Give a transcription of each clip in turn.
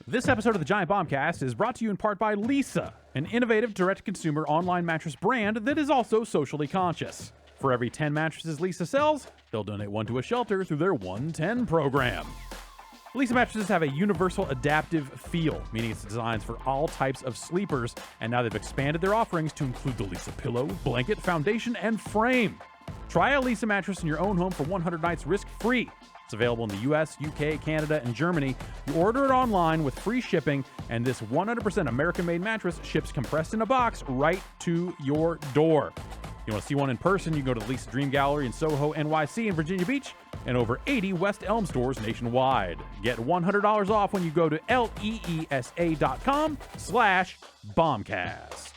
This episode of the Giant Bombcast is brought to you in part by Lisa, an innovative direct-to-consumer online mattress brand that is also socially conscious. For every 10 mattresses Lisa sells, they'll donate one to a shelter through their 110 program. Lisa mattresses have a universal adaptive feel, meaning it's designed for all types of sleepers, and now they've expanded their offerings to include the Lisa pillow, blanket, foundation, and frame. Try a Lisa mattress in your own home for 100 nights risk-free. It's available in the US, UK, Canada, and Germany. You order it online with free shipping, and this 100% American-made mattress ships compressed in a box right to your door. You want to see one in person, you can go to the Lisa Dream Gallery in Soho, NYC, in Virginia Beach, and over 80 West Elm stores nationwide. Get $100 off when you go to leesa.com/bombcast.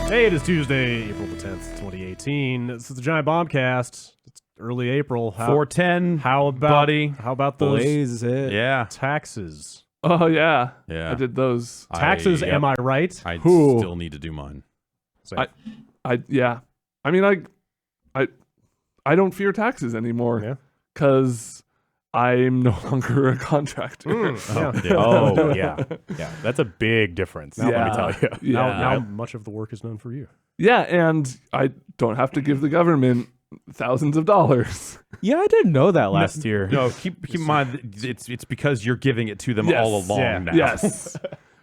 Hey, it is Tuesday, April the 10th, 2018. This is the Giant Bombcast. It's early April. 410, how about, buddy. How about those Yeah. taxes? Oh, yeah. Yeah. I did those. Taxes, yep. am I right? I Who? still need to do mine. Same. Yeah. I mean, I don't fear taxes anymore Yeah. because I'm no longer a contractor. Yeah. Oh, yeah. Yeah, that's a big difference. Yeah. Let me tell you. Yeah. Now much of the work is done for you. Yeah, and I don't have to give the government thousands of dollars. Yeah, I didn't know that last year. No, keep in mind, it's because you're giving it to them Yes. all along Yeah. now. Yes.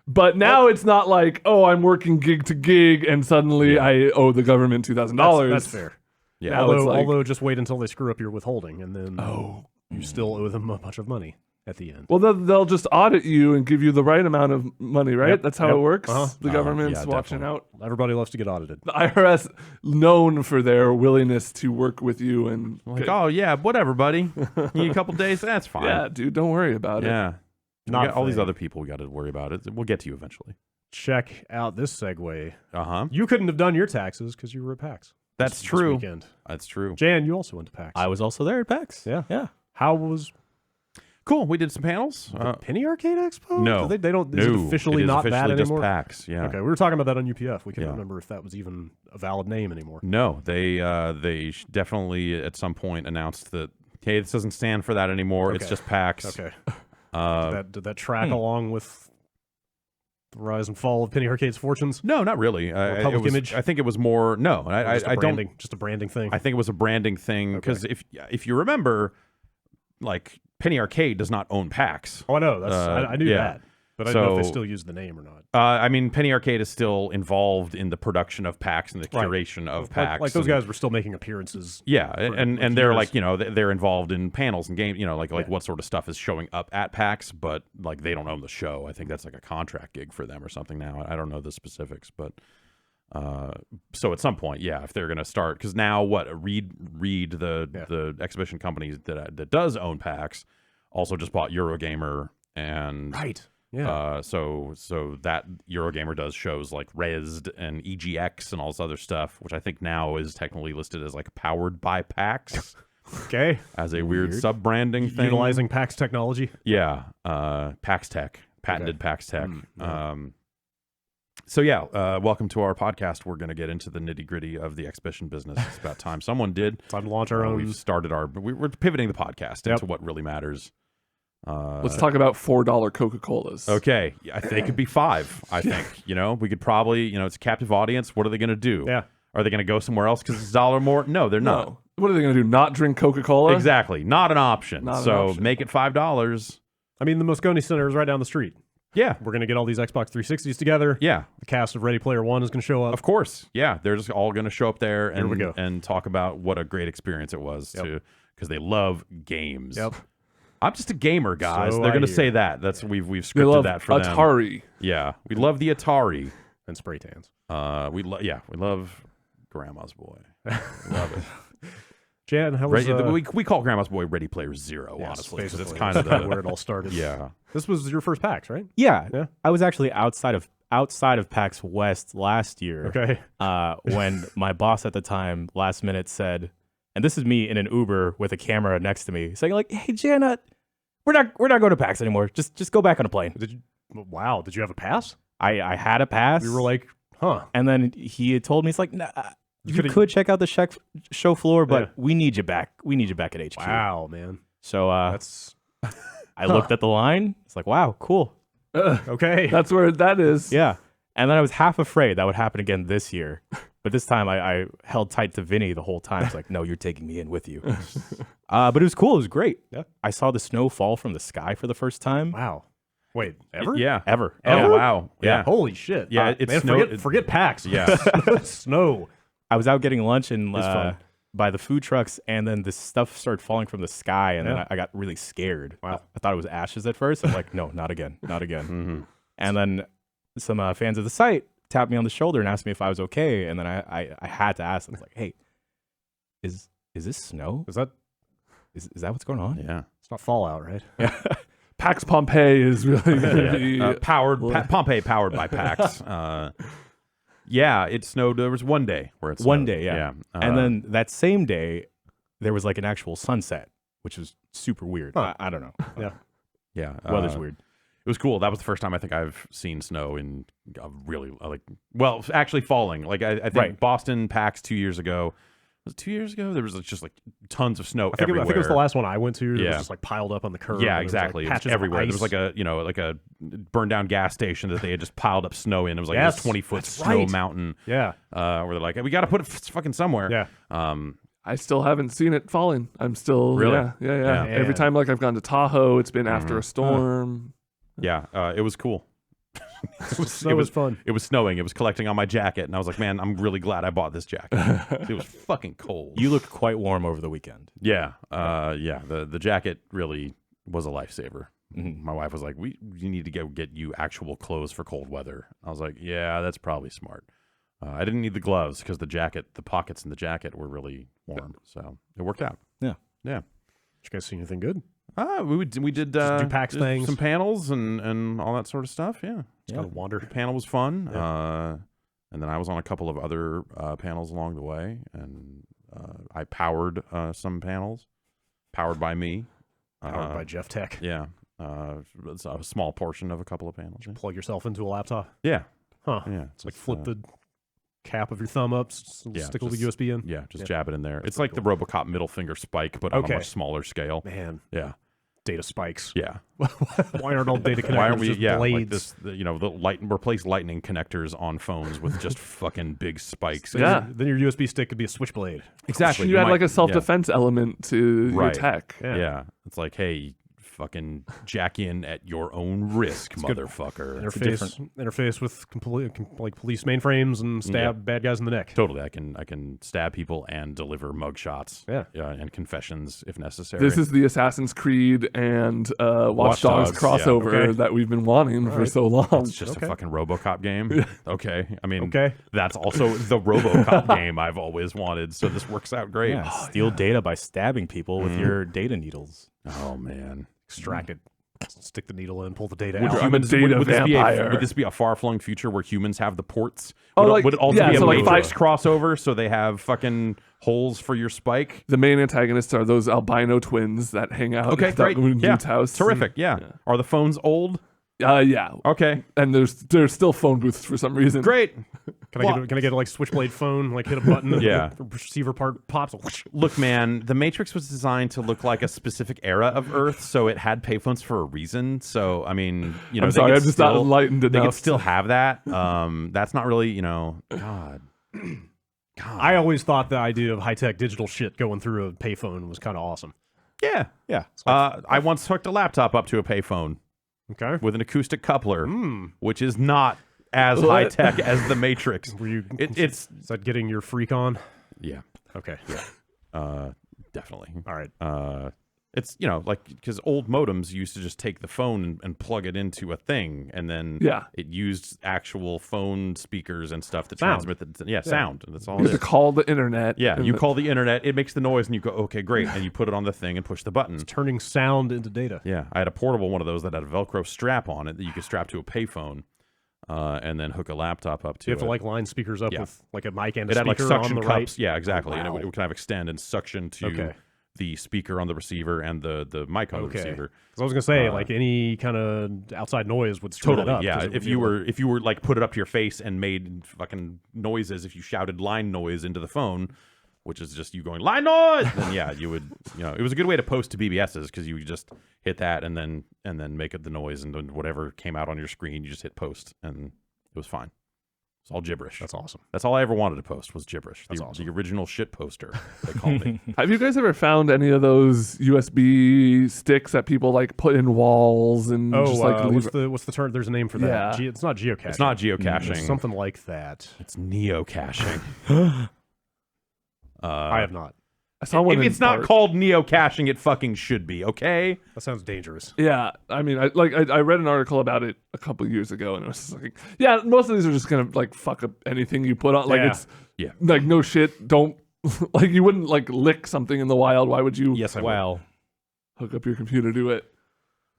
But now it's not like, oh, I'm working gig to gig and suddenly I owe the government $2,000. That's fair. Yeah. Now it's like- Although just wait until they screw up your withholding, and then you still owe them a bunch of money at the end. Well, they'll just audit you and give you the right amount of money, right? Yep. That's how Yep. it works. Uh-huh. The government's yeah, watching definitely. out. Everybody loves to get audited. The IRS known for their willingness to work with you and Like, oh, yeah, whatever, buddy. You need a couple days? That's fine. yeah, dude, don't worry about it. Yeah. We Not got all these thing. other people we got to worry about. We'll get to you eventually. Check out this segue. Uh-huh. You couldn't have done your taxes because you were at PAX. That's this true. weekend. That's true. Jan, you also went to PAX. I was also there at PAX. Yeah. Yeah. How was Cool. We did some panels. the Penny Arcade Expo? No. They don't. No. Is it officially it is not officially that just anymore? PAX. Yeah. Okay, we were talking about that on UPF. We couldn't Yeah. remember if that was even a valid name anymore. No, they definitely at some point announced that, hey, this doesn't stand for that anymore. It's Okay. just PAX. Okay. Did that track along with the rise and fall of Penny Arcade's fortunes? No, not really. public it was, image? I think it was more. No, I Just a don't. just a branding thing. I think it was a branding thing because if you remember, like Penny Arcade does not own PAX. I know. That's I knew yeah. that, but I didn't know if they So- still use the name or not. I mean, Penny Arcade is still involved in the production of PAX and the Right. curation of Like PAX. those and- guys were still making appearances. Yeah, for, and like, they're years. like, you know, they're involved in panels and games, you know, like Yeah. what sort of stuff is showing up at PAX, but like they don't own the show. I think that's like a contract gig for them or something now. I don't know the specifics, but so at some point, yeah, if they're going to start, because now Reed the exhibition company that does own PAX also just bought Eurogamer and Right. Yeah. so that Eurogamer does shows like Rezzed and EGX and all this other stuff, which I think now is technically listed as like powered by PAX okay. as a weird sub-branding thing. Utilizing PAX technology. Yeah, PAX Tech, patented Okay. PAX Tech. Yeah. So yeah, welcome to our podcast. We're going to get into the nitty-gritty of the exhibition business. It's about time someone did. Time to launch our own. We've started we're pivoting the podcast into what really matters. Let's talk about $4 Coca-Colas. Okay, I think it could be 5. I think, you know, we could probably, you know, it's a captive audience. What are they going to do? Yeah. Are they going to go somewhere else because it's $1 more? No, they're not. No. What are they going to do? Not drink Coca-Cola? Exactly, not an option. Not an so option. make it $5. I mean, the Moscone Center is right down the street. Yeah, We're going to get all these Xbox 360s together. yeah, The cast of Ready Player One is going to show up. of course. Yeah, they're just all going to show up there and we go. and talk about what a great experience it was because they love games. Yep. I'm just a gamer, guys. So They're I going to hear. say that. That's we've They scripted love that for them. Atari. Yeah, we love the Atari. And spray tans. We love Grandma's Boy. Love it. Jan, how was We call Grandma's Boy Ready Player Zero, yes, honestly, because it's basically. kind of That's where it all started. yeah. This was your first PAX, right? Yeah. Yeah. I was actually outside of PAX West last year. Okay. When my boss at the time last minute said, and this is me in an Uber with a camera next to me, saying like, "Hey, Jana, we're not going to PAX anymore. Just go back on a plane." Did you have a pass? I had a pass. We were like, huh. and then he had told me, it's like, nah, you could've- could check out the show floor, but Yeah. we need you back. We need you back at HQ. Wow, man. So That's I looked at the line. It's like, wow, cool. okay. That's where that is. Yeah. And then I was half afraid that would happen again this year. But this time I held tight to Vinny the whole time. It's like, no, you're taking me in with you. But it was cool. It was great. Yeah. I saw the snow fall from the sky for the first time. Wow. Wait, ever? Yeah. Ever. Oh, wow. Yeah. Holy shit. Yeah, it's man, snow- forget PAX. Yeah. Snow. I was out getting lunch and It's fun. by the food trucks, and then this stuff started falling from the sky, and Yeah. then I got really scared. Wow. I thought it was ashes at first. I'm like, no, not again. Not again. Mhm. And then some fans of the site tapped me on the shoulder and asked me if I was okay. And then I had to ask them, like, hey, is this snow? Is that Is that what's going on? Yeah. it's not Fallout, right? Yeah. PAX Pompeii is really going to be. Pompeii powered by PAX. Yeah, it snowed. There was one day where it snowed. One day, yeah. And then that same day, there was like an actual sunset, which was super weird. Huh. I don't know. yeah, Weather's weird. It was cool. That was the first time I think I've seen snow in really well, actually falling. Like I think Right. Boston PAX 2 years ago. Was it 2 years ago? There was just like tons of snow I think everywhere. it was the last one I went to. It Yeah. was just like piled up on the curb. Yeah, and there was, like, exactly. It was patches of everywhere. There was ice. like a burned down gas station that they had just piled up snow in. It was like Yes, this 20-foot that's snow right. mountain. Yeah. Where they're like, we got to put it fucking somewhere. Yeah. I still haven't seen it falling. I'm still Really? Yeah. Yeah. Every time like I've gone to Tahoe, it's been after Mhm. a storm. Yeah, it was cool. Snow was fun. It was snowing. It was collecting on my jacket, and I was like, man, I'm really glad I bought this jacket. It was fucking cold. You looked quite warm over the weekend. Yeah, the jacket really was a lifesaver. Mhm. My wife was like, "We need to get you actual clothes for cold weather." I was like, "Yeah, that's probably smart." I didn't need the gloves because the pockets in the jacket were really warm, so it worked out. Yeah. Did you guys see anything good? We did Just do PAX things. some panels and all that sort of stuff. Yeah, Just kind of wander. the panel was fun. Yeah. And then I was on a couple of other panels along the way, and I powered some panels, powered by me. Powered by Jeff Tech. Yeah. It's a small portion of a couple of panels. Yeah. Plug yourself into a laptop. Yeah. Huh. Yeah. It's like flip the cap of your thumb up, yeah, stick the just- USB in. Yeah, just Yeah. jab it in there. It's pretty like the RoboCop middle finger spike, but on a Okay. much smaller scale. Man, Yeah. data spikes. Yeah. Why aren't all data connectors Why aren't we? just Yeah, blades? like this. Replace lightning connectors on phones with just fucking big spikes. Yeah. Then your USB stick could be a switchblade. Exactly. You add might- like a self-defense element to your Right. tech. Yeah. Yeah. It's like, hey, fucking jack in at your own risk, good. motherfucker. Interface with like police mainframes and stab bad guys in the neck. Totally. I can stab people and deliver mugshots. Yeah. And confessions if necessary. This is the Assassin's Creed and Watch Dogs Dogs, crossover yeah. Okay. that we've been wanting for right. so long. It's just Okay. a fucking RoboCop game. Okay. I mean, Okay. that's also the RoboCop game I've always wanted. So this works out great. Yeah, steal data by stabbing people with your data needles. Oh man. Extract it. Stick the needle in, pull the data Would out. I'm a data vampire. would this be a far-flung future where humans have the ports? Oh, would, like- would it also yeah, be a so like Matrix five- crossover so they have fucking holes for your spike? The main antagonists are those albino twins that hang out Okay, at great. that Yeah. dude's house. Terrific. Yeah. Are the phones old? Yeah. Okay. And there's still phone booths for some reason. Great. Can I get a like switchblade phone? Like hit a button and Yeah. the receiver part pops. Whoosh. Look, man, the Matrix was designed to look like a specific era of Earth, so it had payphones for a reason. So, I mean, I'm sorry, I'm just not enlightened They enough. could still have that. That's not really, God. I always thought the idea of high tech digital shit going through a payphone was kind of awesome. Yeah. Yeah. I once hooked a laptop up to a payphone Okay. with an acoustic coupler, which is not as high tech as the Matrix. Were you? It's Is that getting your freak on? yeah, Okay. definitely. All right. It's, like, because old modems used to just take the phone and plug it into a thing, and then it used actual phone speakers and stuff to transmit the sound. And that's all You have to call the internet. Yeah, you call the internet, it makes the noise, and you go, okay, great, and you put it on the thing and push the button. It's turning sound into data. Yeah, I had a portable one of those that had a Velcro strap on it that you could strap to a payphone, and then hook a laptop up to it. You have to like line speakers up with like a mic and a it had speaker like suction on the cups. right. Yeah, exactly. Wow. And it would kind of extend and suction to the speaker on the receiver and the mic on the receiver. Because I was gonna say, like any kind of outside noise would screw it up. Yeah, if you were like put it up to your face and made fucking noises, if you shouted line noise into the phone, which is just you going line noise, then yeah, you would. It was a good way to post to BBSs because you would just hit that and then make it the noise, and then whatever came out on your screen, you just hit post, and it was fine. It's all gibberish. That's awesome. That's all I ever wanted to post was gibberish. That's awesome. The original shit poster, they called me. Have you guys ever found any of those USB sticks that people like put in walls and just like leave? What's the term? There's a name for that. Yeah. It's not geocaching. It's not geocaching. It's something like that. It's neo-caching. I have not. I saw one. If it's not called neo-caching, it fucking should be, okay? That sounds dangerous. Yeah, I mean, I read an article about it a couple years ago, and it was just like, yeah, most of these are just gonna like fuck up anything you put on. Like it's like no shit. Don't like you wouldn't like lick something in the wild. Why would you? Yes, I will. Hook up your computer to it.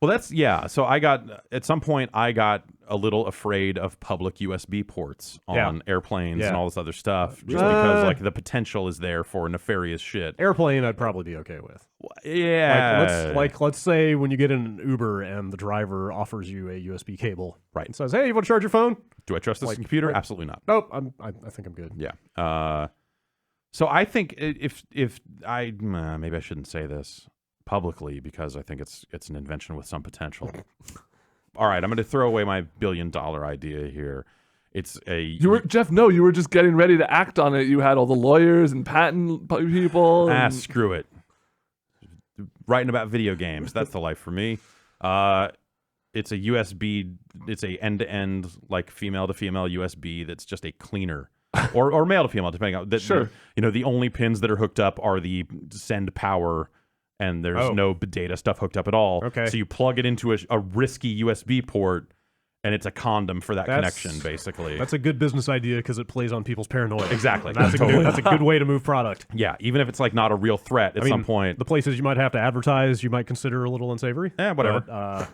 Well, so at some point I got a little afraid of public USB ports on airplanes and all this other stuff, just because like the potential is there for nefarious shit. Airplane, I'd probably be okay with. Yeah. Let's say when you get in an Uber and the driver offers you a USB cable, right, and says, "Hey, you want to charge your phone?" Do I trust this computer? Right. Absolutely not. Nope. I think I'm good. Yeah. So I think if maybe I shouldn't say this publicly because I think it's an invention with some potential. All right, I'm going to throw away my $1 billion idea here. It's you were just getting ready to act on it. You had all the lawyers and patent people. Screw it. Writing about video games, that's the life for me. It's a USB. It's a end-to-end like female-to-female USB that's just a cleaner. or male-to-female, depending on that. Sure. The only pins that are hooked up are the send power. And there's no data stuff hooked up at all. Okay. So you plug it into a risky USB port, and it's a condom for that connection, basically. That's a good business idea because it plays on people's paranoia. Exactly. That's a good way to move product. Yeah, even if it's like not a real threat at some point. The places you might have to advertise, you might consider a little unsavory. Yeah, whatever. But,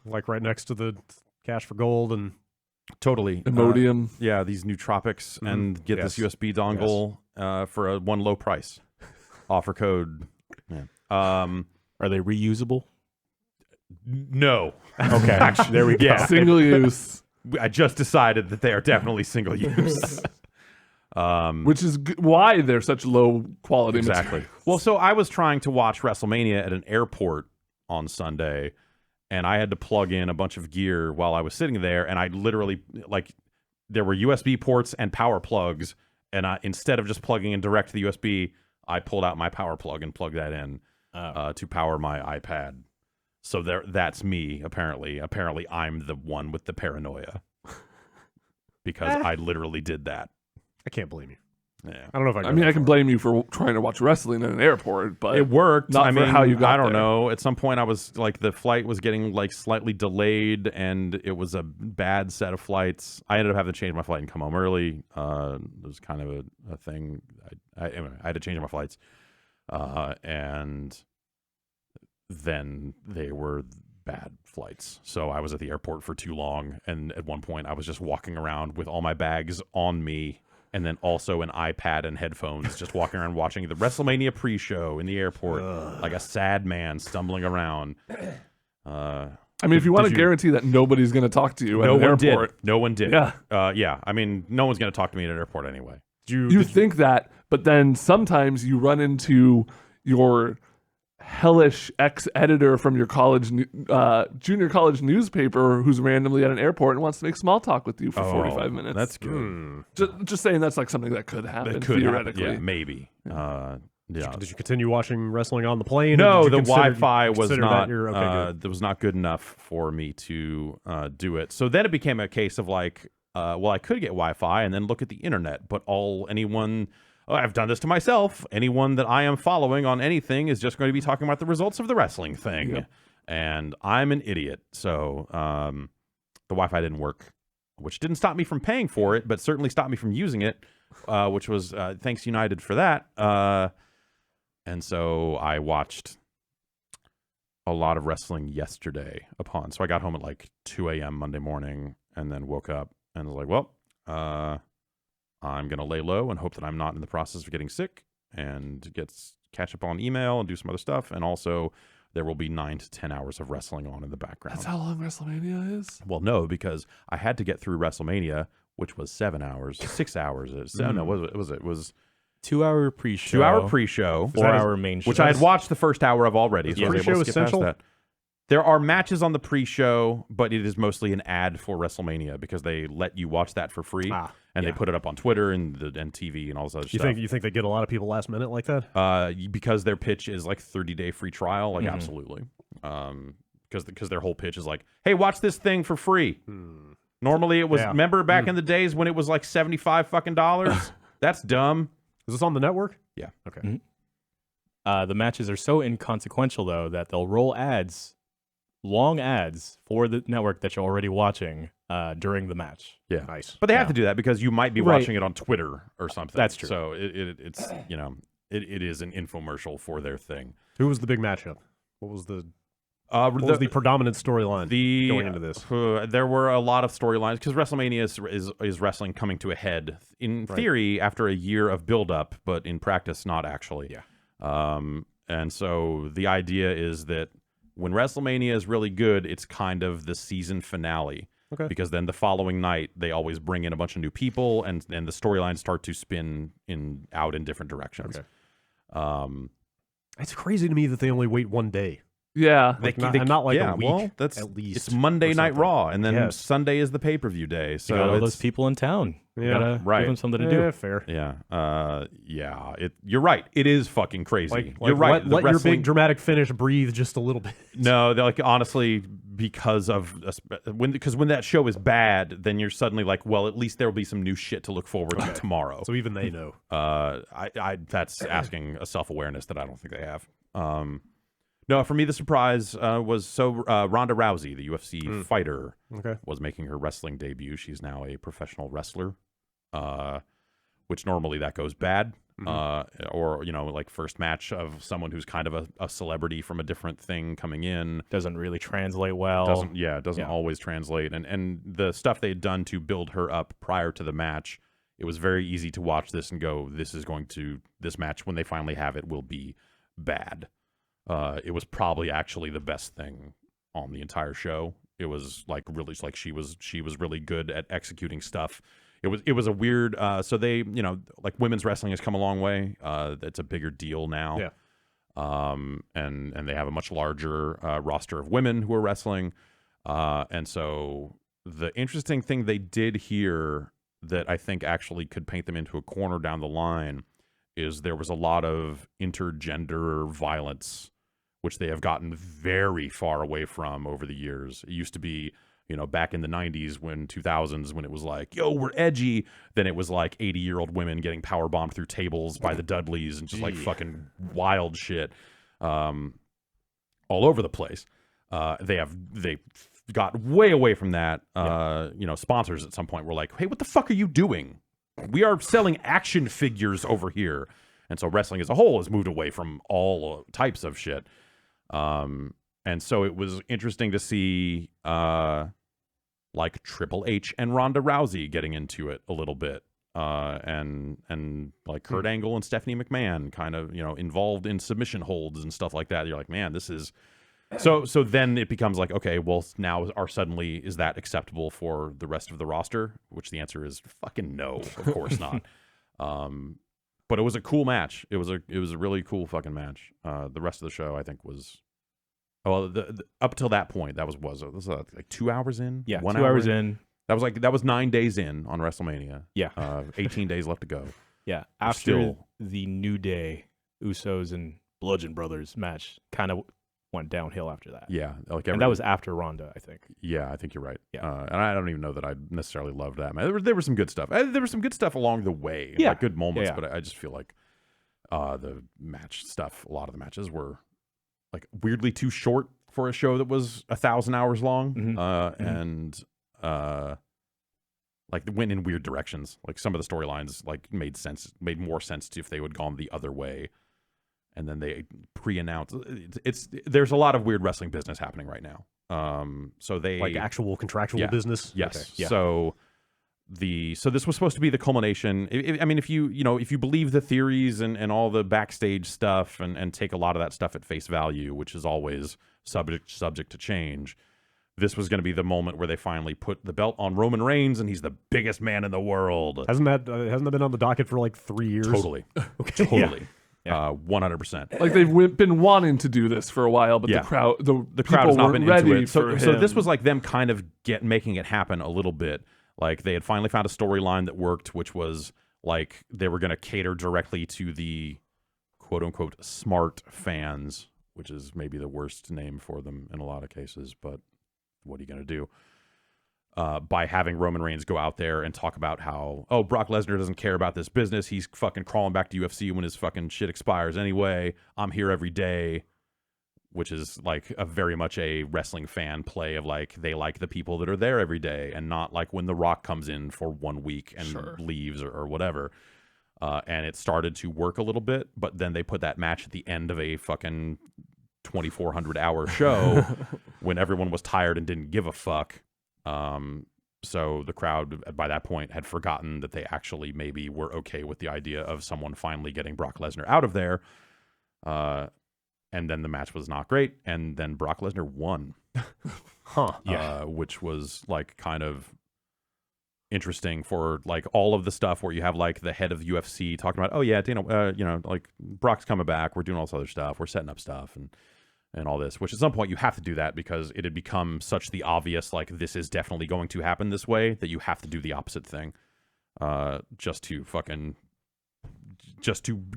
like right next to the Cash for Gold and totally Imodium. These nootropics, and get this USB dongle for one low price. Offer code. Yeah. Are they reusable? No. Okay. Actually, there we go. Yeah. Single use. I just decided that they are definitely single use. Which is why they're such low quality. Exactly. Materials. Well, so I was trying to watch WrestleMania at an airport on Sunday, and I had to plug in a bunch of gear while I was sitting there, and I literally, there were USB ports and power plugs, and instead of just plugging in direct to the USB, I pulled out my power plug and plugged that in to power my iPad. So that's me, apparently. Apparently, I'm the one with the paranoia. Because I literally did that. I can't blame you. Yeah. I don't know if I can blame you for trying to watch wrestling in an airport, but it worked. Not for how you got I don't there. know. At some point, I was the flight was getting slightly delayed, and it was a bad set of flights. I ended up having to change my flight and come home early. It was kind of a thing. I had to change my flights, and then they were bad flights. So I was at the airport for too long, and at one point, I was just walking around with all my bags on me. And then also an iPad and headphones, just walking around watching the WrestleMania pre-show in the airport, like a sad man stumbling around. If you want to guarantee that nobody's going to talk to you at an airport. No one did. Yeah. No one's going to talk to me at an airport anyway. You think that, but then sometimes you run into your hellish ex-editor from your junior college newspaper who's randomly at an airport and wants to make small talk with you for 45 minutes. That's good. Just saying that's something that could happen, That could theoretically. happen. Yeah, maybe. Did you continue watching wrestling on the plane? No, the Wi-Fi was not. That was not good enough for me to do it. So then it became a case of I could get Wi-Fi and then look at the internet, but I've done this to myself. Anyone that I am following on anything is just going to be talking about the results of the wrestling thing. Yep. And I'm an idiot. So the Wi-Fi didn't work, which didn't stop me from paying for it, but certainly stopped me from using it, which was thanks United for that. And so I watched a lot of wrestling yesterday so I got home at like 2 a.m. Monday morning and then woke up and was like, well, I'm going to lay low and hope that I'm not in the process of getting sick and catch up on email and do some other stuff. And also there will be 9 to 10 hours of wrestling on in the background. That's how long WrestleMania is? Well, no, because I had to get through WrestleMania, which was 7 hours, 6 hours. No, it was 2 hour pre-show. 2 hour pre-show, 4 hour main show. which I had watched the first hour of already. So I was pre-show able to skip past essential? that. There are matches on the pre-show, but it is mostly an ad for WrestleMania because they let you watch that for free, and they put it up on Twitter and TV and all this other stuff. You think they get a lot of people last minute like that? Because their pitch is like 30-day free trial, like absolutely. Because their whole pitch is like, hey, watch this thing for free. Normally it was. Remember back in the days when it was like $75 fucking dollars? That's dumb. Is this on the network? Yeah. Okay. The matches are so inconsequential though that they'll roll long ads for the network that you're already watching during the match. Yeah, Nice. But they have to do that because you might be Right. watching it on Twitter or something. That's true. So it's it is an infomercial for their thing. Who was the big matchup? What was the was the predominant storyline going into this? There were a lot of storylines because WrestleMania is wrestling coming to a head in theory after a year of build-up, but in practice not actually. Yeah. And so the idea is that when WrestleMania is really good, it's kind of the season finale. Okay. Because then the following night they always bring in a bunch of new people and the storylines start to spin out in different directions. Okay. It's crazy to me that they only wait one day. Yeah. Not like a week. Well, that's at least. It's Monday Night something. Raw, and then Yes. Sunday is the pay-per-view day. So You got all it's- those people in town. You Yeah. gotta Right. give them something to do. Fair. Yeah. You're right. It is fucking crazy. Like, You're right. Let your big dramatic finish breathe just a little bit. No, they're like honestly, because when that show is bad, then you're suddenly like, well, at least there will be some new shit to look forward to tomorrow. So even they know. That's asking a self-awareness that I don't think they have. No, for me the surprise was Ronda Rousey, the UFC fighter, was making her wrestling debut. She's now a professional wrestler, which normally that goes bad. Or like first match of someone who's kind of a celebrity from a different thing coming in. Doesn't really translate well. Doesn't always translate. And the stuff they had done to build her up prior to the match, it was very easy to watch this and go, this match, when they finally have it, will be bad. It was probably actually the best thing on the entire show. It was like really like she was really good at executing stuff. It was a weird. So they like women's wrestling has come a long way. It's a bigger deal now. Yeah. And they have a much larger roster of women who are wrestling. And so the interesting thing they did here that I think actually could paint them into a corner down the line is there was a lot of intergender violence, which they have gotten very far away from over the years. It used to be, back in the 90s 2000s, when it was like, yo, we're edgy. Then it was like 80-year-old women getting powerbombed through tables by the Dudleys and just like fucking wild shit all over the place. They got way away from that. Sponsors at some point were like, hey, what the fuck are you doing? We are selling action figures over here. And so wrestling as a whole has moved away from all types of shit. And so it was interesting to see like Triple H and Ronda Rousey getting into it a little bit. And like Kurt Angle and Stephanie McMahon kind of, involved in submission holds and stuff like that. You're like, man, this is... So then it becomes like, okay, well, now suddenly is that acceptable for the rest of the roster? Which the answer is fucking no, of course not. But it was a cool match. It was a really cool fucking match. The rest of the show, I think, was up till that point. That was like 2 hours in. Yeah, 1 2 hour hours in. That was 9 days in on WrestleMania. Yeah, 18 days left to go. Yeah, after the New Day, Usos and Bludgeon Brothers match kind of went downhill after that. Yeah, like And that was after Ronda, I think. Yeah, I think you're right. Yeah. And I don't even know that I necessarily loved that. There was some good stuff. There was some good stuff along the way. Yeah. Like good moments. Yeah. But I just feel like the match stuff, a lot of the matches were like weirdly too short for a show that was 1,000 hours long. And like went in weird directions. Like some of the storylines like made more sense if they would gone the other way. And then they pre-announced. There's a lot of weird wrestling business happening right now. So they Like actual contractual business. Yes. Okay. Yeah. So this was supposed to be the culmination. I mean, if you believe the theories and all the backstage stuff and take a lot of that stuff at face value, which is always subject to change. This was going to be the moment where they finally put the belt on Roman Reigns, and he's the biggest man in the world. Hasn't that been on the docket for like 3 years? Totally. Okay. Totally. Yeah. 100%. Like they've been wanting to do this for a while, but Yeah. the crowd Crowd has not been into it. So So this was like them kind of making it happen a little bit. Like they had finally found a storyline that worked, which was like they were going to cater directly to the quote unquote smart fans, which is maybe the worst name for them in a lot of cases, but what are you going to do? By having Roman Reigns go out there and talk about how, oh, Brock Lesnar doesn't care about this business. He's fucking crawling back to UFC when his fucking shit expires anyway. I'm here every day, which is like a very much a wrestling fan play of like they like the people that are there every day and not like when The Rock comes in for 1 week and leaves or whatever. And it started to work a little bit, but then they put that match at the end of a fucking 2,400-hour show when everyone was tired and didn't give a fuck. So the crowd by that point had forgotten that they actually maybe were okay with the idea of someone finally getting Brock Lesnar out of there. And then the match was not great. And then Brock Lesnar won. Which was like kind of interesting for like all of the stuff where you have like the head of UFC talking about, oh yeah, Dana, like Brock's coming back. We're doing all this other stuff. We're setting up stuff and all this, which at some point you have to do that because it had become such the obvious, like this is definitely going to happen this way that you have to do the opposite thing, just to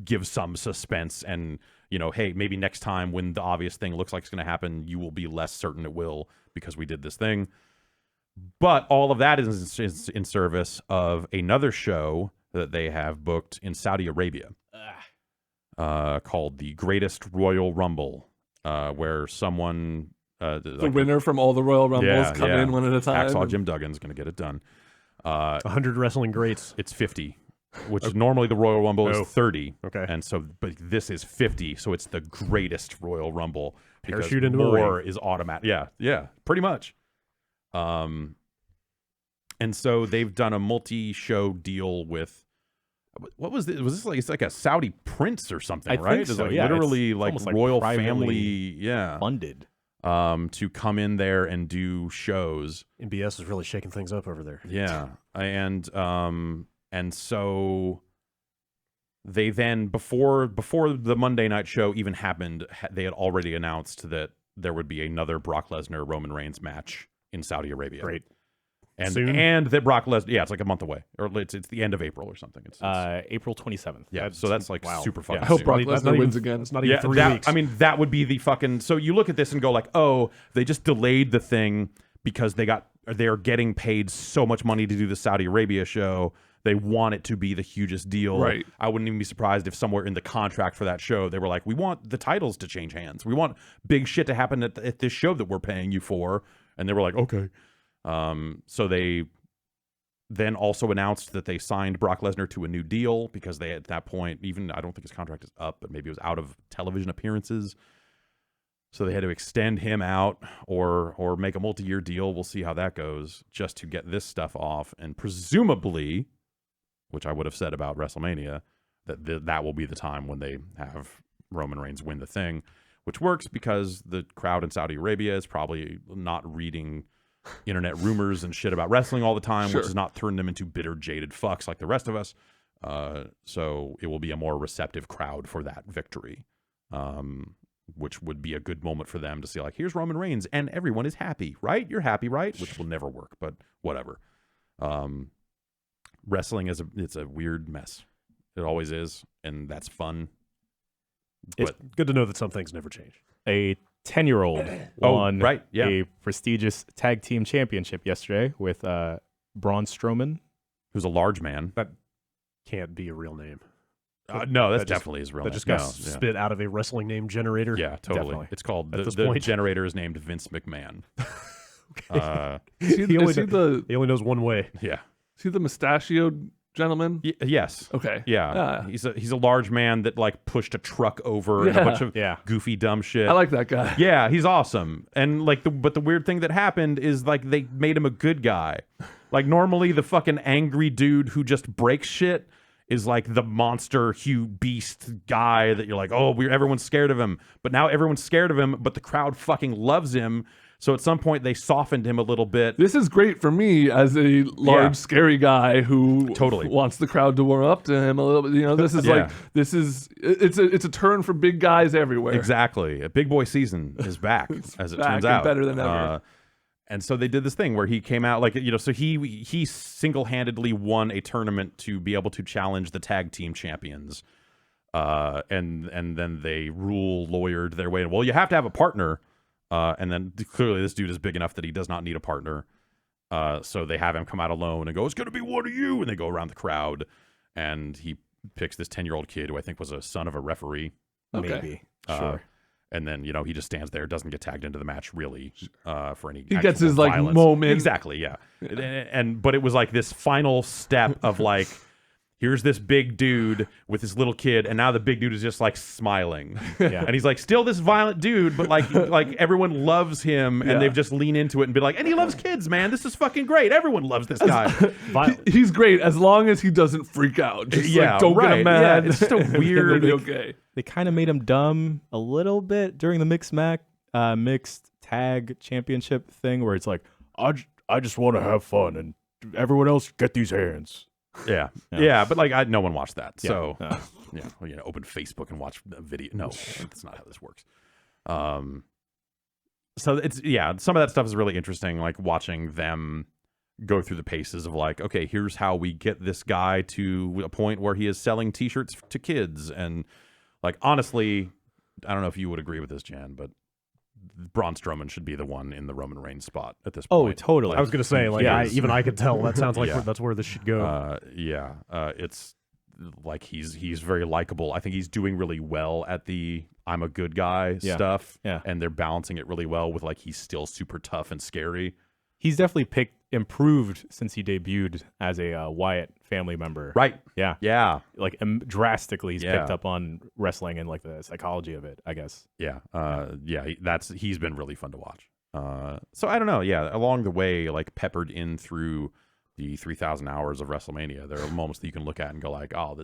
give some suspense and, hey, maybe next time when the obvious thing looks like it's going to happen, you will be less certain it will because we did this thing. But all of that is in service of another show that they have booked in Saudi Arabia, called the Greatest Royal Rumble. Where someone the winner from all the Royal Rumbles come in one at a time. Hacksaw Jim Duggan's going to get it done. 100 wrestling greats. It's 50, which normally the Royal Rumble is 30. Okay. And so, but this is 50, so it's the greatest Royal Rumble. Parachute into more a ring. is automatic. Yeah, pretty much. And so they've done a multi-show deal with. What was this? Was this like it's like a Saudi prince or something, I right? think so, Like yeah. literally It's like almost like royal privately family, funded. to come in there and do shows. MBS is really shaking things up over there. Yeah, and so they then before the Monday night show even happened, they had already announced that there would be another Brock Lesnar Roman Reigns match in Saudi Arabia. Great. And Soon? and that Brock Lesnar, it's like a month away, or it's the end of April or something. It's April 27th. yeah, so that's like super fucking. I hope soon. Brock That's not Lesnar wins even- again. It's not even 3 that, weeks. I mean, that would be the fucking. So you look at this and go like, oh, they just delayed the thing because they're getting paid so much money to do the Saudi Arabia show. They want it to be the hugest deal. Right. I wouldn't even be surprised if somewhere in the contract for that show they were like, we want the titles to change hands. We want big shit to happen at this show that we're paying you for. And they were like, okay. So they then also announced that they signed Brock Lesnar to a new deal because they, at that point, even I don't think his contract is up, but maybe it was out of television appearances. So they had to extend him out or make a multi-year deal. We'll see how that goes just to get this stuff off. And presumably, which I would have said about WrestleMania, that will be the time when they have Roman Reigns win the thing, which works because the crowd in Saudi Arabia is probably not reading internet rumors and shit about wrestling all the time, which has not turned them into bitter, jaded fucks like the rest of us. So it will be a more receptive crowd for that victory, which would be a good moment for them to see, like, here's Roman Reigns and everyone is happy, right? You're happy, right? Which will never work, but whatever. Wrestling it's a weird mess. It always is, and that's fun. It's good to know that some things never change. A 10-year-old won right, yeah. a prestigious tag team championship yesterday with Braun Strowman. Who's a large man. That can't be a real name. No, that's That just- definitely his real That name. just got No, spit out of a wrestling name generator. Yeah, totally. Definitely. It's called, At this the point. generator is named Vince McMahon. Is he, He only, is he the he only knows one way. Yeah. mustachioed gentleman? Yes. Okay. Yeah. He's a large man that like pushed a truck over and a Yeah. bunch of Yeah. goofy dumb shit. I like that guy. Yeah, he's awesome. And like but the weird thing that happened is like they made him a good guy. Like normally the fucking angry dude who just breaks shit is like the monster huge beast guy that you're like, "Oh, everyone's scared of him." But now everyone's scared of him, but the crowd fucking loves him. So at some point they softened him a little bit. This is great for me as a large, scary guy who Totally wants the crowd to warm up to him a little bit. You know, this is Yeah. it's a turn for big guys everywhere. Exactly. A big boy season is back, as it back turns and out. better than ever. And so they did this thing where he came out like, so he single-handedly won a tournament to be able to challenge the tag team champions. And then they lawyered their way in. Well, you have to have a partner. And then clearly this dude is big enough that he does not need a partner. So they have him come out alone and go, "It's going to be one of you." And they go around the crowd and he picks this 10-year-old kid who I think was a son of a referee. Okay. Maybe. Sure. And then, he just stands there, doesn't get tagged into the match really for any He gets actual his, like, violence. moment. Exactly, yeah. But it was like this final step of like, here's this big dude with this little kid, and now the big dude is just like smiling. Yeah. And he's like still this violent dude, but like everyone loves him, and Yeah. they've just leaned into it and been like, and he loves kids, man. This is fucking great. Everyone loves this guy. He's great as long as he doesn't freak out. Just Yeah, like, don't get right. him mad. Yeah, it's just a and weird- it'll be okay. They kind of made him dumb a little bit during the mixed tag championship thing, where it's like, I just want to have fun, and everyone else get these hands. Yeah. But like no one watched that. So Yeah. open Facebook and watch a video. No, that's not how this works. So some of that stuff is really interesting, like watching them go through the paces of like, okay, here's how we get this guy to a point where he is selling t-shirts to kids. And like, honestly, I don't know if you would agree with this, Jan, but Braun Strowman should be the one in the Roman Reigns spot at this point. Oh, totally. I was going to say, like, Yeah. I could tell. That sounds like Yeah. that's where this should go. It's like he's very likable. I think he's doing really well at the I'm a good guy stuff. Yeah. And they're balancing it really well with like he's still super tough and scary. He's definitely improved since he debuted as a Wyatt family member. Right. Yeah. Yeah. Like drastically, he's Yeah. picked up on wrestling and like the psychology of it, I guess. Yeah. He's been really fun to watch. So I don't know. Yeah. Along the way, like peppered in through the 3,000 hours of WrestleMania, there are moments that you can look at and go like, oh,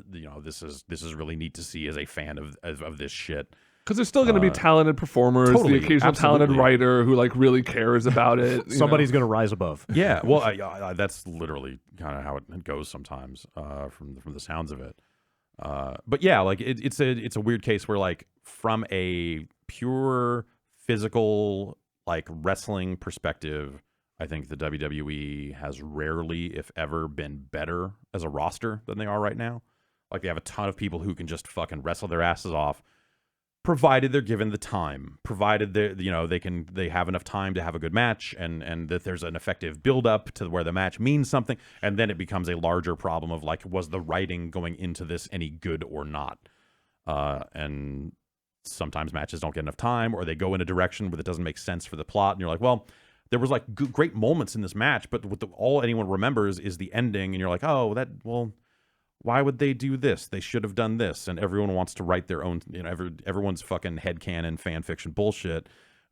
this is really neat to see as a fan of this shit. Because there's still going to be talented performers, totally, the occasional talented absolutely. writer who like really cares about it. you Somebody's know. going to rise above. Yeah, well, that's literally kind of how it goes sometimes, from the sounds of it. But yeah, like it's a weird case where like from a pure physical like wrestling perspective, I think the WWE has rarely, if ever, been better as a roster than they are right now. Like they have a ton of people who can just fucking wrestle their asses off, provided they're given the time, provided they have enough time to have a good match, and that there's an effective build up to where the match means something, and then it becomes a larger problem of like, was the writing going into this any good or not? And sometimes matches don't get enough time, or they go in a direction where it doesn't make sense for the plot, and you're like, well, there was like great moments in this match, but all anyone remembers is the ending, and you're like, oh, why would they do this? They should have done this. And everyone wants to write their own, everyone's fucking headcanon fan fiction bullshit,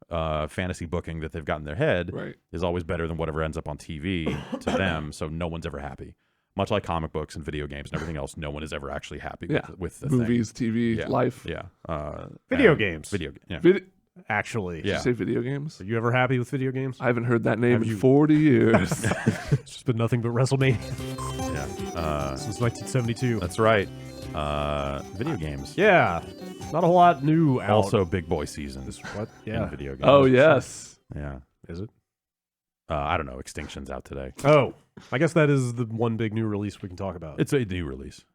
fantasy booking that they've got in their head is always better than whatever ends up on TV to them. So no one's ever happy. Much like comic books and video games and everything else, no one is ever actually happy with the movies, thing. TV, life. Yeah. Video games. Yeah. Actually. Did you say video games? Are you ever happy with video games? I haven't heard that name in you- 40 years. It's just been nothing but WrestleMania Yeah. since 1972. That's right. Video games. Yeah. Not a whole lot new out. Also big boy season What? in Yeah. video games. Oh, yes. Yeah. Is it? I don't know. Extinction's out today. Oh. I guess that is the one big new release we can talk about. It's a new release.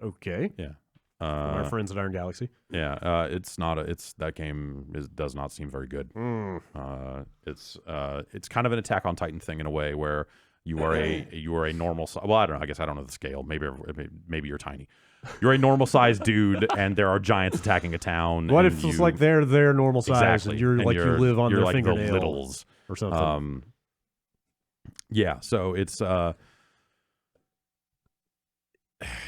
Okay. Yeah. My friends at Iron Galaxy. Yeah, it's not. That game does not seem very good. It's kind of an Attack on Titan thing in a way where you are a normal. Well, I don't know. I guess I don't know the scale. Maybe you're tiny. You're a normal sized dude, and there are giants attacking a town. What if it's like they're normal size, exactly, and you're like you live on their like fingernail the littles or something? Yeah. So it's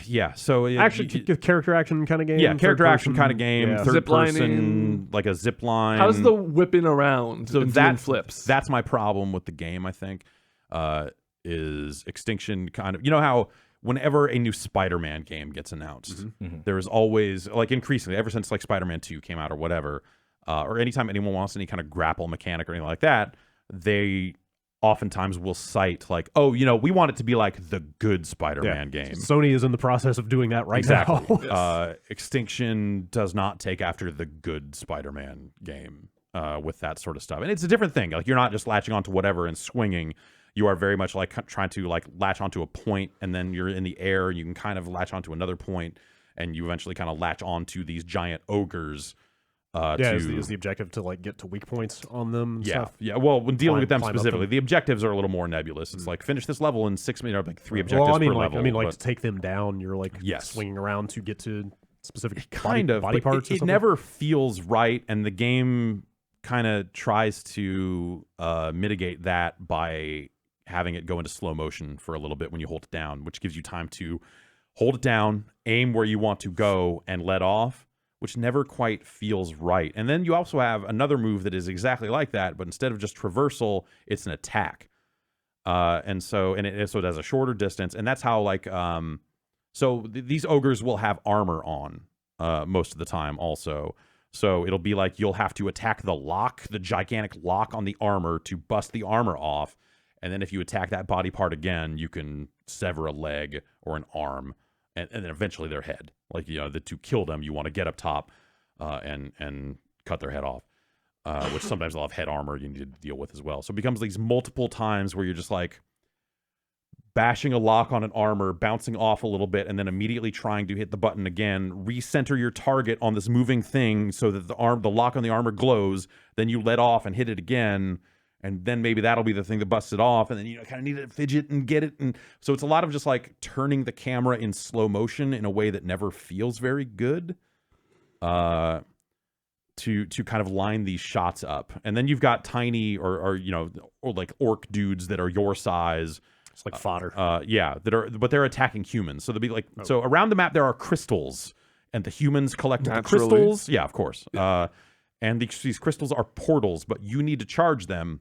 yeah. So Action, character action kind of game. Yeah, character third action person, kind of game. yeah. Third Zip person, lining. like a zip line. How's the whipping around and doing flips? That's my problem with the game, I think, is Extinction kind of... You know how whenever a new Spider-Man game gets announced, there is always, like increasingly, ever since like Spider-Man 2 came out or whatever, or anytime anyone wants any kind of grapple mechanic or anything like that, they oftentimes will cite like, oh, we want it to be like the good Spider-Man game. Sony is in the process of doing that right Exactly. now. Extinction does not take after the good Spider-Man game with that sort of stuff. And it's a different thing. Like, you're not just latching onto whatever and swinging. You are very much like trying to like latch onto a point, and then you're in the air and you can kind of latch onto another point, and you eventually kind of latch onto these giant ogres. Is the objective to like get to weak points on them? And stuff? Yeah. Well, when dealing with them climb up specifically, them. the objectives are a little more nebulous. It's like finish this level in 6 minutes, like 3 objectives per level. To take them down, you're like swinging around to get to specific body parts. It never feels right, and the game kind of tries to mitigate that by having it go into slow motion for a little bit when you hold it down, which gives you time to hold it down, aim where you want to go, and let off, which never quite feels right. And then you also have another move that is exactly like that, but instead of just traversal, it's an attack. So it has a shorter distance, and that's how like these ogres will have armor on most of the time also. So it'll be like you'll have to attack the gigantic lock on the armor to bust the armor off. And then if you attack that body part again, you can sever a leg or an arm, and then eventually their head. Like, to kill them, you want to get up top and cut their head off, which sometimes they'll have head armor you need to deal with as well. So it becomes these multiple times where you're just like bashing a lock on an armor, bouncing off a little bit, and then immediately trying to hit the button again, recenter your target on this moving thing so that the lock on the armor glows, then you let off and hit it again, and then maybe that'll be the thing that busts it off, and then kind of need to fidget and get it. And so it's a lot of just like turning the camera in slow motion in a way that never feels very good to kind of line these shots up. And then you've got tiny or like orc dudes that are your size. It's like fodder. But they're attacking humans. So they'll be like, so around the map there are crystals, and the humans collect the crystals. Yeah, of course. And these crystals are portals, but you need to charge them.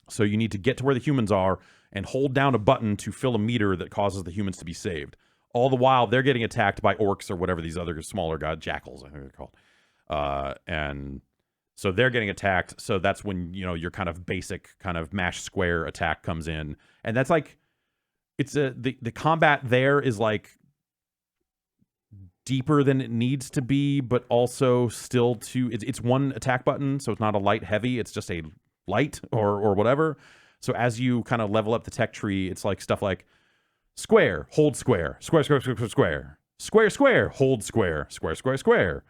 So you need to get to where the humans are and hold down a button to fill a meter that causes the humans to be saved. All the while, they're getting attacked by orcs or whatever these other smaller guys, jackals, I think they're called. And so they're getting attacked. So that's when, your kind of basic kind of mash square attack comes in. And that's like, the combat there is like deeper than it needs to be, but also still it's one attack button, so it's not a light heavy, it's just a light or whatever. So as you kind of level up the tech tree, it's like stuff like square, hold square, square, square, square, square, square, square, square, hold square, square, square, square.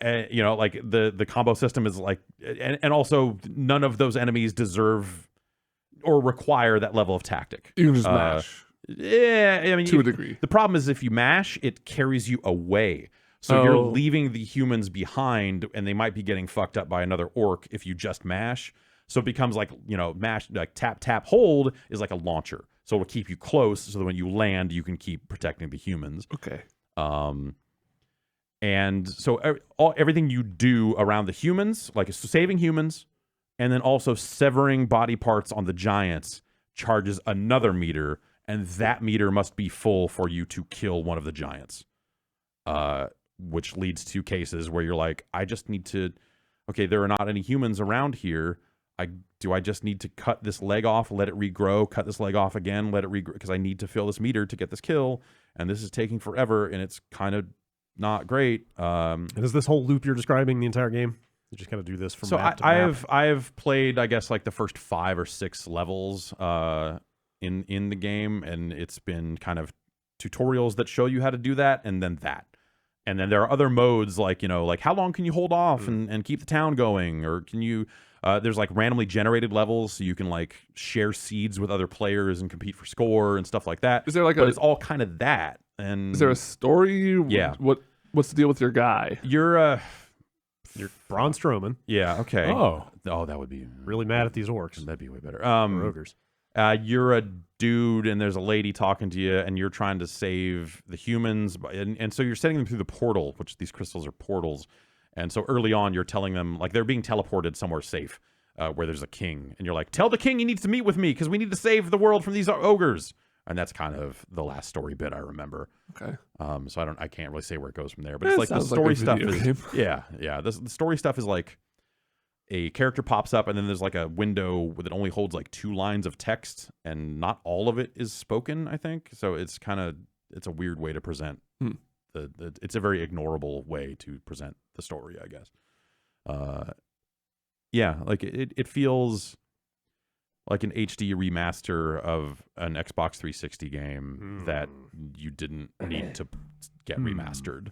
Like the combo system is like, and also none of those enemies deserve or require that level of tactic. You can just mash. Yeah, I mean, to a degree. The problem is if you mash, it carries you away. So you're leaving the humans behind, and they might be getting fucked up by another orc if you just mash. So it becomes like, mash, like tap, tap, hold is like a launcher. So it'll keep you close so that when you land, you can keep protecting the humans. Okay. And so everything you do around the humans, like saving humans, and then also severing body parts on the giants, charges another meter, and that meter must be full for you to kill one of the giants. Which leads to cases where you're like, I just need to, okay, there are not any humans around here. Do I just need to cut this leg off, let it regrow, cut this leg off again, let it regrow, because I need to fill this meter to get this kill, and this is taking forever, and it's kind of not great. And is this whole loop you're describing the entire game? You just kind of do this from map to map? I've played, I guess, like the first 5 or 6 levels in the game, and it's been kind of tutorials that show you how to do that, and then that. And then there are other modes like, like how long can you hold off and keep the town going? Or can you, there's like randomly generated levels so you can like share seeds with other players and compete for score and stuff like that. Is there like but it's all kind of that. And is there a story? Yeah. What's the deal with your guy? You're Braun Strowman. yeah, okay. Oh. That would be Really mad at these orcs. that'd be way better. Or ogres. You're a dude and there's a lady talking to you and you're trying to save the humans and so you're sending them through the portal, which these crystals are portals. And so early on you're telling them like they're being teleported somewhere safe where there's a king, and you're like, tell the king he needs to meet with me because we need to save the world from these ogres. And that's kind of the last story bit I remember. Okay. So I can't really say where it goes from there, but It it's like the sounds like story a stuff video is game. yeah. The story stuff is like a character pops up and then there's like a window that only holds like 2 lines of text and not all of it is spoken, I think. So it's a weird way to present it's a very ignorable way to present the story, I guess. Yeah, like it feels like an HD remaster of an Xbox 360 game that you didn't need to get remastered.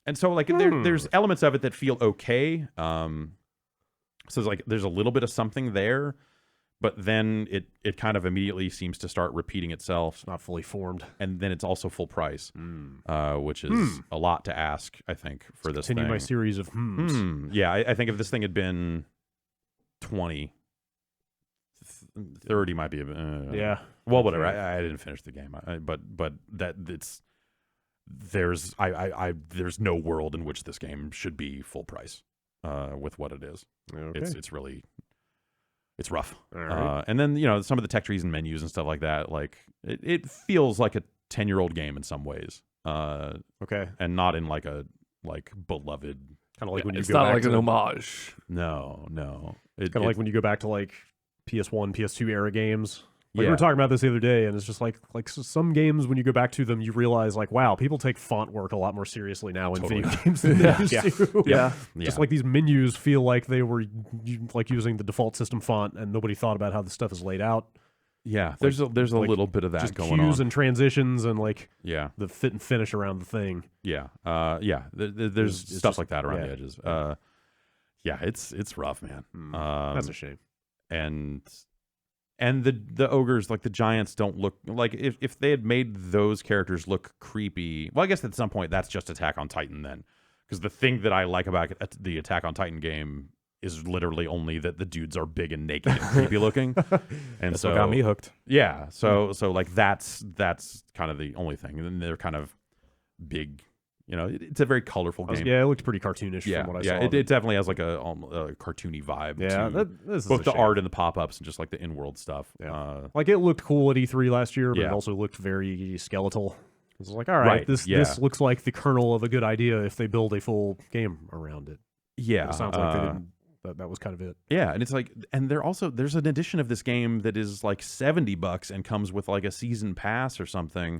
And so like there's elements of it that feel okay. So there's a little bit of something there, but then it kind of immediately seems to start repeating itself. It's not fully formed. And then it's also full price, which is a lot to ask, I think, for this Continue thing. my series of Yeah, I think if this thing had been 20, 30 might be a bit. Yeah. Well, whatever. I didn't finish the game, but that there's no world in which this game should be full price with what it is. Okay. It's rough. All right. And then some of the tech trees and menus and stuff like that. Like it feels like a 10-year-old game in some ways. Okay. And not in like a beloved. Kind of like when you It's go not back like to an homage. No. kind of like when you go back to like PS1, PS2 era games. Like we Yeah. were talking about this the other day, and it's just like some games when you go back to them, you realize like, wow, people take font work a lot more seriously now in video games than they used to. Yeah. Just like these menus feel like they were like using the default system font, and nobody thought about how the stuff is laid out. Yeah, there's a like, little bit of that Just going cues on. and transitions and like Yeah, the fit and finish around the thing. yeah, there's It's stuff just- like that around yeah. the edges. Yeah, it's rough, man. That's a shame. And the ogres, like the giants, don't look like if they had made those characters look creepy. Well, I guess at some point that's just Attack on Titan then, because the thing that I like about the Attack on Titan game is literally only that the dudes are big and naked and creepy looking, and That's so what got me hooked. yeah. So like that's kind of the only thing, and then they're kind of big. It's a very colorful game. Yeah, it looked pretty cartoonish Yeah, from what I yeah, saw. it definitely has like a cartoony vibe. Yeah, to this is both a the shame. art and the pop-ups and just like the in-world stuff. Yeah. Like it looked cool at E3 last year, but Yeah. it also looked very skeletal. It was like, all right, Right, this yeah. looks like the kernel of a good idea if they build a full game around it. Yeah, It sounds like they didn't. That was kind of it. yeah, and it's like, and there's an edition of this game that is like $70 and comes with like a season pass or something,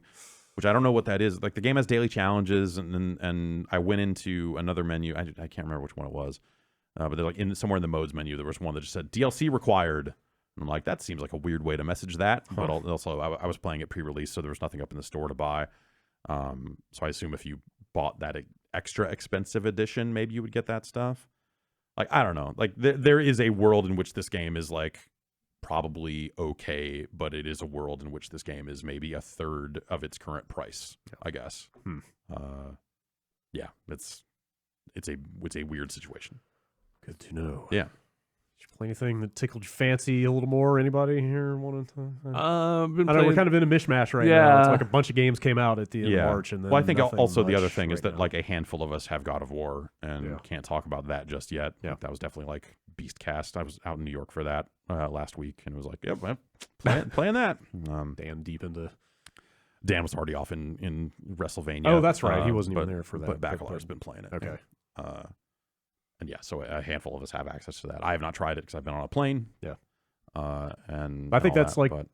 which I don't know what that is. Like the game has daily challenges, and I went into another menu. I can't remember which one it was, but they're like somewhere in the modes menu there was one that just said DLC required. And I'm like, that seems like a weird way to message that. But also, I was playing it pre-release, so there was nothing up in the store to buy. So I assume if you bought that extra expensive edition, maybe you would get that stuff. Like, I don't know. Like there is a world in which this game is like probably okay, but it is a world in which this game is maybe a third of its current price, I guess. Yeah, it's a weird situation. Good to know. Yeah. Did you play anything that tickled your fancy a little more? Anybody here wanted to? Been I know we're playing- kind of in a mishmash right Yeah. now. It's like a bunch of games came out at the end of March, and then well, I think nothing also the other much thing is right that now. like a handful of us have God of War and can't talk about that just yet. Yeah. That was definitely like Beastcast. I was out in New York for that last week and was like, yep, I'm playing that. Dan deep into. Dan was already off in WrestleMania. Oh, that's right. He wasn't but, even there for that. But Bacalar's been playing it. Okay. And yeah, so a handful of us have access to that. I have not tried it because I've been on a plane. Yeah. And I think all that's that, like- but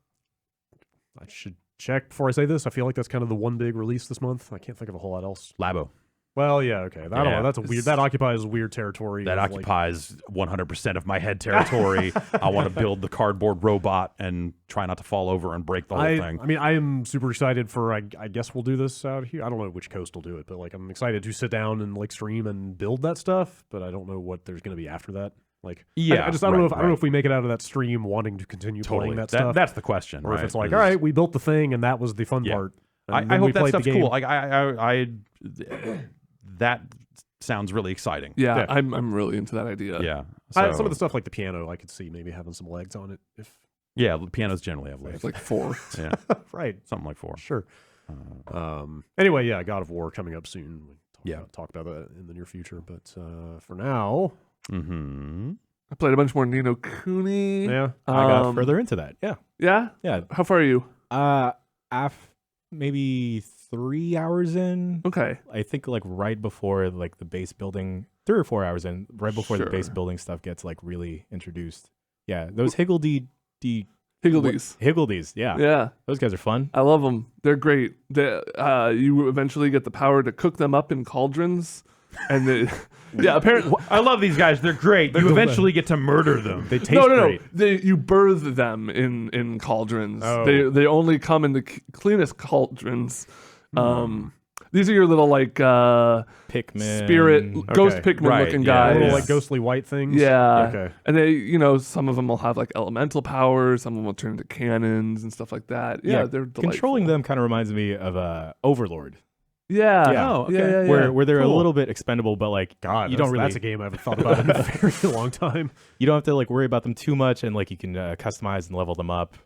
I should check before I say this. I feel like that's kind of the one big release this month. I can't think of a whole lot else. Labo. Well, yeah, okay. I don't know. That's a weird. That occupies weird territory. That of, occupies 100% of my head territory. I want to build the cardboard robot and try not to fall over and break the whole thing. I mean, I am super excited for. I guess we'll do this out here. I don't know which coast will do it, but like, I'm excited to sit down and like stream and build that stuff. But I don't know what there's going to be after that. Like, Yeah, I don't know if I don't know if we make it out of that stream wanting to continue playing that stuff, That's the question, or right? if it's like, all right, we built the thing and that was the fun part. I hope that stuff's cool. Like, that sounds really exciting. Yeah, I'm really into that idea. Yeah. Some So- of the stuff like the piano, I could see maybe having some legs on it. If Yeah, the pianos generally have legs. It's like 4. Yeah, right, something like 4. sure. Anyway, yeah, God of War coming up soon. Talk about that in the near future. But for now, Mm-hmm. I played a bunch more Ni no Kuni. yeah, I got further into that. Yeah. Yeah? Yeah. How far are you? Maybe 3 hours in. Okay. I think like right before like the base building, 3 or 4 hours in, right before the base Sure. building stuff gets like really introduced. Yeah, those Higgledies. Higgledies. Yeah. Yeah. Those guys are fun. I love them. They're great. You eventually get the power to cook them up in cauldrons. And apparently. I love these guys. They're great. You eventually get to murder them. they taste No. great. You birth them in cauldrons. Oh. They only come in the cleanest cauldrons. These are your little like Pikmin. spirit ghost Pikmin Right, looking yeah, guys. Little yeah. like ghostly white things. Yeah. Okay. And they, some of them will have like elemental powers. Some of them will turn into cannons and stuff like that. Yeah, they're delightful. Controlling them kind of reminds me of Overlord. Yeah. Yeah. Oh, okay. Yeah. Where they're Cool. a little bit expendable, but like God, you don't really that's a game I haven't thought about in a very long time. you don't have to like worry about them too much, and like you can customize and level them up.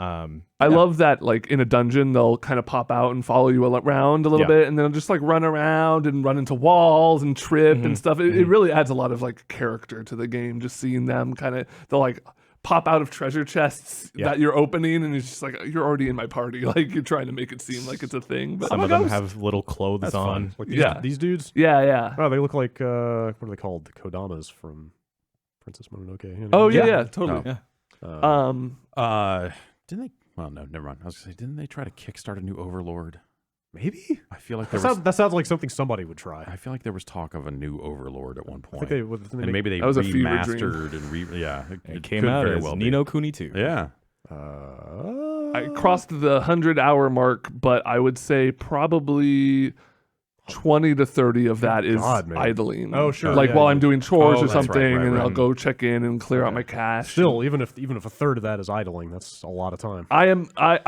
I love that, like, in a dungeon, they'll kind of pop out and follow you around a little bit, and then they'll just, like, run around and run into walls and trip and stuff. It really adds a lot of, like, character to the game, just seeing them kind of, they'll, like, pop out of treasure chests that you're opening, and it's just like, you're already in my party. Like, you're trying to make it seem like it's a thing. But Some of them have little clothes That's on. fun. Like Yeah. these dudes. Yeah. Oh, they look like what are they called? The Kodamas from Princess Mononoke. Oh, yeah, totally. Yeah. Didn't they? Well, no, never mind. I was gonna say, didn't they try to kickstart a new Overlord? Maybe I feel like that sounds like something somebody would try. I feel like there was talk of a new Overlord at one I point, think they would. and maybe they That was a fever remastered and It came could out very as well Ni no Kuni II. be. Yeah. I crossed the 100-hour mark, but I would say probably 20 to 30 of that is God, man. idling. Oh, sure, Like yeah, while yeah. I'm doing chores Oh, or that's right, something, right, and right. I'll go check in and clear out my cache. Still, even if a third of that is idling, that's a lot of time.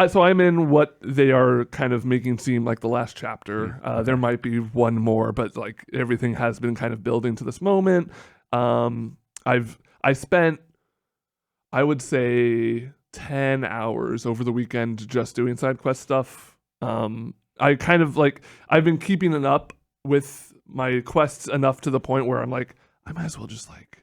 So I'm in what they are kind of making seem like the last chapter. There might be one more, but like everything has been kind of building to this moment. I spent, I would say, 10 hours over the weekend just doing side quest stuff. I kind of like, I've been keeping it up with my quests enough to the point where I'm like, I might as well just like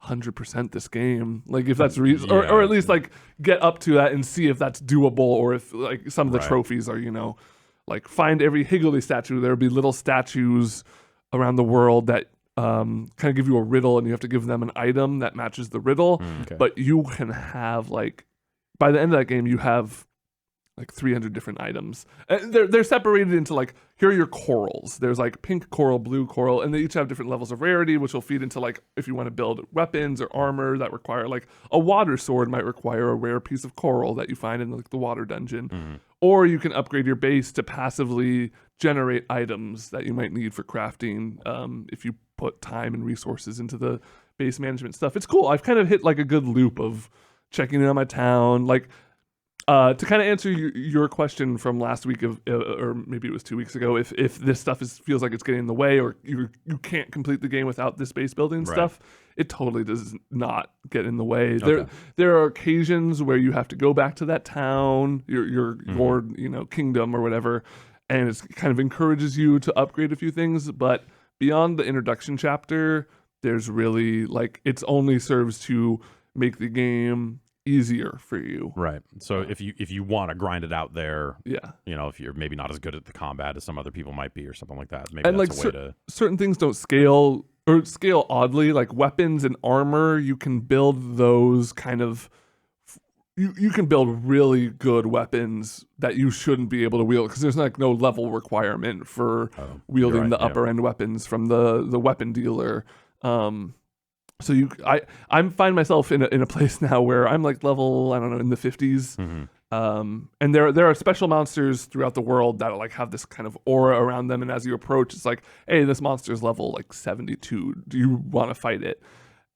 100% this game. Like if that's or at least like get up to that and see if that's doable, or if like some of the trophies are, like find every Higgledy statue. There'll be little statues around the world that kind of give you a riddle, and you have to give them an item that matches the riddle. Okay. But you can have like, by the end of that game, you have like 300 different items. They're separated into like, here are your corals. There's like pink coral, blue coral, and they each have different levels of rarity, which will feed into like, if you want to build weapons or armor that require like a water sword might require a rare piece of coral that you find in like the water dungeon. Or you can upgrade your base to passively generate items that you might need for crafting if you put time and resources into the base management stuff. It's cool. I've kind of hit like a good loop of checking in on my town. Like, to kind of answer your question from last week, or maybe it was 2 weeks ago, if this stuff feels like it's getting in the way, or you can't complete the game without this base building stuff, it totally does not get in the way. There are occasions where you have to go back to that town, your kingdom or whatever, and it kind of encourages you to upgrade a few things. But beyond the introduction chapter, there's really like, it's only serves to make the game easier for you. Right. So if you want to grind it out there, Yeah. if you're maybe not as good at the combat as some other people might be or something like that, maybe And that's like a way to. certain things don't scale or scale oddly, like weapons and armor, you can build those kind of you can build really good weapons that you shouldn't be able to wield because there's like no level requirement for wielding the upper end weapons from the weapon dealer. So I'm find myself in a place now where I'm like level, I don't know, in the 50s. And there are special monsters throughout the world that like have this kind of aura around them, and as you approach, it's like, hey, this monster's level like 72. Do you want to fight it?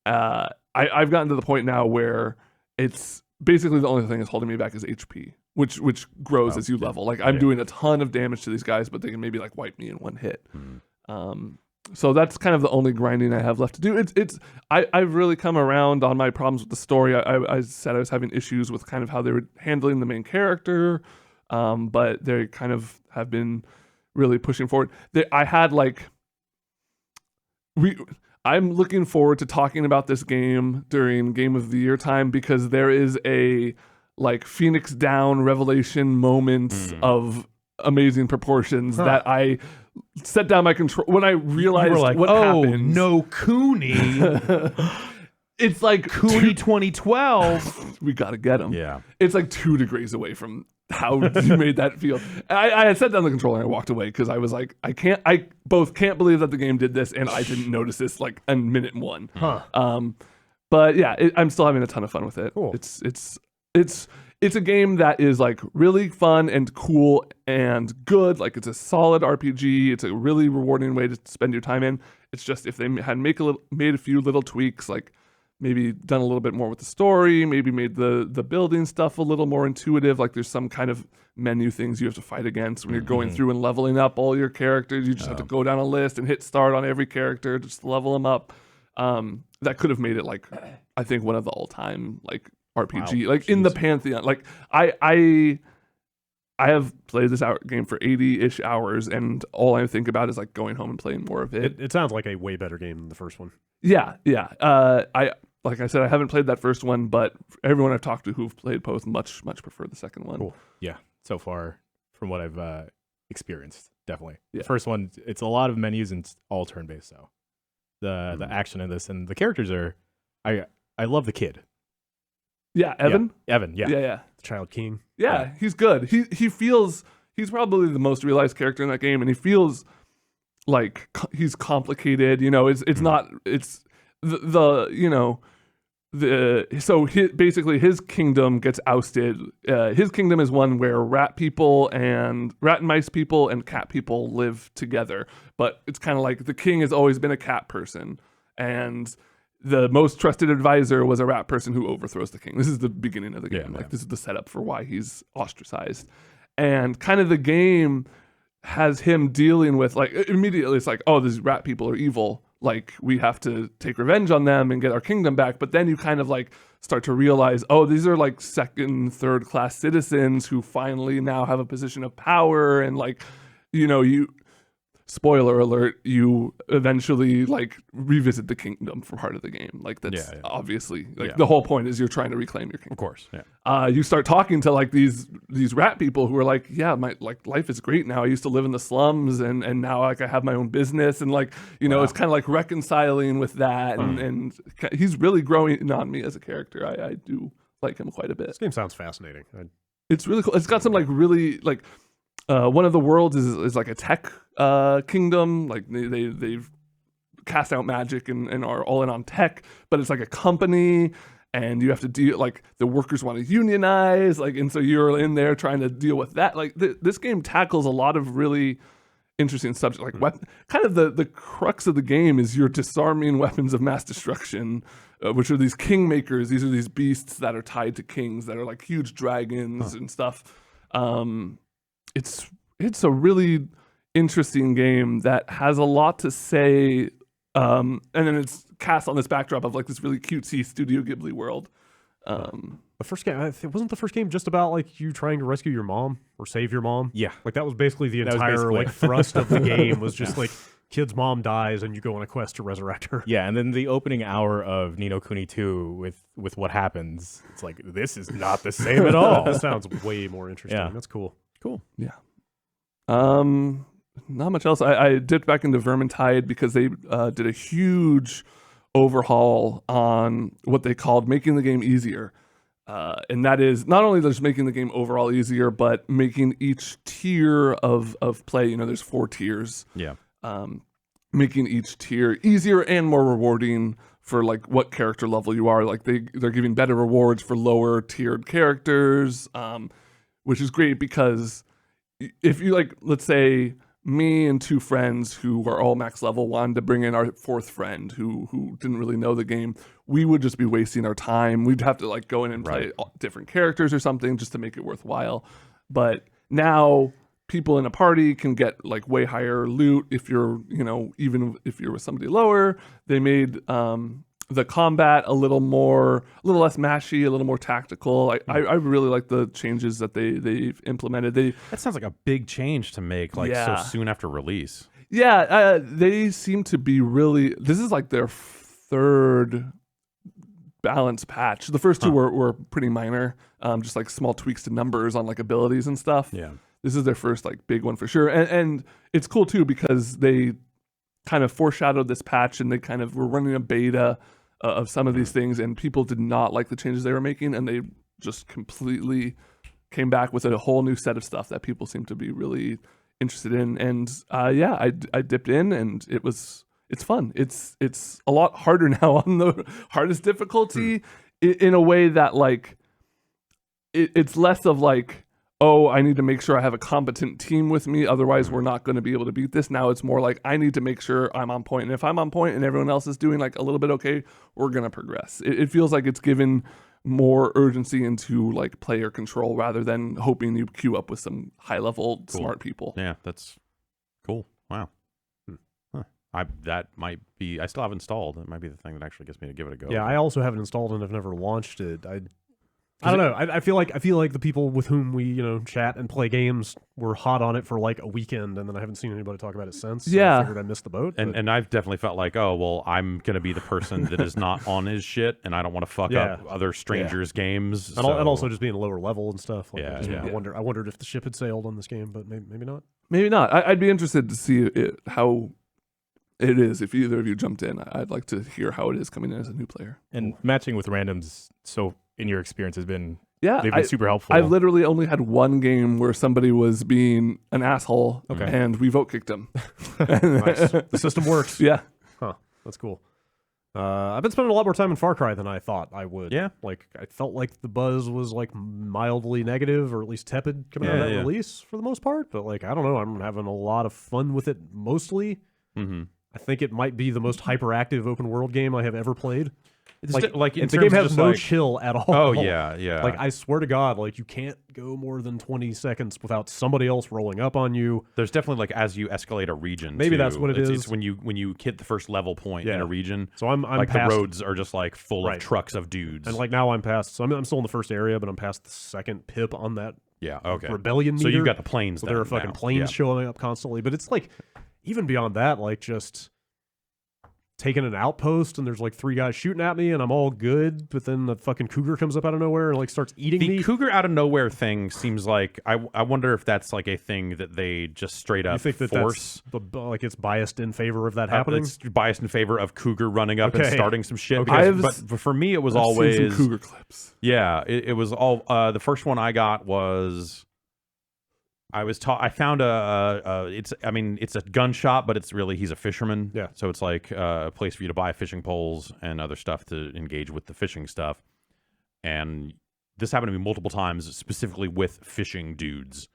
I've gotten to the point now where it's basically the only thing that's holding me back is HP, which grows as you level. Like I'm doing a ton of damage to these guys, but they can maybe like wipe me in one hit. So that's kind of the only grinding I have left to do. I've really come around on my problems with the story. I said I was having issues with kind of how they were handling the main character, but they kind of have been really pushing forward. I'm looking forward to talking about this game during Game of the Year time because there is a like Phoenix Down revelation moment of amazing proportions that I set down my control when I realized what happened. No Kuni. It's like Kuni 2012. We gotta get him. Yeah. It's like 2 degrees away from how you made that feel. I had set down the controller and I walked away because I was like, I both can't believe that the game did this and I didn't notice this like in minute 1. But yeah, I'm still having a ton of fun with it. Cool. It's a game that is like really fun and cool and good. Like it's a solid RPG. It's a really rewarding way to spend your time in. It's just if they had made a few little tweaks, like maybe done a little bit more with the story, maybe made the building stuff a little more intuitive. Like there's some kind of menu things you have to fight against when you're going through and leveling up all your characters. You just have to go down a list and hit start on every character, just level them up. That could have made it like, I think one of the all-time like RPG, like in the pantheon. Like I have played this game for 80-ish hours, and all I think about is like going home and playing more of it. It sounds like a way better game than the first one. Yeah. Like I said, I haven't played that first one, but everyone I've talked to who've played both much prefer the second one. Cool. Yeah, so far from what I've experienced, definitely. Yeah. The first one, it's a lot of menus and it's all turn-based, so the action in this and the characters are, I love the kid. Yeah, Evan? Yeah. Evan, yeah. Yeah. Child King. Yeah, he's good. He feels, he's probably the most realized character in that game, and he feels like he's complicated. You know, it's not, it's basically his kingdom gets ousted. His kingdom is one where rat and mice people and cat people live together, but it's kind of like the king has always been a cat person, and the most trusted advisor was a rat person who overthrows the king. This is the beginning of the game. This is the setup for why he's ostracized. And kind of the game has him dealing with, like, immediately it's like, oh, these rat people are evil. Like, we have to take revenge on them and get our kingdom back. But then you kind of, like, start to realize, oh, these are, like, second, third-class citizens who finally now have a position of power. And, like, spoiler alert, you eventually like revisit the kingdom for part of the game. Like that's obviously like the whole point is you're trying to reclaim your kingdom. Of course. Yeah. You start talking to like these rat people who are like, yeah, my like life is great now. I used to live in the slums and now like I have my own business, and like, it's kind of like reconciling with that. And he's really growing on me as a character. I do like him quite a bit. This game sounds fascinating. It's really cool. It's got some like really like, one of the worlds is like a tech kingdom. Like they've cast out magic and are all in on tech, but it's like a company, and you have to deal, like the workers want to unionize, like, and so you're in there trying to deal with that. Like this game tackles a lot of really interesting subjects. Like kind of the crux of the game is you're disarming weapons of mass destruction, which are these kingmakers. These are these beasts that are tied to kings that are like huge dragons and stuff. It's a really interesting game that has a lot to say, and then it's cast on this backdrop of like this really cutesy Studio Ghibli world. The first game, wasn't the first game just about like you trying to rescue your mom or save your mom? Yeah. Like that was basically the entire like thrust of the game was just like kid's mom dies and you go on a quest to resurrect her. Yeah, and then the opening hour of No Kuni II with what happens, it's like, this is not the same at all. That sounds way more interesting. Yeah. That's cool. Yeah. Not much else. I dipped back into Vermintide because they did a huge overhaul on what they called making the game easier. And that is not only just making the game overall easier, but making each tier of play, there's 4 tiers. Yeah. Making each tier easier and more rewarding for like what character level you are. Like they're giving better rewards for lower tiered characters, which is great because if you like, let's say me and 2 friends who are all max level wanted to bring in our 4th friend who didn't really know the game, we would just be wasting our time. We'd have to like go in and play different characters or something just to make it worthwhile. But now people in a party can get like way higher loot if you're, even if you're with somebody lower. They made the combat a little less mashy, a little more tactical. I really like the changes that they've implemented. That sounds like a big change to make so soon after release. Yeah, they seem to be really. This is like their 3rd balance patch. The first 2 were pretty minor, just like small tweaks to numbers on like abilities and stuff. Yeah. This is their first like big one for sure. And it's cool too because they kind of foreshadowed this patch and they kind of were running a beta of some of these things, and people did not like the changes they were making, and they just completely came back with a whole new set of stuff that people seem to be really interested in. And I dipped in, and it's fun. It's a lot harder now on the hardest difficulty in a way that like it's less of like, oh, I need to make sure I have a competent team with me, otherwise we're not going to be able to beat this. Now it's more like I need to make sure I'm on point, and if I'm on point and everyone else is doing like a little bit okay, we're going to progress. It feels like it's given more urgency into like player control rather than hoping you queue up with some high level smart people. Yeah, that's cool. Wow. That might be. I still have installed. That might be the thing that actually gets me to give it a go. Yeah, I also haven't installed and have never launched it. I don't know. I feel like the people with whom we chat and play games were hot on it for like a weekend, and then I haven't seen anybody talk about it since. So I figured I missed the boat. And I've definitely felt like, oh well, I'm gonna be the person that is not on his shit, and I don't want to fuck up other strangers' games. And also just being lower level and stuff. Like, I wondered if the ship had sailed on this game, but maybe not. Maybe not. I'd be interested to see how it is if either of you jumped in. I'd like to hear how it is coming in as a new player. And matching with randoms, so in your experience, has been they've been super helpful. I've literally only had one game where somebody was being an asshole, and we vote kicked him. Nice. The system works. Yeah. Huh. That's cool. I've been spending a lot more time in Far Cry than I thought I would. Yeah. Like, I felt like the buzz was like mildly negative or at least tepid coming out of that release for the most part. But like, I don't know. I'm having a lot of fun with it mostly. Mm-hmm. I think it might be the most hyperactive open world game I have ever played. The game has no chill at all. Oh yeah. Like, I swear to God, like, you can't go more than 20 seconds without somebody else rolling up on you. There's definitely like as you escalate a region. Maybe too, that's what it is. It's when you hit the first level point in a region. So I'm like past, the roads are just like full of trucks of dudes. and like now I'm past. So I'm still in the first area, but I'm past the second pip on that rebellion meter. So you've got the planes. So there are fucking planes showing up constantly. But it's like, even beyond that, like, just taking an outpost and there's like 3 guys shooting at me and I'm all good, but then the fucking cougar comes up out of nowhere and like starts eating me. The cougar out of nowhere thing seems like I wonder if that's like a thing that they just straight up force. That's, like, it's biased in favor of that happening. It's biased in favor of cougar running up and starting some shit. Okay. But for me, it was I've always seen some cougar clips. Yeah, it was all. The first one I got was. I found it's a gun shop, but it's really, he's a fisherman. Yeah. So it's like a place for you to buy fishing poles and other stuff to engage with the fishing stuff. And this happened to me multiple times, specifically with fishing dudes.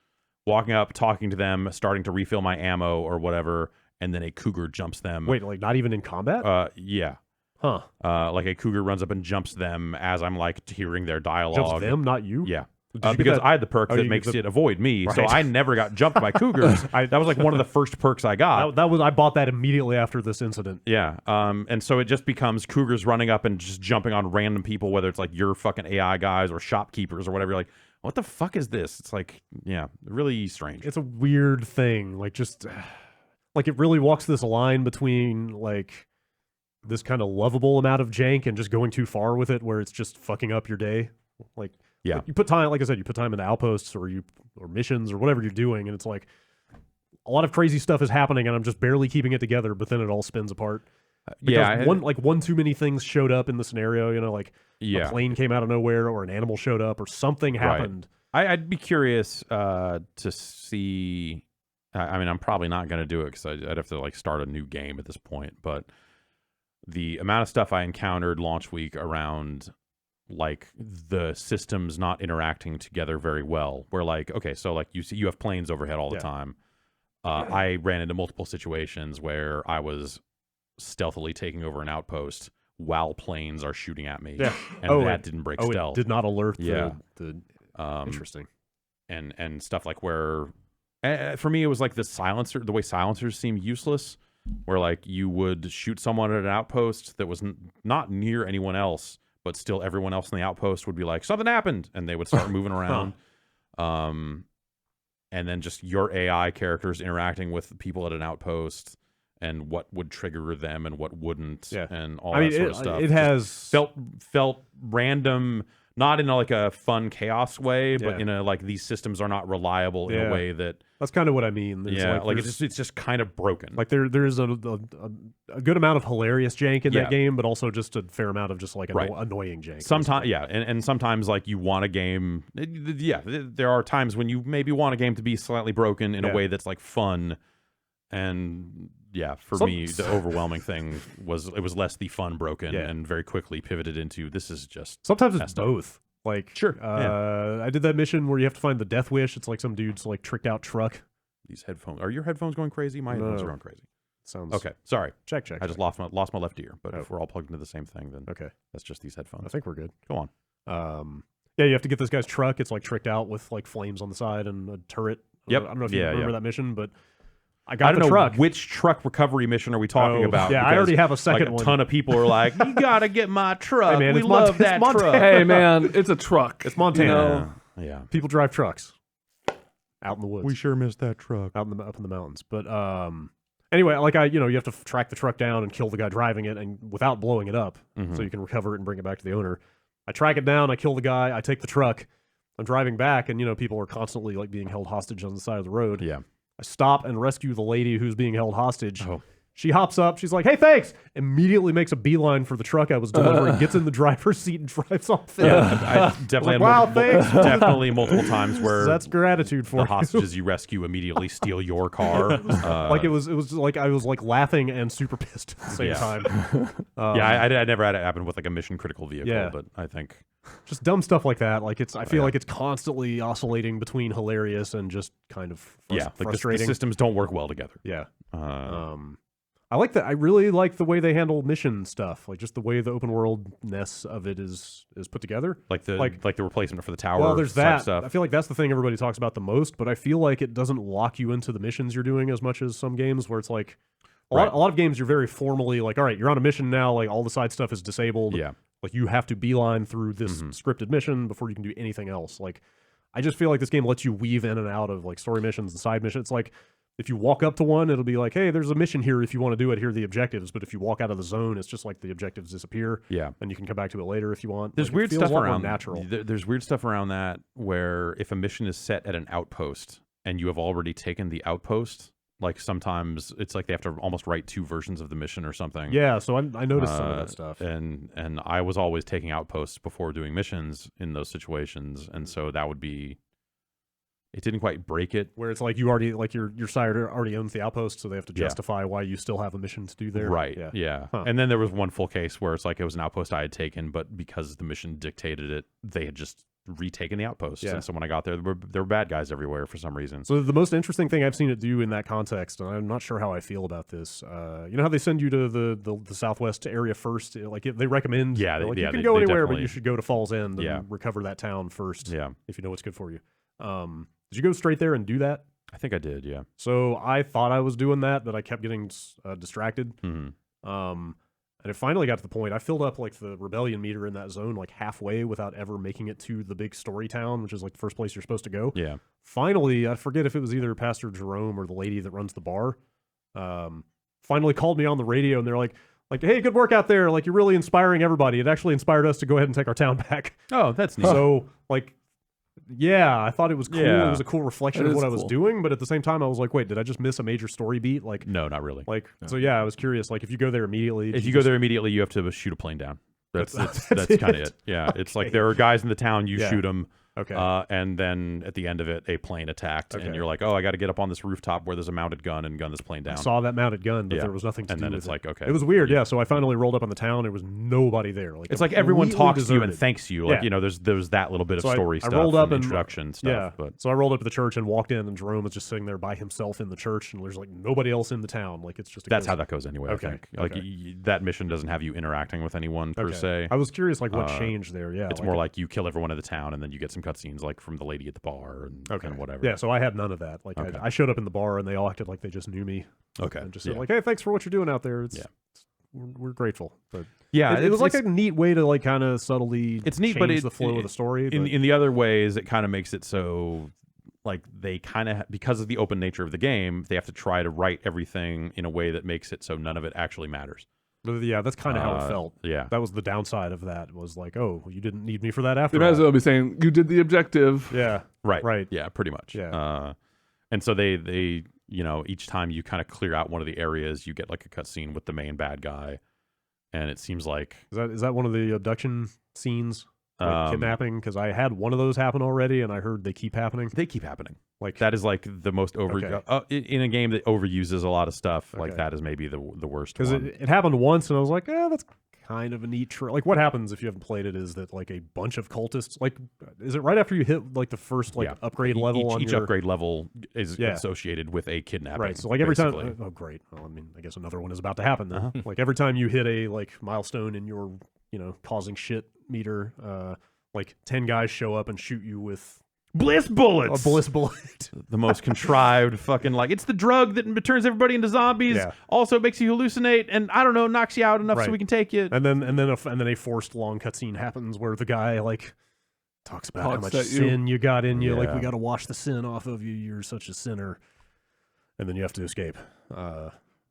Walking up, talking to them, starting to refill my ammo or whatever, and then a cougar jumps them. Wait, like not even in combat? Yeah. Huh. Like a cougar runs up and jumps them as I'm like hearing their dialogue. Jumps them, not you? Yeah. Because I had the perk that makes it avoid me, so I never got jumped by cougars. That was like one of the first perks I got. I bought that immediately after this incident. Yeah, and so it just becomes cougars running up and just jumping on random people, whether it's like your fucking AI guys or shopkeepers or whatever. You're like, what the fuck is this? It's like, yeah, really strange. It's a weird thing. Like, just like, it really walks this line between like this kind of lovable amount of jank and just going too far with it, where it's just fucking up your day. Like, yeah, you put time, like I said, you put time into outposts or missions or whatever you're doing, and it's like a lot of crazy stuff is happening, and I'm just barely keeping it together. But then it all spins apart. Because one too many things showed up in the scenario, like a plane came out of nowhere or an animal showed up or something happened. I'd be curious to see. I mean, I'm probably not going to do it because I'd have to like start a new game at this point. But the amount of stuff I encountered launch week around like the systems not interacting together very well, where like, okay, so like you have planes overhead all the time. I ran into multiple situations where I was stealthily taking over an outpost while planes are shooting at me. Yeah. And that didn't break stealth. It did not alert the interesting. And stuff like where for me it was like the way silencers seem useless, where like you would shoot someone at an outpost that was not near anyone else, but still everyone else in the outpost would be like, something happened, and they would start moving around. And then just your AI characters interacting with people at an outpost and what would trigger them and what wouldn't, and all that sort of stuff. It has felt random, not in like a fun chaos way, but in a like these systems are not reliable in a way that. That's kind of what I mean. It's just kind of broken. Like there's a good amount of hilarious jank in that game, but also just a fair amount of just like annoying jank. Sometimes, and sometimes like you want a game. There are times when you maybe want a game to be slightly broken in a way that's like fun, and for me the overwhelming thing was it was less the fun broken, and very quickly pivoted into this is just sometimes it's both. Like, sure. I did that mission where you have to find the death wish. It's like some dude's like tricked out truck. These headphones. Are your headphones going crazy? My headphones are going crazy. Sounds okay. Sorry. Check. I just lost my left ear. But if we're all plugged into the same thing, then that's just these headphones. I think we're good. Go on. You have to get this guy's truck. It's like tricked out with like flames on the side and a turret. Yep. I don't know if you remember that mission, but I don't the know truck. Which truck recovery mission are we talking about? Yeah, I already have a second one. A ton of people are like, you gotta get my truck. Hey man, we love that truck. Hey man, it's a truck. It's Montana. Yeah. People drive trucks out in the woods. We sure missed that truck. Up in the mountains. But anyway, like you have to track the truck down and kill the guy driving it, and without blowing it up, so you can recover it and bring it back to the owner. I track it down. I kill the guy. I take the truck. I'm driving back, and people are constantly like being held hostage on the side of the road. Yeah. I stop and rescue the lady who's being held hostage. She hops up. She's like, hey, thanks. Immediately makes a beeline for the truck I was delivering, gets in the driver's seat and drives off. I definitely thanks. Definitely multiple times where that's gratitude for the hostages you rescue immediately steal your car. Like it was like I was like laughing and super pissed at the same time. I never had it happen with like a mission critical vehicle, but I think just dumb stuff like that. Like I feel like it's constantly oscillating between hilarious and just kind of frustrating. Like the systems don't work well together. Yeah. I like that. I really like the way they handle mission stuff. Like just the way the open worldness of it is put together. Like the replacement for the tower. Well, there's that stuff. I feel like that's the thing everybody talks about the most. But I feel like it doesn't lock you into the missions you're doing as much as some games where it's like a lot of games you're very formally like, all right, you're on a mission now. Like all the side stuff is disabled. Yeah. Like you have to beeline through this scripted mission before you can do anything else. Like I just feel like this game lets you weave in and out of like story missions and side missions. It's like if you walk up to one, it'll be like, hey, there's a mission here if you want to do it. Here are the objectives. But if you walk out of the zone, it's just like the objectives disappear. Yeah. And you can come back to it later if you want. There's like, weird stuff around natural. There's weird stuff around that where if a mission is set at an outpost and you have already taken the outpost, like sometimes it's like they have to almost write two versions of the mission or something. Yeah, so I noticed some of that stuff. And I was always taking outposts before doing missions in those situations. And so that would be... It didn't quite break it. Where it's like you already, like your side already owns the outpost, so they have to justify why you still have a mission to do there. Right, yeah. Huh. And then there was one full case where it's like it was an outpost I had taken, but because the mission dictated it, they had just retaken the outpost. Yeah. And so when I got there were bad guys everywhere for some reason. So the most interesting thing I've seen it do in that context, and I'm not sure how I feel about this, you know how they send you to the Southwest area first? Like they recommend, you can go anywhere, but you should go to Falls End and recover that town first if you know what's good for you. Did you go straight there and do that? I think I did, yeah. So I thought I was doing that, but I kept getting distracted. And it finally got to the point, I filled up like the rebellion meter in that zone like halfway without ever making it to the big story town, which is like the first place you're supposed to go. Yeah. Finally, I forget if it was either Pastor Jerome or the lady that runs the bar, finally called me on the radio and they're like, hey, good work out there. Like, you're really inspiring everybody. It actually inspired us to go ahead and take our town back. Oh, that's neat. So, like, Yeah, I thought it was cool. Yeah. It was a cool reflection It of is what I was cool. doing, but at the same time, I was like, wait, did I just miss a major story beat? Like, No, not really. so yeah, I was curious. Like, if you go there immediately, If you go there immediately, you have to shoot a plane down. That's kind of it. Yeah, it's like there are guys in the town. You shoot them. Okay. And then at the end of it, a plane attacked, and you're like, oh, I got to get up on this rooftop where there's a mounted gun and gun this plane down. I saw that mounted gun, but Yeah. there was nothing to And do then with it's it. like, okay. It was weird, yeah. So I finally rolled up on the town. There was nobody there. Like, It's like everyone completely talks to you and deserted. thanks you. Like, Yeah. you know, there's that little bit of So story I stuff. rolled up and and introduction stuff. Yeah. But So I rolled up to the church and walked in, and Jerome was just sitting there by himself in the church, and there's like nobody else in the town. Like, it's just that's how that goes anyway. Okay, I think. Like that mission doesn't have you interacting with anyone per se. I was curious, like, what changed there. Yeah, It's more like you kill everyone in the town, and then you get some cutscenes like from the lady at the bar and whatever. Yeah, so I had none of that. Like, I showed up in the bar, and they all acted like they just knew me. Okay. And just said, like, hey, thanks for what you're doing out there. We're grateful. But Yeah, it was like a neat way to like kind of subtly it's neat, change but the flow of the story. In the other ways, it kind of makes it so like they kind of because of the open nature of the game, they have to try to write everything in a way that makes it so none of it actually matters. Yeah, that's kind of how it felt. Yeah, that was the downside of that. Was like, oh, you didn't need me for that after They might all. as well be saying you did the objective. Yeah, right. Yeah, pretty much. Yeah. And so they you know, each time you kind of clear out one of the areas, you get like a cutscene with the main bad guy, and it seems like is that one of the abduction scenes, like kidnapping? Because I had one of those happen already, and I heard they keep happening. They keep happening. Like that is like the most in a game that overuses a lot of stuff. Like that is maybe the worst because one. it happened once, and I was like, that's kind of a neat like what happens if you haven't played it is that like a bunch of cultists, like, is it right after you hit like the first upgrade level each upgrade level is associated with a kidnapping, right? So like every basically. time, oh great, well, I mean, I guess another one is about to happen then. Like every time you hit a like milestone in your causing shit meter, like 10 guys show up and shoot you with bliss bullets. A bliss bullet. The most contrived fucking, like, it's the drug that turns everybody into zombies. Yeah. Also makes you hallucinate, and I don't know, knocks you out enough so Right. we can take you. And then a forced long cutscene happens where the guy like talks about how much at you. sin you got in you. Like, Yeah. we got to wash the sin off of you. You're such a sinner. And then you have to escape.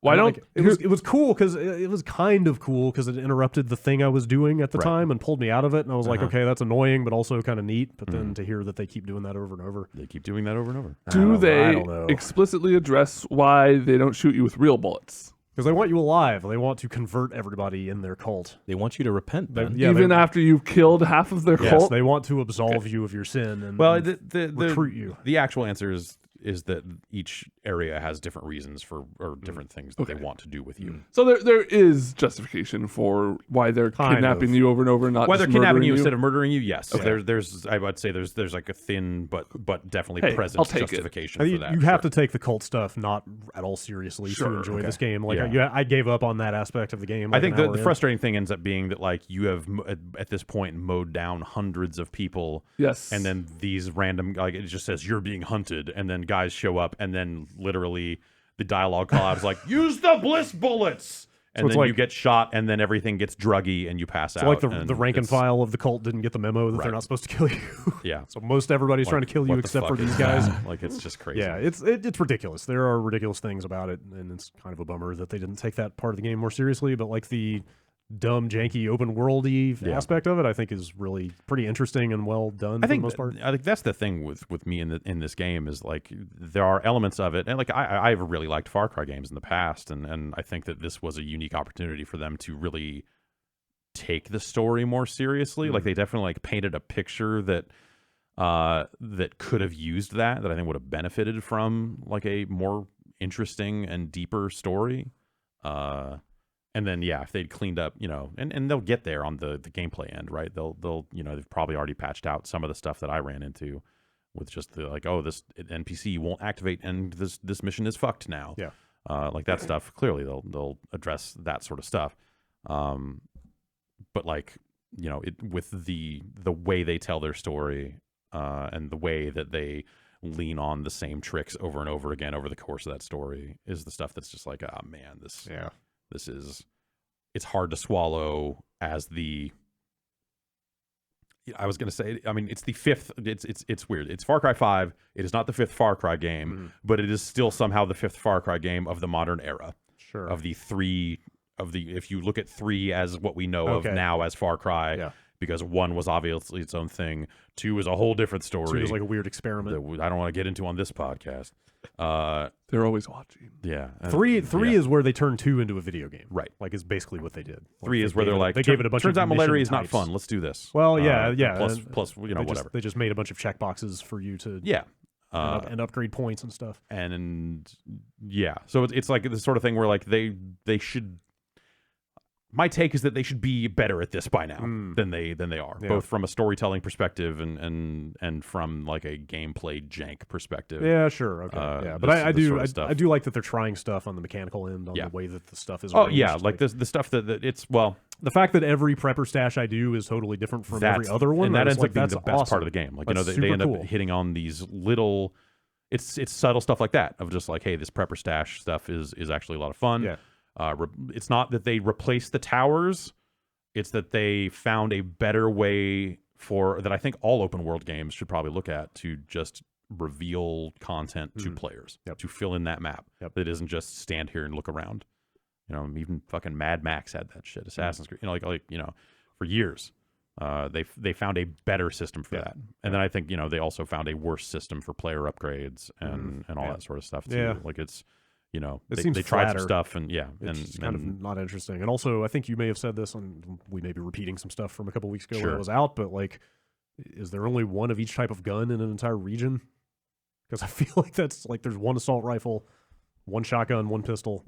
Why don't it was cool because it was kind of cool because it interrupted the thing I was doing at the time and pulled me out of it. And I was like, okay, that's annoying, but also kind of neat. But then to hear that they keep doing that over and over. They keep doing that over and over. do I they don't know. explicitly address why they don't shoot you with real bullets? Because they want you alive. They want to convert everybody in their cult. They want you to repent, Ben. Yeah, Even they- after you've killed half of their Yes, cult? they want to absolve you of your sin and Well, and recruit you. The actual answer is that each area has different reasons for or different things that they want to do with you. So there is justification for why they're Kind kidnapping of. you over and over, not Why just they're kidnapping murdering you instead of murdering you? Yes. Okay. There's I would say there's like a thin but definitely Hey, present I'll take it. justification I for think that. you have to take the cult stuff not at all seriously Sure, to enjoy okay. this game. Like Yeah. I gave up on that aspect of the game. I like think an the hour in. frustrating thing ends up being that like you have at this point mowed down hundreds of people. Yes. And then these random, like, it just says you're being hunted, and then guys show up, and then literally the dialogue call out is like, use the bliss bullets, and it's then like- you get shot, and then everything gets druggy, and you pass out. So like the and rank and it's- file of the cult didn't get the memo that they're Right. not supposed to kill you. Yeah. So most everybody's trying to kill you What the except for fuck these is guys. that? Like, it's just crazy. Yeah, it's ridiculous. There are ridiculous things about it, and it's kind of a bummer that they didn't take that part of the game more seriously. But like the dumb, janky, open worldy aspect of it, I think is really pretty interesting and well done. I think for the most part. I think that's the thing with me in this game is like there are elements of it, and like I've really liked Far Cry games in the past, and I think that this was a unique opportunity for them to really take the story more seriously. Like they definitely like painted a picture that that could have used that I think would have benefited from like a more interesting and deeper story. And then if they'd cleaned up, and they'll get there on the gameplay end, right? They'll they've probably already patched out some of the stuff that I ran into with just the like, oh, this NPC won't activate and this mission is fucked now. Yeah. Like that stuff. Clearly they'll address that sort of stuff. But like, with the way they tell their story, and the way that they lean on the same tricks over and over again over the course of that story is the stuff that's just like, oh man, this is, it's hard to swallow as I was going to say, I mean, it's the fifth, it's weird. It's Far Cry 5. It is not the fifth Far Cry game, but it is still somehow the fifth Far Cry game of the modern era. Sure. If you look at 3 as what we know of now as Far Cry, because 1 was obviously its own thing. 2 is a whole different story. So it was like a weird experiment. that I don't want to get into on this podcast. They're always watching. Yeah. Three yeah. is where they turned 2 into a video game. Right. Like, is basically what they did. 3 is where they're like, they gave it a bunch turns of out malaria mission is not types. fun. Let's do this. Well, yeah. Plus, whatever. They just made a bunch of checkboxes for you to Yeah. and upgrade points and stuff. And yeah, so it's like the sort of thing where like they should. My take is that they should be better at this by now than they are, Yeah. both from a storytelling perspective and from like a gameplay jank perspective. Yeah, sure, okay, yeah, but this I do sort of stuff. I do like that they're trying stuff on the mechanical end on Yeah. the way that the stuff is. Oh arranged. yeah, like the stuff that it's the fact that every prepper stash I do is totally different from every other one, and that I was ends like, up being that's the best awesome. part of the game. Like That's they super end up cool. hitting on these little. It's subtle stuff like that of just like, hey, this prepper stash stuff is actually a lot of fun. Yeah. It's not that they replaced the towers. It's that they found a better way that I think all open world games should probably look at to just reveal content to players, to fill in that map. That isn't just stand here and look around. Even fucking Mad Max had that shit. Assassin's Creed, for years. They found a better system for that, and then I think they also found a worse system for player upgrades and all that sort of stuff too. Yeah. Like it's It they seems tried some flatter. stuff and It's kind of not interesting. And also, I think you may have said this, and we may be repeating some stuff from a couple weeks ago when Sure. it was out, but like, is there only one of each type of gun in an entire region? Because I feel like that's like there's one assault rifle, one shotgun, one pistol.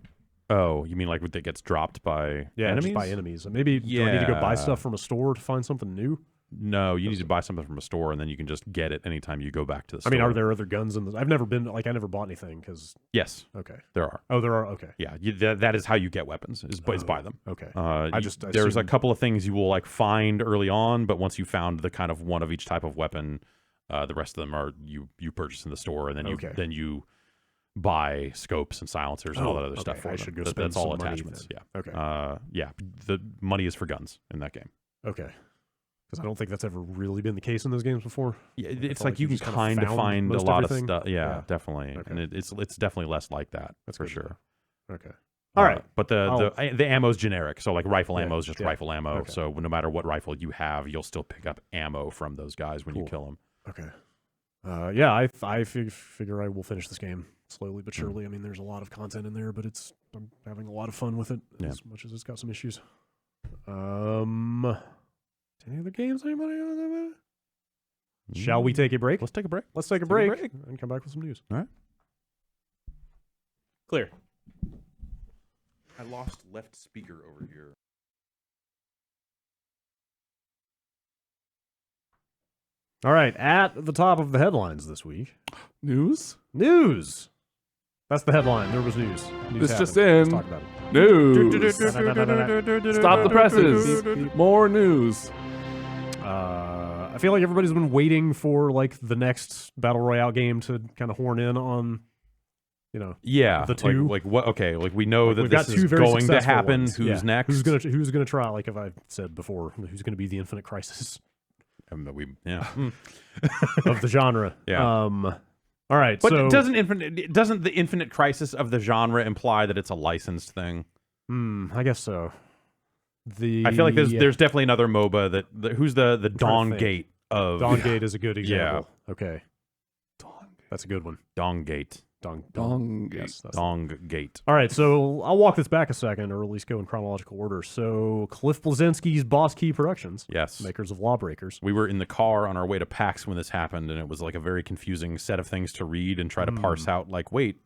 Oh, you mean like that gets dropped by enemies? Just by enemies. And maybe do I need to go buy Yeah. stuff from a store to find something new? No, you need to buy something from a store, and then you can just get it anytime you go back to the I store. mean, are there other guns in the? I've never been like I never bought anything because. Yes, Okay. there are. Oh, there are. Okay. Yeah, that is how you get weapons is buy them. Okay. There's a assumed- couple of things you will like find early on, but once you found the kind of one of each type of weapon, the rest of them are you purchase in the store, and then you buy scopes and silencers and all that other stuff for I them. should go That's spend all some money attachments. then. Yeah. Okay. Yeah. The money is for guns in that game. Okay. Because I don't think that's ever really been the case in those games before. Yeah, I it's felt like you can just kinda kind of found find a most lot everything. of stuff. Yeah, Yeah. definitely, Okay. and it's definitely less like that. That's for good to sure. know. Okay. All right. But the ammo's generic, so like rifle Yeah, ammo is just yeah. rifle ammo. Okay. So no matter what rifle you have, you'll still pick up ammo from those guys when you Cool. kill them. Okay. Yeah, I figure I will finish this game slowly but surely. I mean, there's a lot of content in there, but I'm having a lot of fun with it as much as it's got some issues. Any other games? Anybody? Shall we take a break? Let's take a break. Let's take a break and come back with some news. All right. Clear. I lost left speaker over here. All right, at the top of the headlines this week, News? news. That's the headline. There was news. News It's just happened. in. Let's talk about it. News. Stop Stop the presses. More news. I feel like everybody's been waiting for like the next battle royale game to kind of horn in on, Yeah, The two? like what? Okay, like we know that we've this got two is very going to successful happen. ones. Who's Yeah. next? Who's gonna try? Like if I said before, who's gonna be the Infinite Crisis of the genre? Yeah. All right. But so doesn't the Infinite Crisis of the genre imply that it's a licensed thing? I guess so. I feel like there's definitely another MOBA who's the Dawn think. Gate of Dawn Gate is a good example. Okay. That's a good one. Dawn Gate. Dong. Yes. That's Dong Gate. All right, so I'll walk this back a second, or at least go in chronological order. So Cliff Bleszinski's Boss Key Productions, Yes. makers of Lawbreakers. We were in the car on our way to PAX when this happened, and it was like a very confusing set of things to read and try to parse out. Like, wait,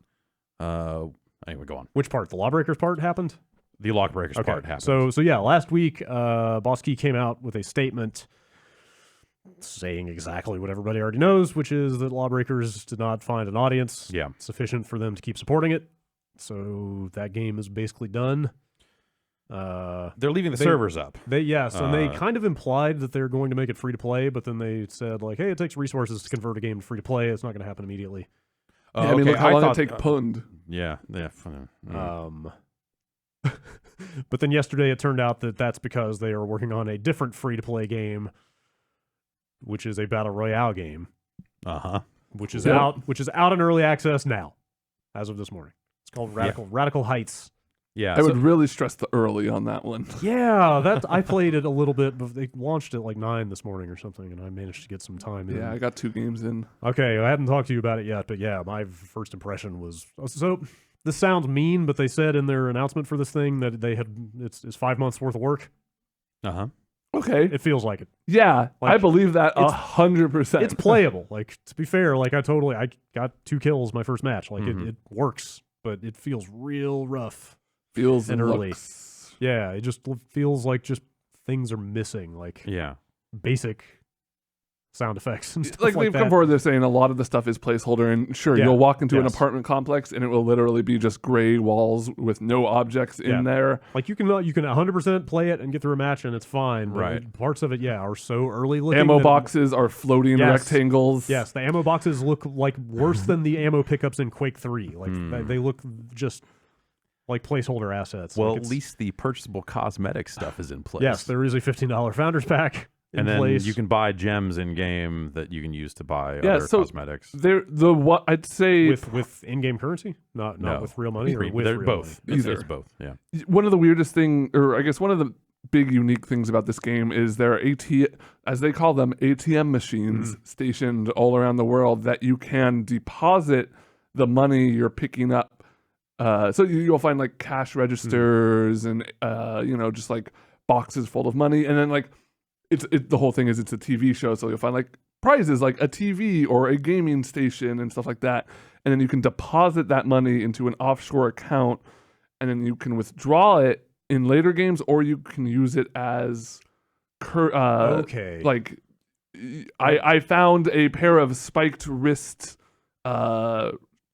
anyway, go on. Which part? The Lawbreakers part happened? The Lawbreakers part happened. So yeah, last week, Boss Key came out with a statement saying exactly what everybody already knows, which is that Lawbreakers did not find an audience sufficient for them to keep supporting it. So that game is basically done. They're leaving the servers up. And they kind of implied that they're going to make it free to play, but then they said like, hey, it takes resources to convert a game to free to play. It's not going to happen immediately. Yeah, I mean, look how long it take Pund. Yeah. But then yesterday it turned out that that's because they are working on a different free-to-play game, which is a battle royale game, which is out in early access now, as of this morning. It's called Radical Heights. Yeah, I would really stress the early on that one. Yeah, that I played it a little bit, but they launched at like 9 this morning or something, and I managed to get some time in. Yeah, I got 2 games in. Okay, I hadn't talked to you about it yet, but yeah, my first impression was so. This sounds mean, but they said in their announcement for this thing that it's 5 months worth of work. Okay. It feels like it. Yeah, Like, I believe that 100%. It's playable. Like, to be fair, like I got 2 kills my first match. Like it works, but it feels real rough. Feels and early. looks. Yeah, it just feels like just things are missing. Like basic sound effects and stuff Like like they've that. come forward, they're saying a lot of the stuff is placeholder, and sure, you'll walk into an apartment complex and it will literally be just gray walls with no objects in there. Like you can 100% play it and get through a match and it's fine. But parts of it, are so early looking. Ammo boxes are floating rectangles. Yes, the ammo boxes look like worse than the ammo pickups in Quake 3. Like they look just like placeholder assets. Well, like at least the purchasable cosmetic stuff is in place. Yes, there is a $15 Founders Pack in then place. you can buy gems in game that you can use to buy other cosmetics. What I'd say with in-game currency, not with real money, or with they're real both. money? It's both. Yeah. One of the weirdest thing, or I guess one of the big unique things about this game is there are as they call them, ATM machines stationed all around the world that you can deposit the money you're picking up. So you'll find like cash registers and just like boxes full of money, and then like the whole thing is it's a TV show, so you'll find like prizes like a TV or a gaming station and stuff like that, and then you can deposit that money into an offshore account, and then you can withdraw it in later games, or you can use it as like I found a pair of spiked wrist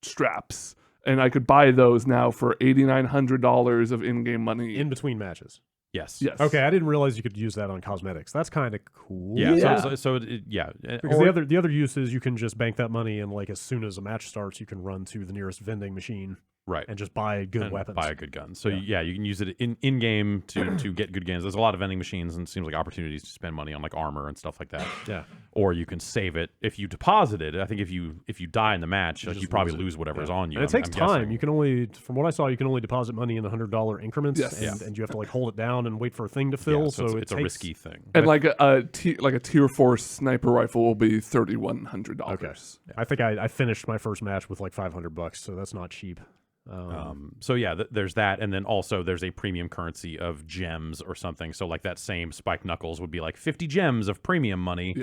straps, and I could buy those now for $8,900 of in-game money In between matches. Yes. Okay, I didn't realize you could use that on cosmetics. That's kind of cool. Yeah. Because the other use is you can just bank that money, and like as soon as a match starts, you can run to the nearest vending machine. Right. And just buy good weapons. Buy a good gun. So you can use it in game to get good guns. There's a lot of vending machines, and it seems like opportunities to spend money on like armor and stuff like that. Yeah. Or you can save it if you deposit it. I think if you die in the match, you probably lose whatever's on you. And it takes time. You can only, from what I saw, you can only deposit money in the $100 increments. Yes. And you have to like hold it down and wait for a thing to fill. Yeah, so it's a risky thing. And like a tier 4 sniper rifle will be $3,100. Okay. I think I finished my first match with like $500, so that's not cheap. There's that, and then also there's a premium currency of gems or something. So like that same Spike Knuckles would be like 50 gems of premium money,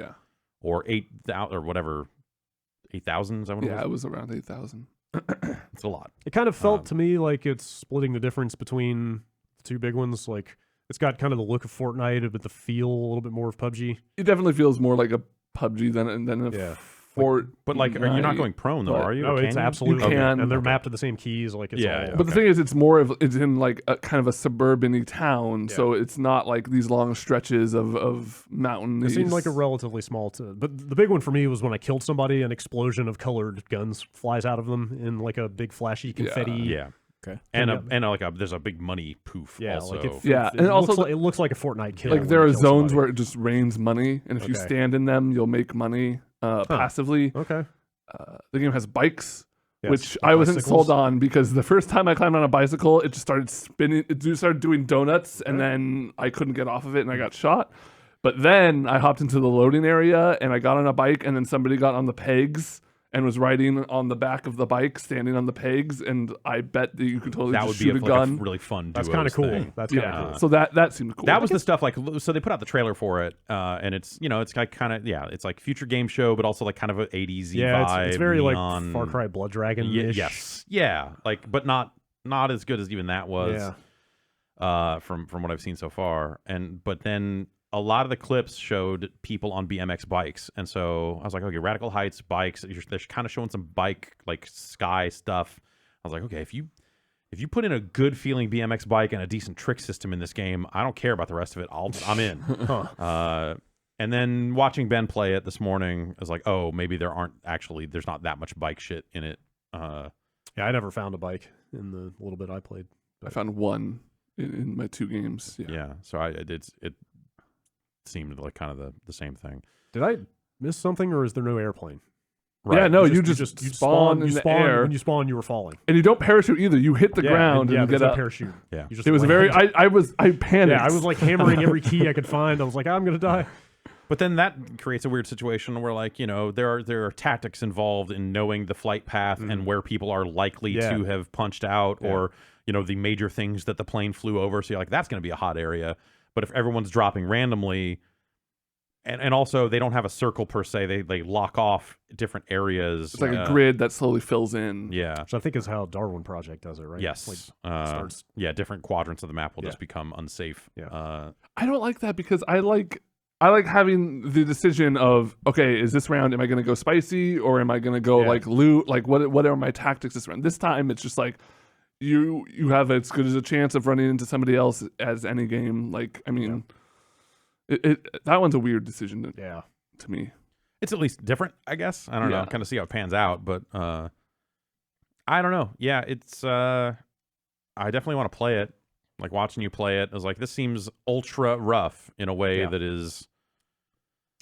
or 8,000 or whatever, 8,000. Is that what it was? Yeah, it was around 8,000. It's a lot. It kind of felt to me like it's splitting the difference between the two big ones. Like it's got kind of the look of Fortnite, but the feel a little bit more of PUBG. It definitely feels more like a PUBG than a But like, you're not going prone though, are you? No, it's absolutely. You can. And they're mapped to the same keys. Like it's all, But the thing is, it's in like a kind of a suburban-y town, so it's not like these long stretches of mountain. It seemed like a relatively small. But the big one for me was when I killed somebody, an explosion of colored guns flies out of them in like a big flashy confetti. Yeah. Okay. And there's a big money poof. Yeah. Also. And also it looks like a Fortnite kill. Like there are zones where it just rains money, and if you stand in them, you'll make money passively. Okay. The game has bikes, which I wasn't sold on because the first time I climbed on a bicycle, it just started spinning. It just started doing donuts, and then I couldn't get off of it, and I got shot. But then I hopped into the loading area, and I got on a bike, and then somebody got on the pegs and was riding on the back of the bike, standing on the pegs, and I bet that you could totally just shoot a gun. A really fun. That's kind of cool. Thing. That's kind of cool. So that seemed cool. That was the stuff like. So they put out the trailer for it, and it's it's like kind of it's like future game show, but also like kind of an 80s vibe. It's very neon. like Far Cry Blood Dragon-ish. Yes, like but not as good as even that was. From what I've seen so far, but then a lot of the clips showed people on BMX bikes, and so I was like, okay, Radical Heights bikes. They're kind of showing some bike like sky stuff. I was like, okay, if you put in a good feeling BMX bike and a decent trick system in this game, I don't care about the rest of it. I'm in. And then watching Ben play it this morning, I was like, oh, maybe there's not that much bike shit in it. I never found a bike in the little bit I played. I found one in my 2 games. Yeah. So it seemed like kind of the same thing. Did I miss something, or is there no airplane? Yeah, no, you just spawn in the air. When you spawn, you were falling. And you don't parachute either. You hit the ground and you get a up. parachute. Yeah. You just It was land. I panicked. Yeah, I was like hammering every key I could find. I was like, I'm gonna die. But then that creates a weird situation where, like, you know, there are tactics involved in knowing the flight path and where people are likely to have punched out, or, you know, the major things that the plane flew over. So you're like, that's going to be a hot area. But if everyone's dropping randomly, and also they don't have a circle per se, they lock off different areas. It's like a grid that slowly fills in. Yeah. Which I think is how Darwin Project does it, right? Yes. Like, starts. Yeah, different quadrants of the map will just become unsafe. Yeah. I don't like that because I like having the decision of, okay, is this round, am I going to go spicy or am I going to go like loot? Like what are my tactics this round? This time it's just like you have as good as a chance of running into somebody else as any game. Like, I mean, that one's a weird decision to me. It's at least different, I guess. I don't know. Kind of see how it pans out, but I don't know. Yeah, it's I definitely want to play it. Like, watching you play it, I was like, this seems ultra rough in a way that is...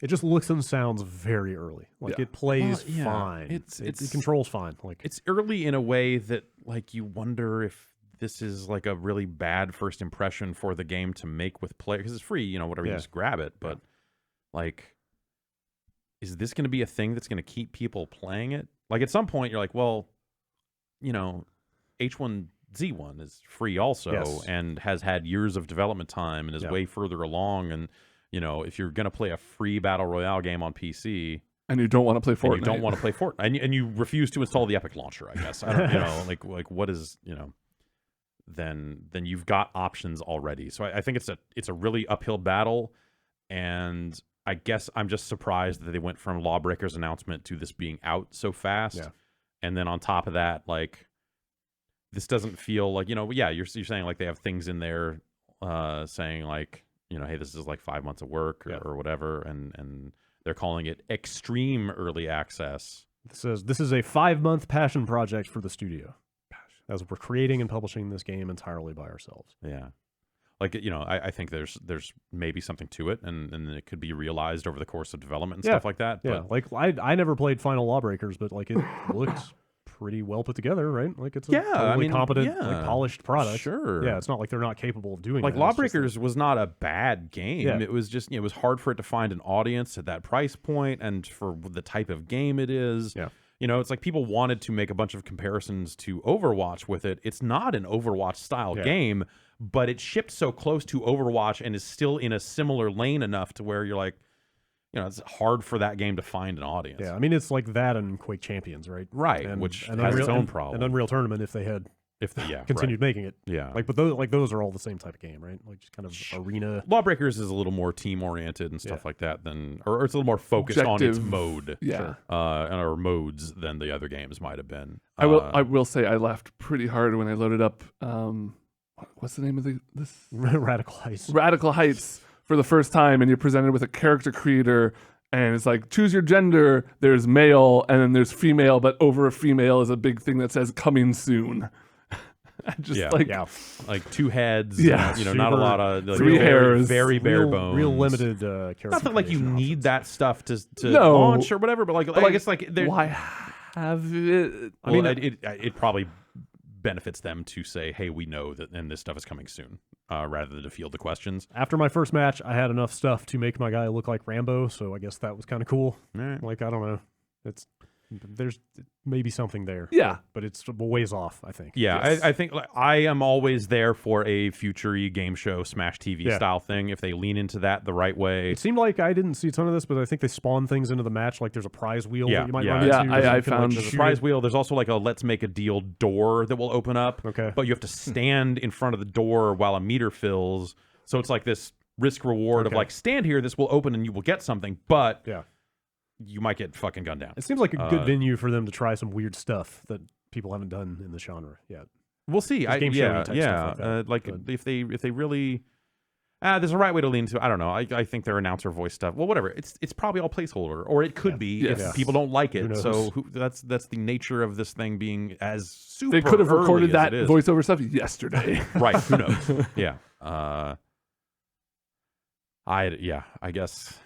It just looks and sounds very early. Like, it plays fine. It controls fine. Like, it's early in a way that, like, you wonder if this is, like, a really bad first impression for the game to make with players. Because it's free, you know, whatever, you just grab it. But, like, is this going to be a thing that's going to keep people playing it? Like, at some point, you're like, well, you know, H1Z1 is free also and has had years of development time and is way further along. And, you know, if you're going to play a free battle royale game on PC and you don't want to play Fortnite, you don't want to play Fortnite, and you refuse to install the Epic launcher, I guess. I don't, you know, like what is, you know, then you've got options already. So I think it's a really uphill battle, and I guess I'm just surprised that they went from Lawbreaker's announcement to this being out so fast. Yeah. And then on top of that, like, this doesn't feel like, you know, you're saying like they have things in there saying like, you know, hey, this is like 5 months of work or whatever, and they're calling it extreme early access. It says this is a 5-month passion project for the studio, as we're creating and publishing this game entirely by ourselves. Yeah, like, you know, I think there's maybe something to it, and it could be realized over the course of development and stuff like that. Yeah, but, like I never played Final Lawbreakers, but like it looks pretty well put together, right? Like it's a totally competent, like polished product. Sure. Yeah, it's not like they're not capable of doing like that. Lawbreakers was not a bad game. Yeah. It was just, it was hard for it to find an audience at that price point and for the type of game it is. Yeah. You know, it's like people wanted to make a bunch of comparisons to Overwatch with it. It's not an Overwatch style game, but it shipped so close to Overwatch and is still in a similar lane enough to where you're like, you know, it's hard for that game to find an audience. Yeah, I mean, it's like that and Quake Champions, right? Right, and, which and has Unreal, its own problem. And Unreal Tournament, if they had continued making it. Yeah. Like, but those are all the same type of game, right? Like, just kind of arena. Lawbreakers is a little more team-oriented and stuff like that than... Or it's a little more focused on its mode. Yeah. Or modes than the other games might have been. I will say I laughed pretty hard when I loaded up... what's the name of this? Radical Heights. Radical Heights for the first time, and you're presented with a character creator, and it's like, choose your gender, there's male, and then there's female, but over a female is a big thing that says coming soon. Just like 2 heads, you know, not a lot of... Like, 3 hairs. Very bare bones. Real limited character Not that, like, you need options. that stuff to launch or whatever, but like it's like... Why have it? I mean, it probably benefits them to say, hey, we know that, and this stuff is coming soon, rather than to field the questions. After my first match, I had enough stuff to make my guy look like Rambo, so I guess that was kind of cool. Right. Like, I don't know. There's maybe something there. Yeah. But it's a ways off, I think. Yeah, yes. I think like, I am always there for a future-y game show, Smash TV style thing, if they lean into that the right way. It seemed like I didn't see a ton of this, but I think they spawn things into the match, like there's a prize wheel that you might run into. Yeah, I found there's a prize wheel. There's also like a let's make a deal door that will open up. Okay. But you have to stand in front of the door while a meter fills. So it's like this risk-reward of like, stand here, this will open and you will get something, but... you might get fucking gunned down. It seems like a good venue for them to try some weird stuff that people haven't done in the genre yet. We'll see. Like if they really, there's a right way to lean into. I don't know. I think their announcer voice stuff. Well, whatever. It's probably all placeholder, or it could be if people don't like it. So that's the nature of this thing being as super. They could have recorded that it is. voiceover stuff yesterday. Right. Who knows? Yeah. I guess.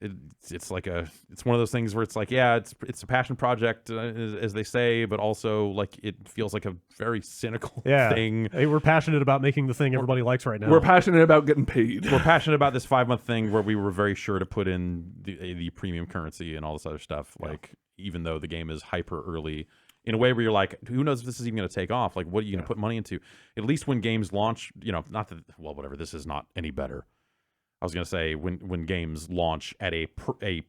it's like it's one of those things where it's like, yeah, it's a passion project, as they say, but also like it feels like a very cynical thing. Hey, we're passionate about making the thing everybody likes right now. We're passionate about getting paid. We're passionate about this 5-month thing where we were very sure to put in the premium currency and all this other stuff. Like, even though the game is hyper early, in a way where you're like, who knows if this is even going to take off? Like, what are you going to put money into? At least when games launch, not that, well, whatever, this is not any better. I was going to say, when games launch at a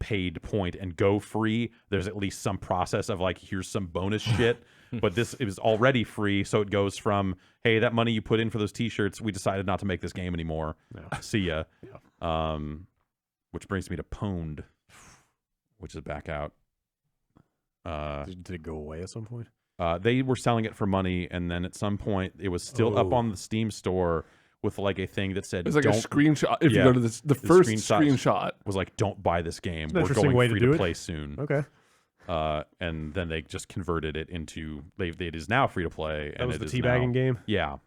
paid point and go free, there's at least some process of like, here's some bonus shit. But this is already free, so it goes from, hey, that money you put in for those T-shirts, we decided not to make this game anymore. Yeah. See ya. Yeah. Which brings me to Pwned, which is back out. Did it go away at some point? They were selling it for money, and then at some point, it was still up on the Steam store with like a thing that said, it was like a screenshot. If you go to the first screenshot was like, don't buy this game. We're interesting going free to play soon. Okay. And then they just converted it into, it is now free to play. That was the teabagging game? Yeah.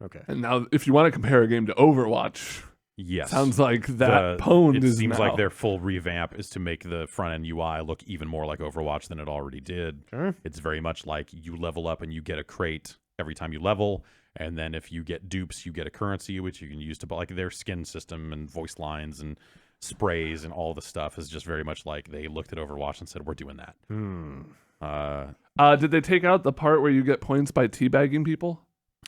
Okay. And now, if you want to compare a game to Overwatch, yes, sounds like that Pwned it is seems now. like their full revamp is to make the front end UI look even more like Overwatch than it already did. Sure. It's very much like you level up and you get a crate every time you level, and then if you get dupes, you get a currency which you can use to buy. Like their skin system and voice lines and sprays and all the stuff is just very much like they looked at Overwatch and said, we're doing that. Did they take out the part where you get points by teabagging people?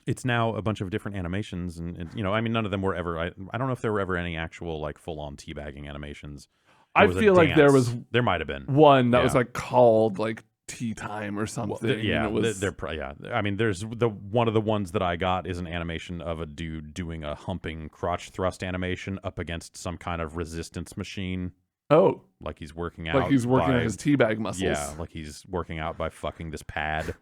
It's now a bunch of different animations, and I mean, none of them were ever. I don't know if there were ever any actual like full-on teabagging animations. I feel like there might have been one that was like called like Tea Time or something. Well, yeah, and it was... I mean, there's one of the ones that I got is an animation of a dude doing a humping crotch thrust animation up against some kind of resistance machine. Oh, like he's working out. Like he's working on his teabag muscles. Yeah, like he's working out by fucking this pad.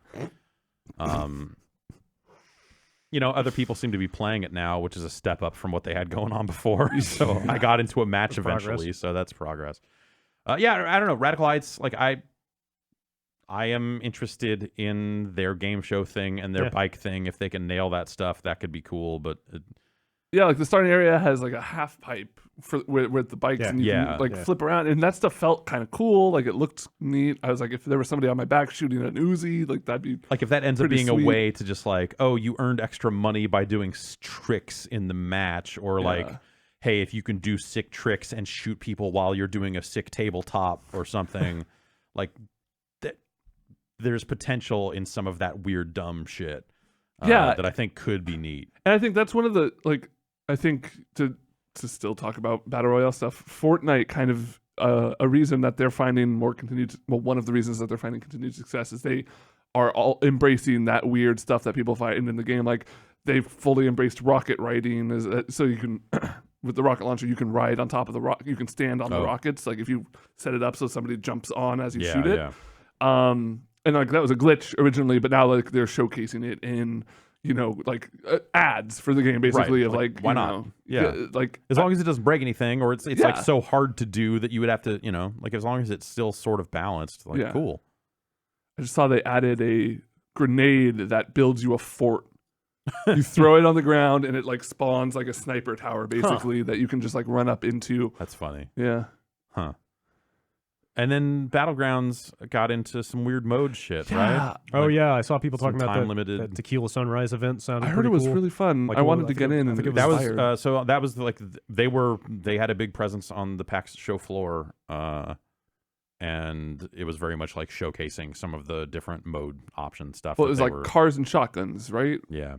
Other people seem to be playing it now, which is a step up from what they had going on before. So I got into a match eventually, so that's progress. I don't know. Radical Heights, like I am interested in their game show thing and their bike thing. If they can nail that stuff, that could be cool. But like the starting area has like a half pipe with the bikes, and you can flip around, and that stuff felt kind of cool. Like it looked neat. I was like, if there was somebody on my back shooting an Uzi, like that'd be like if that ends up being sweet. A way to just like, oh, you earned extra money by doing tricks in the match, or like, hey, if you can do sick tricks and shoot people while you're doing a sick tabletop or something, like that. There's potential in some of that weird dumb shit. That I think could be neat. And I think that's one of the I think to still talk about Battle Royale stuff, Fortnite kind of a reason that they're finding more continued, one of the reasons that they're finding continued success is they are all embracing that weird stuff that people find in the game. Like they've fully embraced rocket riding, so you can, with the rocket launcher, you can ride on top of the rocket, you can stand on the rockets. Like if you set it up so somebody jumps on as you shoot it. Yeah. And like that was a glitch originally, but now like they're showcasing it in, ads for the game, basically, of like why not? Like as long as it doesn't break anything, or it's like so hard to do that you would have to, like as long as it's still sort of balanced, like cool. I just saw they added a grenade that builds you a fort. You throw it on the ground and it like spawns like a sniper tower, basically, that you can just like run up into. That's funny. Yeah. Huh. And then Battlegrounds got into some weird mode shit, right? Oh yeah, I saw people talking about limited the Tequila Sunrise event. Sounded I heard it was really fun. Like, I wanted to get in, and that was so that was like they had a big presence on the PAX show floor, and it was very much like showcasing some of the different mode option stuff. Well, it was like cars and shotguns, right? Yeah,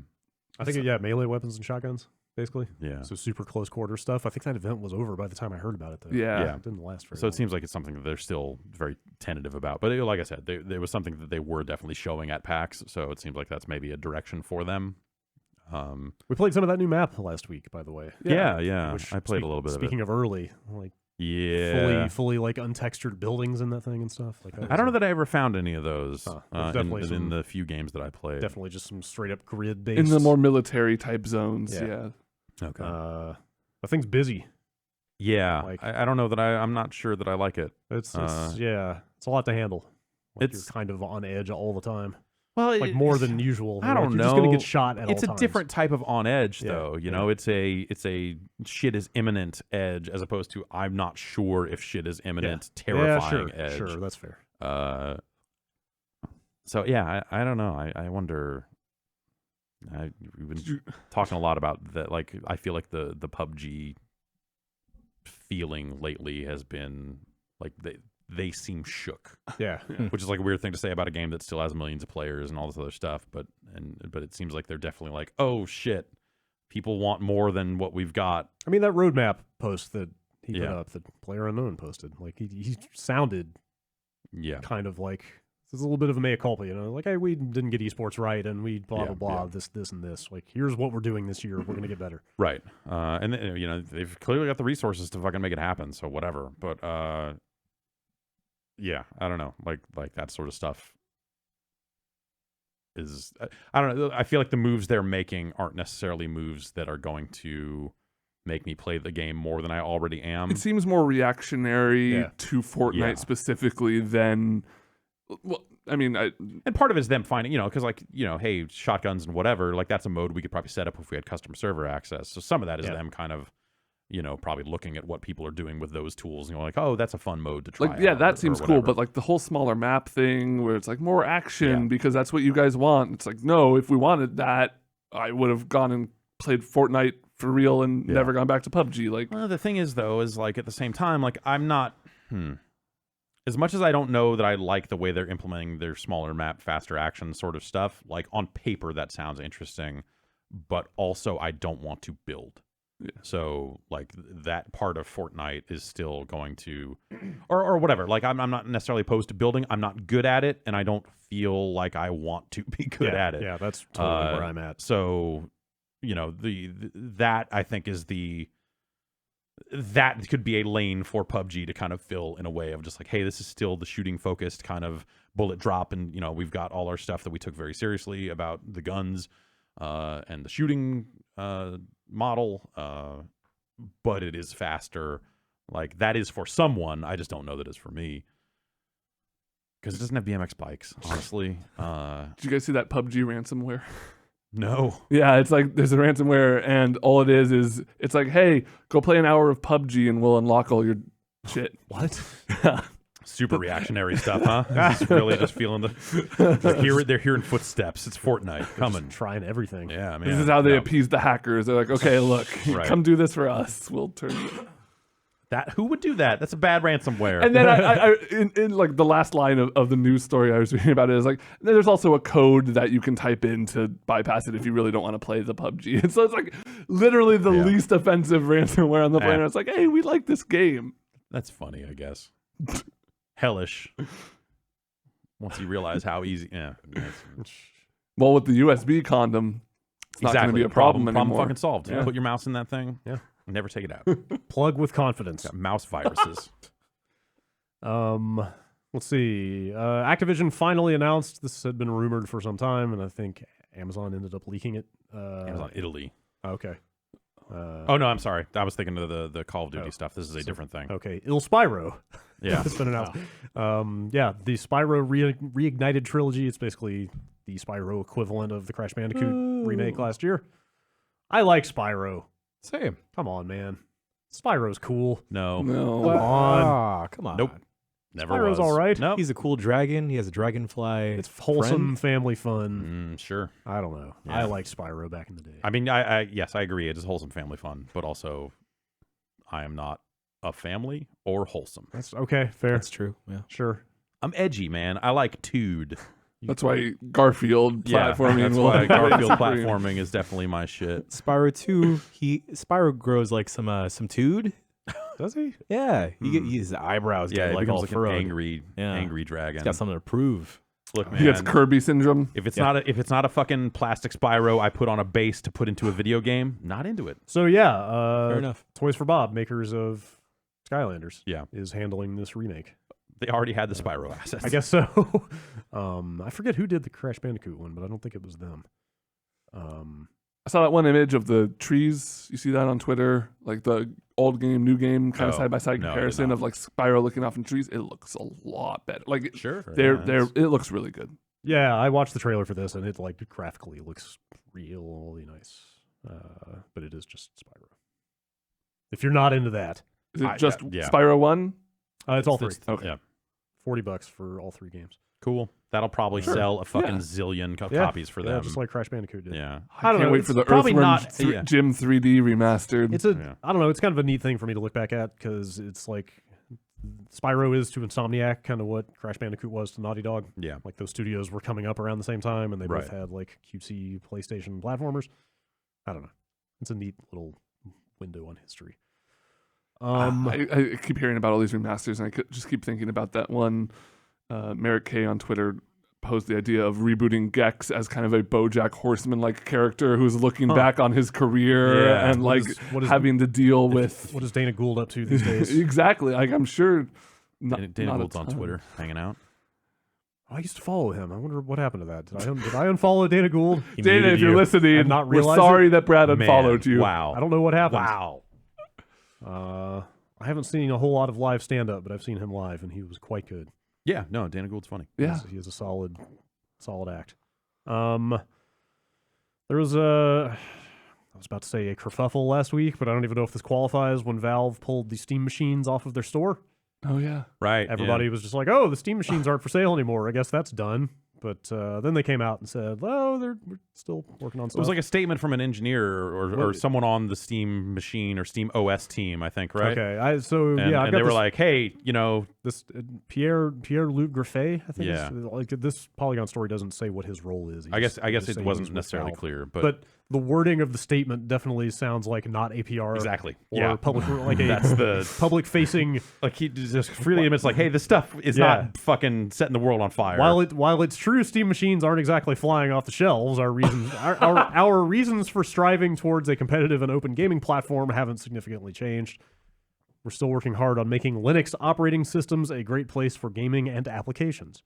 I think melee weapons and shotguns. Basically, so super close quarter stuff. I think that event was over by the time I heard about it, though. Yeah. It didn't last very So long. it seems like it's something that they're still very tentative about. But like I said, there was something that they were definitely showing at PAX, so it seems like that's maybe a direction for them. We played some of that new map last week, by the way. Yeah. Which, I played a little bit of it. Speaking of early, like fully like untextured buildings and that thing and stuff. Like I don't know that I ever found any of those definitely in the few games that I played. Definitely just some straight up grid based in the more military type zones. Yeah. Okay. The thing's busy. Yeah. Like, I don't know that I'm not sure that I like it. It's a lot to handle. Like It's you're kind of on edge all the time. Well, like more than usual. I don't You're know. just gonna get shot at It's all a times. different type of on edge, Yeah, though. You know, it's a shit is imminent edge as opposed to I'm not sure if shit is imminent, terrifying yeah, edge. Sure, that's fair. So yeah, I don't know. I wonder. We've been talking a lot about that. Like, I feel like the PUBG feeling lately has been like they seem shook, Yeah. which is like a weird thing to say about a game that still has millions of players and all this other stuff. But it seems like they're definitely like, oh shit, people want more than what we've got. I mean, that roadmap post that he put Yeah. up, that Player Unknown posted, like he sounded Yeah, kind of like this is a little bit of a mea culpa, you know, like, hey, we didn't get esports right, and we blah Yeah, blah blah, yeah. this and this. Like, here's what we're doing this year. We're gonna get better. right. And you know, they've clearly got the resources to fucking make it happen. So whatever. But yeah, I don't know. Like that sort of stuff is I don't know. I feel like the moves they're making aren't necessarily moves that are going to make me play the game more than I already am. It seems more reactionary Yeah. to Fortnite Yeah. specifically than. Well, I mean, And part of it is them finding, you know, because like, you know, hey, shotguns and whatever, like that's a mode we could probably set up if we had custom server access. So some of that is Yeah. them kind of, you know, probably looking at what people are doing with those tools and going like, oh, that's a fun mode to try. like, yeah, out that or seems cool. whatever. But like the whole smaller map thing where it's like more action Yeah. because that's what you guys want. It's like, no, if we wanted that, I would have gone and played Fortnite for real and Yeah. never gone back to PUBG. Like, Well, the thing is, though, is like at the same time, like I'm not. As much as I don't know that I like the way they're implementing their smaller map, faster action sort of stuff, like on paper that sounds interesting, but also I don't want to build. Yeah. So like that part of Fortnite is still going to, or whatever. Like I'm not necessarily opposed to building. I'm not good at it, and I don't feel like I want to be good yeah, at it. Yeah, that's totally where I'm at. So, you know, that I think is that could be a lane for PUBG to kind of fill in a way of just like, hey, this is still the shooting focused kind of bullet drop, and you know, we've got all our stuff that we took very seriously about the guns and the shooting model, but it is faster. Like that is for someone. I just don't know that it's for me. Because it doesn't have BMX bikes, honestly. did you guys see that PUBG ransomware? No. Yeah, it's like there's a ransomware, and all it is it's like, hey, go play an hour of PUBG, and we'll unlock all your shit. What? Super reactionary stuff, huh? Just really just feeling they're hearing footsteps. It's Fortnite coming. Trying everything. Yeah, man. This is how they No. appease the hackers. They're like, okay, look, Right. come do this for us. We'll turn you. Who would do that? That's a bad ransomware. And then I in like the last line of the news story I was reading about it is like, there's also a code that you can type in to bypass it if you really don't want to play the PUBG. And so it's like literally the Yeah. least offensive ransomware on the planet. Yeah. It's like, hey, we like this game. That's funny, I guess. Hellish. Once you realize how easy, yeah. Well, with the USB condom, it's not going to be a problem anymore. Problem fucking solved. Yeah. Put your mouse in that thing. Yeah. Never take it out. Plug with confidence. Got mouse viruses. Let's see. Activision finally announced, this had been rumored for some time, and I think Amazon ended up leaking it. Amazon Italy. Okay. Oh no, I'm sorry. I was thinking of the Call of Duty stuff. This is a different thing. Okay. Il Spyro. Yeah. It's been announced. Yeah, the Spyro Reignited trilogy. It's basically the Spyro equivalent of the Crash Bandicoot remake last year. I like Spyro. Same. Come on, man. Spyro's cool. No. No. Come on. Ah, come on. Nope. Never Spyro's was. all right. Nope. He's a cool dragon. He has a dragonfly. It's wholesome friend. family fun. Sure. I don't know. Yeah. I liked Spyro back in the day. I mean, yes, I agree. It is wholesome family fun, but also, I am not a family or wholesome. That's okay. Fair. That's true. Yeah. Sure. I'm edgy, man. I like Tude. That's why Garfield platforming That's will why Garfield supreme. platforming is definitely my shit. Spyro 2, Spyro grows like some tude. Does he? Yeah. His eyebrows Yeah, get it like becomes all like an furrowed. angry dragon. He's got something to prove. Look, man. He gets Kirby syndrome. If it's not a fucking plastic Spyro I put on a base to put into a video game, not into it. So yeah, Fair enough. Toys for Bob, makers of Skylanders, Yeah. is handling this remake. They already had the Spyro assets. I guess so. I forget who did the Crash Bandicoot one, but I don't think it was them. I saw that one image of the trees. You see that on Twitter, like the old game, new game, kind of Oh, side by side no, I did comparison not. of like Spyro looking off in trees. It looks a lot better. Like Sure. they're yeah, it looks really good. Yeah, I watched the trailer for this, and it like graphically looks really nice. But it is just Spyro. If you're not into that, Is it just yeah. Spyro 1? it's all three. Okay. Yeah. $40 for all 3 games. Cool. That'll probably sell a fucking zillion copies for them. Just like Crash Bandicoot did. Yeah. I don't can't know, wait it's for the probably Earthworm not- yeah. Jim 3D remastered. It's a, Yeah. I don't know. It's kind of a neat thing for me to look back at because it's like Spyro is to Insomniac kind of what Crash Bandicoot was to Naughty Dog. Yeah. Like those studios were coming up around the same time, and they both Right. had like cutesy PlayStation platformers. I don't know. It's a neat little window on history. I keep hearing about all these remasters, and just keep thinking about that one. Merrick K on Twitter posed the idea of rebooting Gex as kind of a BoJack Horseman-like character who's looking back on his career Yeah. and What like is- having to deal with. What is Dana Gould up to these days? Exactly. Like I'm sure. Dana not a Gould's on ton. Twitter hanging out. I used to follow him. I wonder what happened to that. Did I unfollow Dana Gould? He Dana, muted if you're you. listening, and not we're realize sorry it? that Brad Man, unfollowed you. Wow. I don't know what happened. Wow. I haven't seen a whole lot of live stand-up, but I've seen him live, and he was quite good. Yeah. No, Dana Gould's funny. Yeah. He is a solid act. There was I was about to say a kerfuffle last week, but I don't even know if this qualifies when Valve pulled the Steam machines off of their store. Oh yeah. Right. Everybody was just like, oh, the Steam machines aren't for sale anymore. I guess that's done. But then they came out and said, oh, we're still working on stuff. It was like a statement from an engineer or What- someone on the Steam machine or Steam OS team, I think, right? Okay, And, I've and got they were this, like, hey, you know, this Pierre-Luc Griffet, I think. Yeah. Like this Polygon story doesn't say what his role is. I guess He's just it saying wasn't he's with necessarily Valve. clear, But the wording of the statement definitely sounds like not APR. exactly. Or Yeah. public, like a That's the public-facing. like he just freely admits like, hey, this stuff is Yeah. not fucking setting the world on fire. While it's true, Steam machines aren't exactly flying off the shelves. Our reasons, our reasons for striving towards a competitive and open gaming platform haven't significantly changed. We're still working hard on making Linux operating systems a great place for gaming and applications.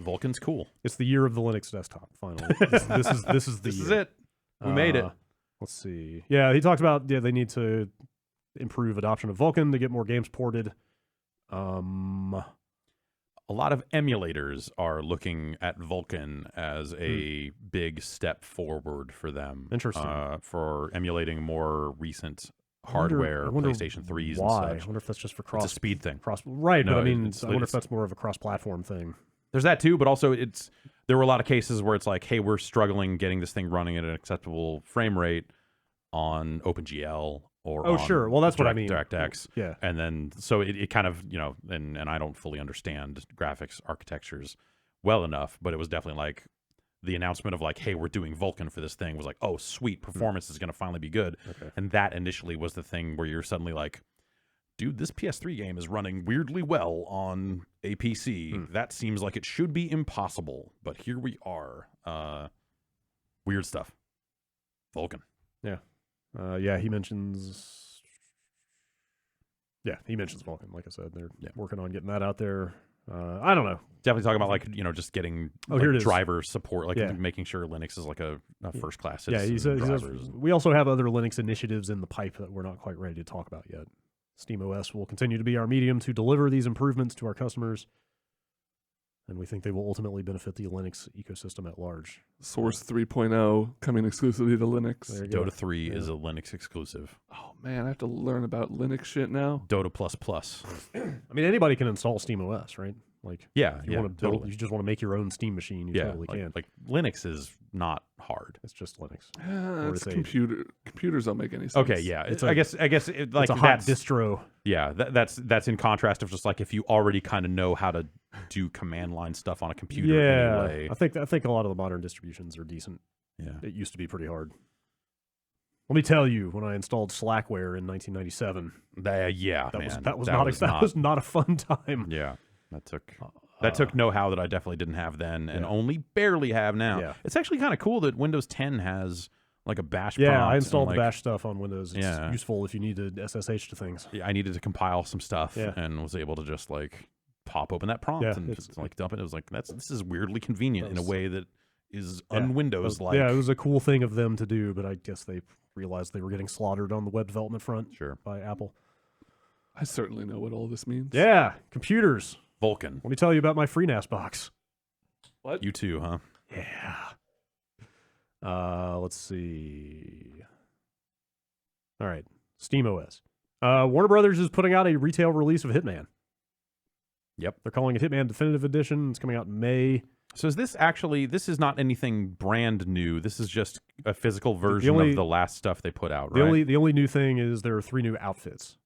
Vulcan's cool. It's the year of the Linux desktop. Finally, this is the This year. is it. We made it. Let's see. Yeah, he talked about they need to improve adoption of Vulkan to get more games ported. A lot of emulators are looking at Vulkan as a big step forward for them. Interesting. For emulating more recent I wonder- hardware, I wonder PlayStation 3s why? and I such. wonder if that's just for It's a speed thing. Right, No, but I mean, it's- I wonder if it's- that's more of a cross-platform thing. There's that too, but also there were a lot of cases where it's like, hey, we're struggling getting this thing running at an acceptable frame rate on OpenGL or Oh, on sure. Well, that's what I mean. DirectX. Yeah. And then so it kind of, you know, and I don't fully understand graphics architectures well enough, but it was definitely like the announcement of like, hey, we're doing Vulkan for this thing was like, oh, sweet, performance is going to finally be good. Okay. And that initially was the thing where you're suddenly like, dude, this PS3 game is running weirdly well on a PC. That seems like it should be impossible, but here we are. Weird stuff. Vulkan. Yeah, he mentions. Yeah, he mentions Vulkan. Like I said, they're working on getting that out there. I don't know. Definitely talking about like, you know, just getting here it is. driver support, like Yeah. making sure Linux is like a first class Yeah, citizen. he says drivers. we also have other Linux initiatives in the pipe that we're not quite ready to talk about yet. SteamOS will continue to be our medium to deliver these improvements to our customers, and we think they will ultimately benefit the Linux ecosystem at large. Source 3.0 coming exclusively to Linux. There you go. Dota 3 Yeah. is a Linux exclusive. Oh man, I have to learn about Linux shit now. Dota plus plus. I mean, anybody can install SteamOS, right? Like, Yeah, if you yeah, want to build, totally. you just want to make your own Steam machine, you Yeah, totally can. like Linux is not hard. It's just Linux. It's it's a- computers don't make any sense. Okay, yeah. It's I guess it, like it's a hot that's distro. yeah. That's in contrast of just like if you already kind of know how to do command line stuff on a computer Yeah, anyway. I think a lot of the modern distributions are decent. Yeah. It used to be pretty hard. Let me tell you, when I installed Slackware in 1997, Yeah, that man. was not a fun time. Yeah, that took know-how that I definitely didn't have then, and only barely have now. Yeah. It's actually kind of cool that Windows 10 has like a bash Yeah, prompt I and, installed like, the bash stuff on Windows. It's Yeah. useful if you need to SSH to things. Yeah, I needed to compile some stuff Yeah. and was able to just like pop open that prompt Yeah, and it's- just like dump it. It was like this is weirdly convenient in a was- way that is Yeah. un-Windows like. Yeah, it was a cool thing of them to do, but I guess they realized they were getting slaughtered on the web development front Sure. by Apple. I certainly know what all this means. Yeah, computers. Vulkan. Let me tell you about my FreeNAS box. What? You too, huh? Yeah. Let's see. All right. SteamOS. Warner Brothers is putting out a retail release of Hitman. Yep. They're calling it Hitman Definitive Edition. It's coming out in May. So is this actually? This is not anything brand new. This is just a physical version only- of the last stuff they put out, right? The only new thing is there are 3 new outfits.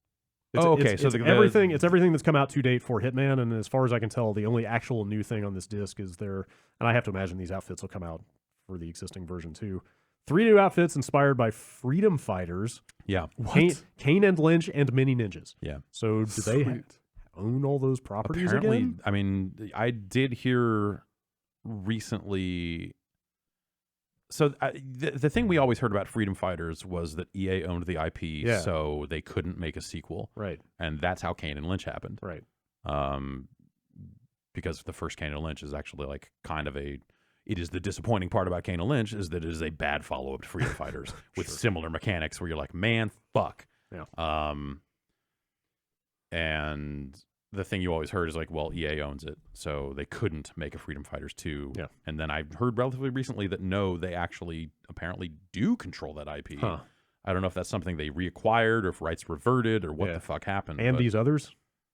Okay, It's so everything. It's everything that's come out to date for Hitman, and as far as I can tell, the only actual new thing on this disc is there. And I have to imagine these outfits will come out for the existing version too. 3 new outfits inspired by freedom fighters. Yeah. Kane and Lynch and Mini Ninjas. Yeah. So do they Sweet. own all those properties Apparently, again? I mean, I did hear recently. So the thing we always heard about Freedom Fighters was that EA owned the IP, Yeah. so they couldn't make a sequel, Right. and that's how Kane and Lynch happened. Right. Because the first Kane and Lynch is actually like kind of a. It is the disappointing part about Kane and Lynch is that it is a bad follow up to Freedom Fighters with similar mechanics where you're like, man, fuck. Yeah. And the thing you always heard is like, well, EA owns it, so they couldn't make a Freedom Fighters 2. Yeah. And then I heard relatively recently that no, they actually apparently do control that IP. Huh. I don't know if that's something they reacquired or if rights reverted or what Yeah. the fuck happened. And but- these others,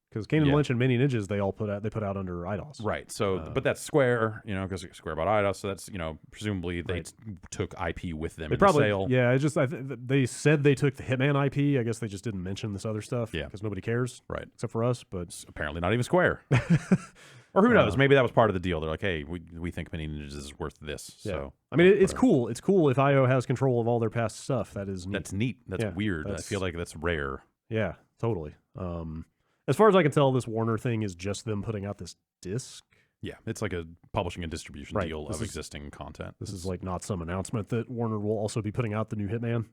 because Kane and Yeah. Lynch and Mini Ninjas, they put out under IDOS. Right. So, but that's Square, because Square bought IDOS. So that's, presumably they Right. took IP with them They in probably, the sale. yeah. They said they took the Hitman IP. I guess they just didn't mention this other stuff. Yeah. because nobody cares, Right. except for us. But It's apparently not even Square. Or who knows? Maybe that was part of the deal. They're like, hey, we think Mini Ninjas is worth this. yeah. So I mean, it's whatever. cool. It's cool if IO has control of all their past stuff. That is neat. That's neat. That's Yeah, weird. I that's- feel like that's rare. Yeah, totally. As far as I can tell, this Warner thing is just them putting out this disc. Yeah. It's like a publishing and distribution Right. deal This of is- existing content. This is like not some announcement that Warner will also be putting out the new Hitman.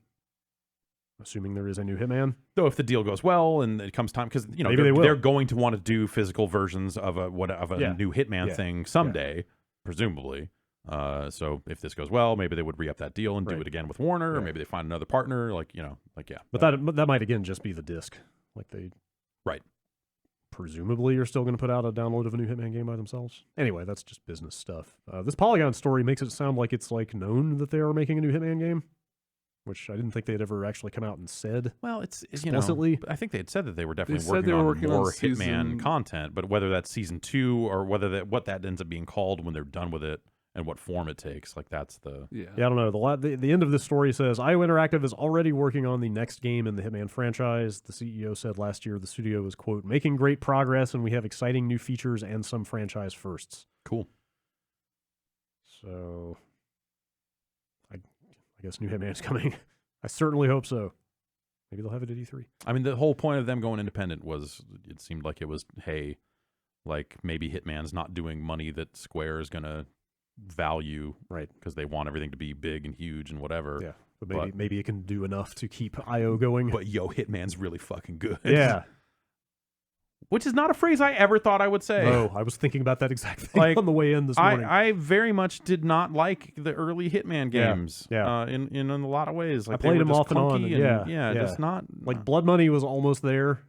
Assuming there is a new Hitman. Though if the deal goes well and it comes time, because Maybe they will. they're going to want to do physical versions of a Yeah. new Hitman Yeah. thing someday, presumably. So if this goes well, maybe they would re-up that deal and do Right. it again with Warner, or Yeah. maybe they find another partner. Yeah. But that might again just be the disc. Like they Right. presumably are still going to put out a download of a new Hitman game by themselves. Anyway, that's just business stuff. This Polygon story makes it sound like it's like known that they are making a new Hitman game, which I didn't think they'd ever actually come out and said. Well, it's Explicitly? I think they had said that they were definitely said working they were on working on more season- Hitman content, but whether that's season 2 or whether what that ends up being called when they're done with it and what form it takes, that's the Yeah. Yeah, I don't know. The end of this story says IO Interactive is already working on the next game in the Hitman franchise. The CEO said last year the studio was, quote, making great progress and we have exciting new features and some franchise firsts. cool. So I guess new Hitman's coming. I certainly hope so. Maybe they'll have it at E3. I mean, the whole point of them going independent was it seemed like it was, hey, like maybe Hitman's not doing money that Square is going to value, Right. because they want everything to be big and huge and whatever. Yeah. But maybe it can do enough to keep IO going. But yo, Hitman's really fucking good. Yeah. Which is not a phrase I ever thought I would say. No, I was thinking about that exact thing Like, on the way in this morning. I very much did not like the early Hitman Yeah, games. yeah. In a lot of ways, like I played they were them just off and on, clunky and yeah, yeah. just not Like Blood Money was almost there.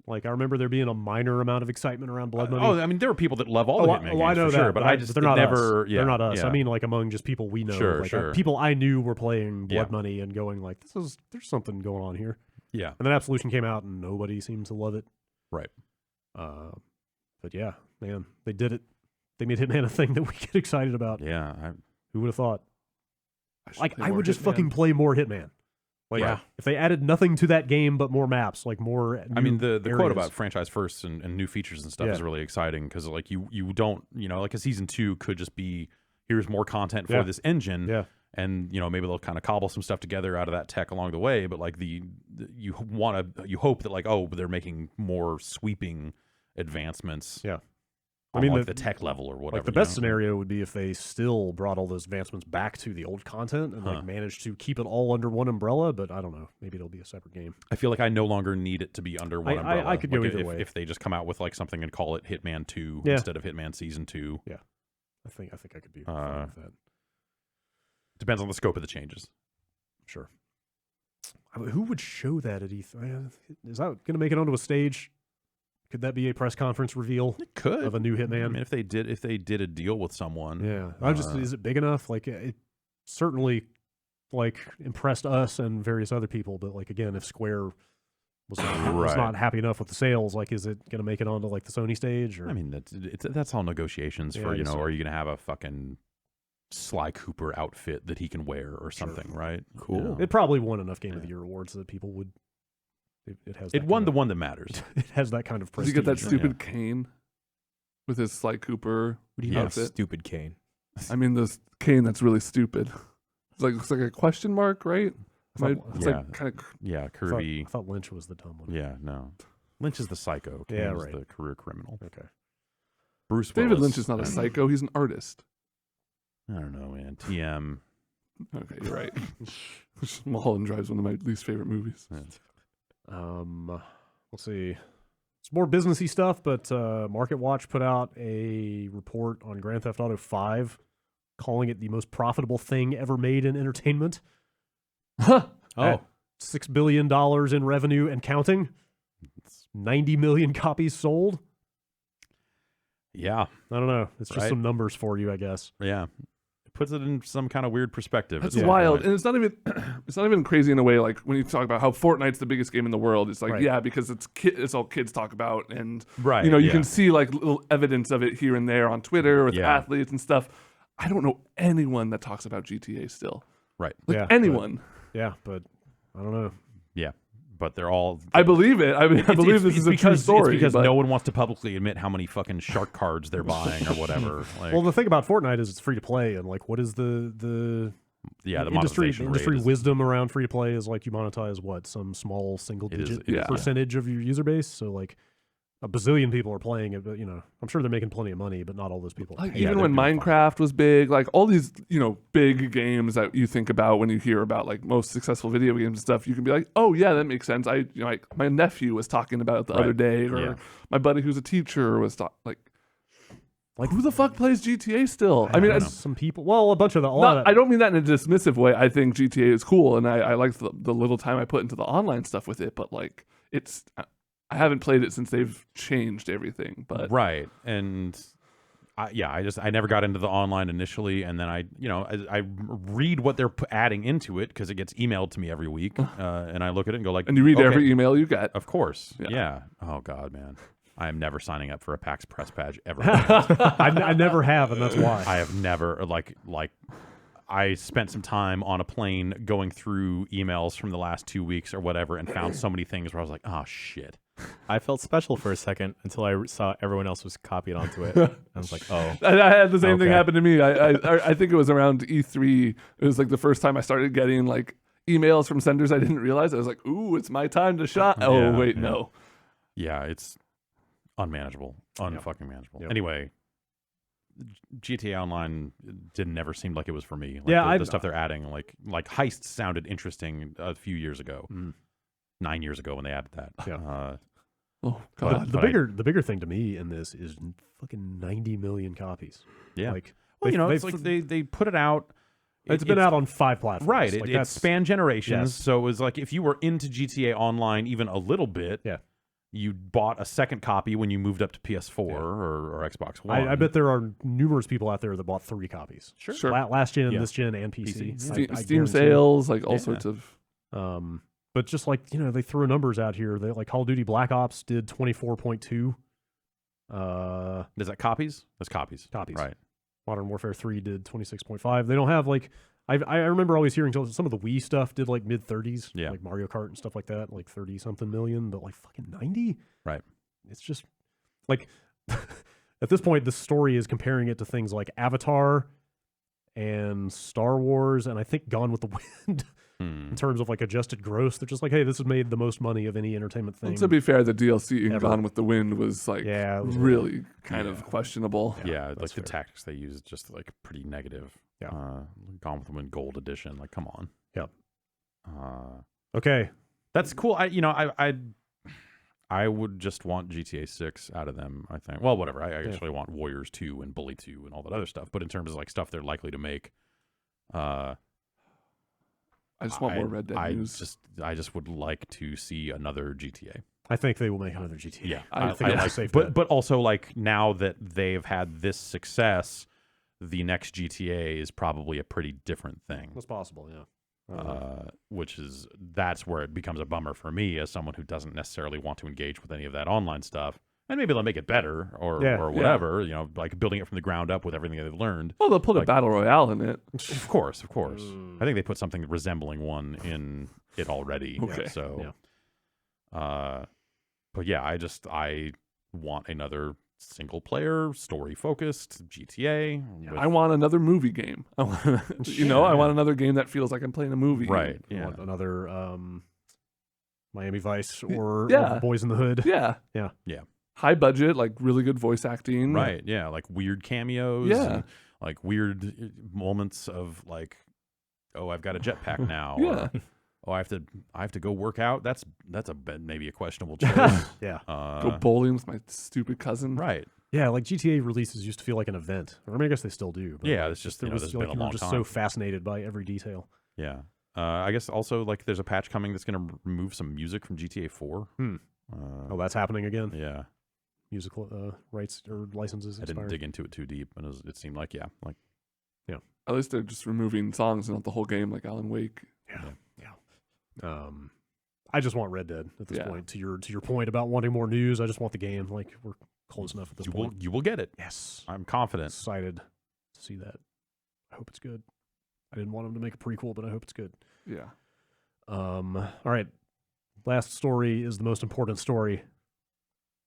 Like I remember there being a minor amount of excitement around Blood Money. Oh, I mean, there are people that love all the Hitman games I know for that, sure, but I just they're not never. us. Yeah, they're not us. yeah. I mean, like among just people we know, Sure, like, sure. people I knew were playing Blood Yeah. Money and going like, there's something going on here. yeah, And then Absolution came out and nobody seemed to love it. right. But yeah, man, they did it. They made Hitman a thing that we get excited about. Yeah, Who would have thought? should Like play I more would just Hitman. fucking play more Hitman. Like Yeah. if they added nothing to that game but more maps, like more. I mean, new the quote areas. about franchise first and new features and stuff Yeah. is really exciting because like you don't like a season 2 could just be here's more content for Yeah. this engine. Yeah. And maybe they'll kind of cobble some stuff together out of that tech along the way, but like you hope that like they're making more sweeping advancements. Yeah. I I mean mean, like the tech level or whatever. Like the best scenario would be if they still brought all those advancements back to the old content and Huh. like managed to keep it all under one umbrella. But I don't know. Maybe it'll be a separate game. I feel like I no longer need it to be under one umbrella. I could go Like, either if, way. if they just come out with like something and call it Hitman 2 Yeah. instead of Hitman Season 2. I think I could be fine with that. Depends on the scope of the changes. Sure. I mean, who would show that at E3? Is that going to make it onto a stage? Could that be a press conference reveal It could. of a new Hitman? I mean, if they did a deal with someone. Yeah, I'm just. Is it big enough? Like, it certainly, like, impressed us and various other people. But like, again, if Square was not happy enough with the sales, like, is it going to make it onto like the Sony stage? Or I mean, that's all negotiations for, I guess so. are you going to have a fucking Sly Cooper outfit that he can wear or something, right? Cool. You know? it probably won enough Game of the Year awards that people would. It has. It won the one that matters. It has that kind of Does he prestige. get that stupid cane with his Sly Cooper What do you mean, outfit? stupid cane? I mean, this cane that's really stupid. It's like a question mark, right? It's like kind of. Yeah, I curvy. thought Lynch was the dumb one. Yeah, no. Lynch is the psycho. Kane Yeah, is right. the career criminal. Okay. Bruce David Willis Lynch is not a and- psycho. He's an artist. I don't know, man. TM. Okay, you're right. Mulholland Drive's one of my least favorite movies. Let's see. It's more businessy stuff, but Market Watch put out a report on Grand Theft Auto 5, calling it the most profitable thing ever made in entertainment. Oh, $6 billion in revenue and counting. 90 million copies sold. Yeah, I don't know. It's just Right. some numbers for you, I guess. yeah. It puts it in some kind of weird perspective. That's at some wild, point. and it's not even crazy in a way. Like when you talk about how Fortnite's the biggest game in the world, it's like Right. yeah, because it's all kids talk about, and Right, you yeah. can see like little evidence of it here and there on Twitter with Yeah. athletes and stuff. I don't know anyone that talks about GTA still, Right. like Yeah, anyone. Yeah, but I don't know. Yeah. But they're all. I believe it. I mean, I believe this it's is a true because, story. It's because but no one wants to publicly admit how many fucking shark cards they're buying or whatever. Like, Well, the thing about Fortnite is it's free to play, and like, what is the yeah, the industry monetization rate is- wisdom around free to play is like you monetize what, some small single It is- digit it is, percentage of your user base. So like a bazillion people are playing it, but I'm sure they're making plenty of money, but not all those people. like pay. Yeah, even they're when doing Minecraft was big, like all these big games that you think about when you hear about like most successful video games and stuff, you can be like, oh yeah, that makes sense. Like my nephew was talking about it the Right. other day, or Yeah. my buddy who's a teacher was like who the fuck plays GTA still? I mean, don't know. some people. Well, a bunch of the. A lot of I don't mean that in a dismissive way. I think GTA is cool, and I like the little time I put into the online stuff with it. But like, I haven't played it since they've changed everything. But Right. And I never got into the online initially, and then I read what they're adding into it because it gets emailed to me every week, and I look at it and go like, and you read okay, every email you get. Of course. Yeah. Yeah. Oh God, man. I am never signing up for a PAX press badge ever. I never have, and that's why. I have never like I spent some time on a plane going through emails from the last 2 weeks or whatever, and found so many things where I was like, oh shit. I felt special for a second until I saw everyone else was copied onto it. I was like, oh. I had the same thing Okay. happen to me. I think it was around E3. It was like the first time I started getting like emails from senders I didn't realize. I was like, ooh, it's my time to shop. Oh Yeah, wait, yeah. no. Yeah, it's unmanageable, unfucking manageable. Yep. Anyway, GTA Online never seemed like it was for me. Like Yeah, the stuff they're adding, like heists sounded interesting a few years ago, 9 years ago when they added that. Yeah. Oh But- god. The bigger thing to me in this is fucking 90 million copies. Yeah. Like, Well, they- it's like they put it out. it's been out on 5 platforms. Right. Like, It that's spanned generations. yes. So it was like if you were into GTA Online even a little bit, Yeah. you bought a second copy when you moved up to PS4 or Xbox One. I bet there are numerous people out there that bought 3 copies. Sure. Last gen, Yeah. this gen, and PC. Steam, I Steam guarantee it. sales, like all Yeah. sorts of. But just like, they throw numbers out here. They like Call of Duty Black Ops did 24.2. Is that copies? That's copies. Copies. Right. Modern Warfare 3 did 26.5. They don't have like I remember always hearing some of the Wii stuff did like mid 30s, Yeah. like Mario Kart and stuff like that, like 30 something million, but like fucking 90. Right. It's just like at this point the story is comparing it to things like Avatar and Star Wars and I think Gone with the Wind in terms of like adjusted gross. They're just like, hey, this has made the most money of any entertainment thing. To be fair, the DLC in Ever. Gone with the Wind was like Yeah, it was really kind of questionable. Yeah, like that's the fair. tactics they use is just like pretty negative. Yeah. Gone with the Wind Gold Edition. Like, come on. Yep. Uh, Okay. that's cool. I would just want GTA 6 out of them, I think. Well, whatever. I actually want Warriors 2 and Bully 2 and all that other stuff. But in terms of like stuff they're likely to make, I just want more Red Dead news. I just would like to see another GTA. I think they will make another GTA. Yeah, I think it's a safe but bet. but also like now that they've had this success, the next GTA is probably a pretty different thing. That's possible, yeah. That's where it becomes a bummer for me as someone who doesn't necessarily want to engage with any of that online stuff. And maybe they'll make it better or whatever, you know, like building it from the ground up with everything that they've learned. Well, they'll put a battle royale in it. Of course. I think they put something resembling one in it already. Okay. So, but yeah, I want another single player, story focused GTA. I want another movie game. I want, I want another game that feels like I'm playing a movie. Right. You Yeah. want another Miami Vice or Yeah. Boys in the Hood. Yeah. Yeah. Yeah. High budget, like really good voice acting. Right. Yeah. Like weird cameos. Yeah. And like weird moments of like, oh, I've got a jetpack now. Yeah. Or, I have to go work out. That's maybe a questionable choice. Yeah. Go bowling with my stupid cousin. Right. Yeah, like GTA releases used to feel like an event. Or I mean, I guess they still do. But Yeah. It's just there this was has been like a you were long just time. so fascinated by every detail. Yeah. I guess also like there's a patch coming that's going to remove some music from GTA 4. Oh, that's happening again. Yeah. Musical rights or licenses. I didn't expired. dig into it too deep, and it seemed like At least they're just removing songs and not the whole game, like Alan Wake. Yeah. I just want Red Dead at this Yeah. point. To your point about wanting more news, I just want the game. Like we're close enough at this point. you will get it. Yes. I'm confident. Excited to see that. I hope it's good. I didn't want him to make a prequel, but I hope it's good. Yeah. All right. Last story is the most important story.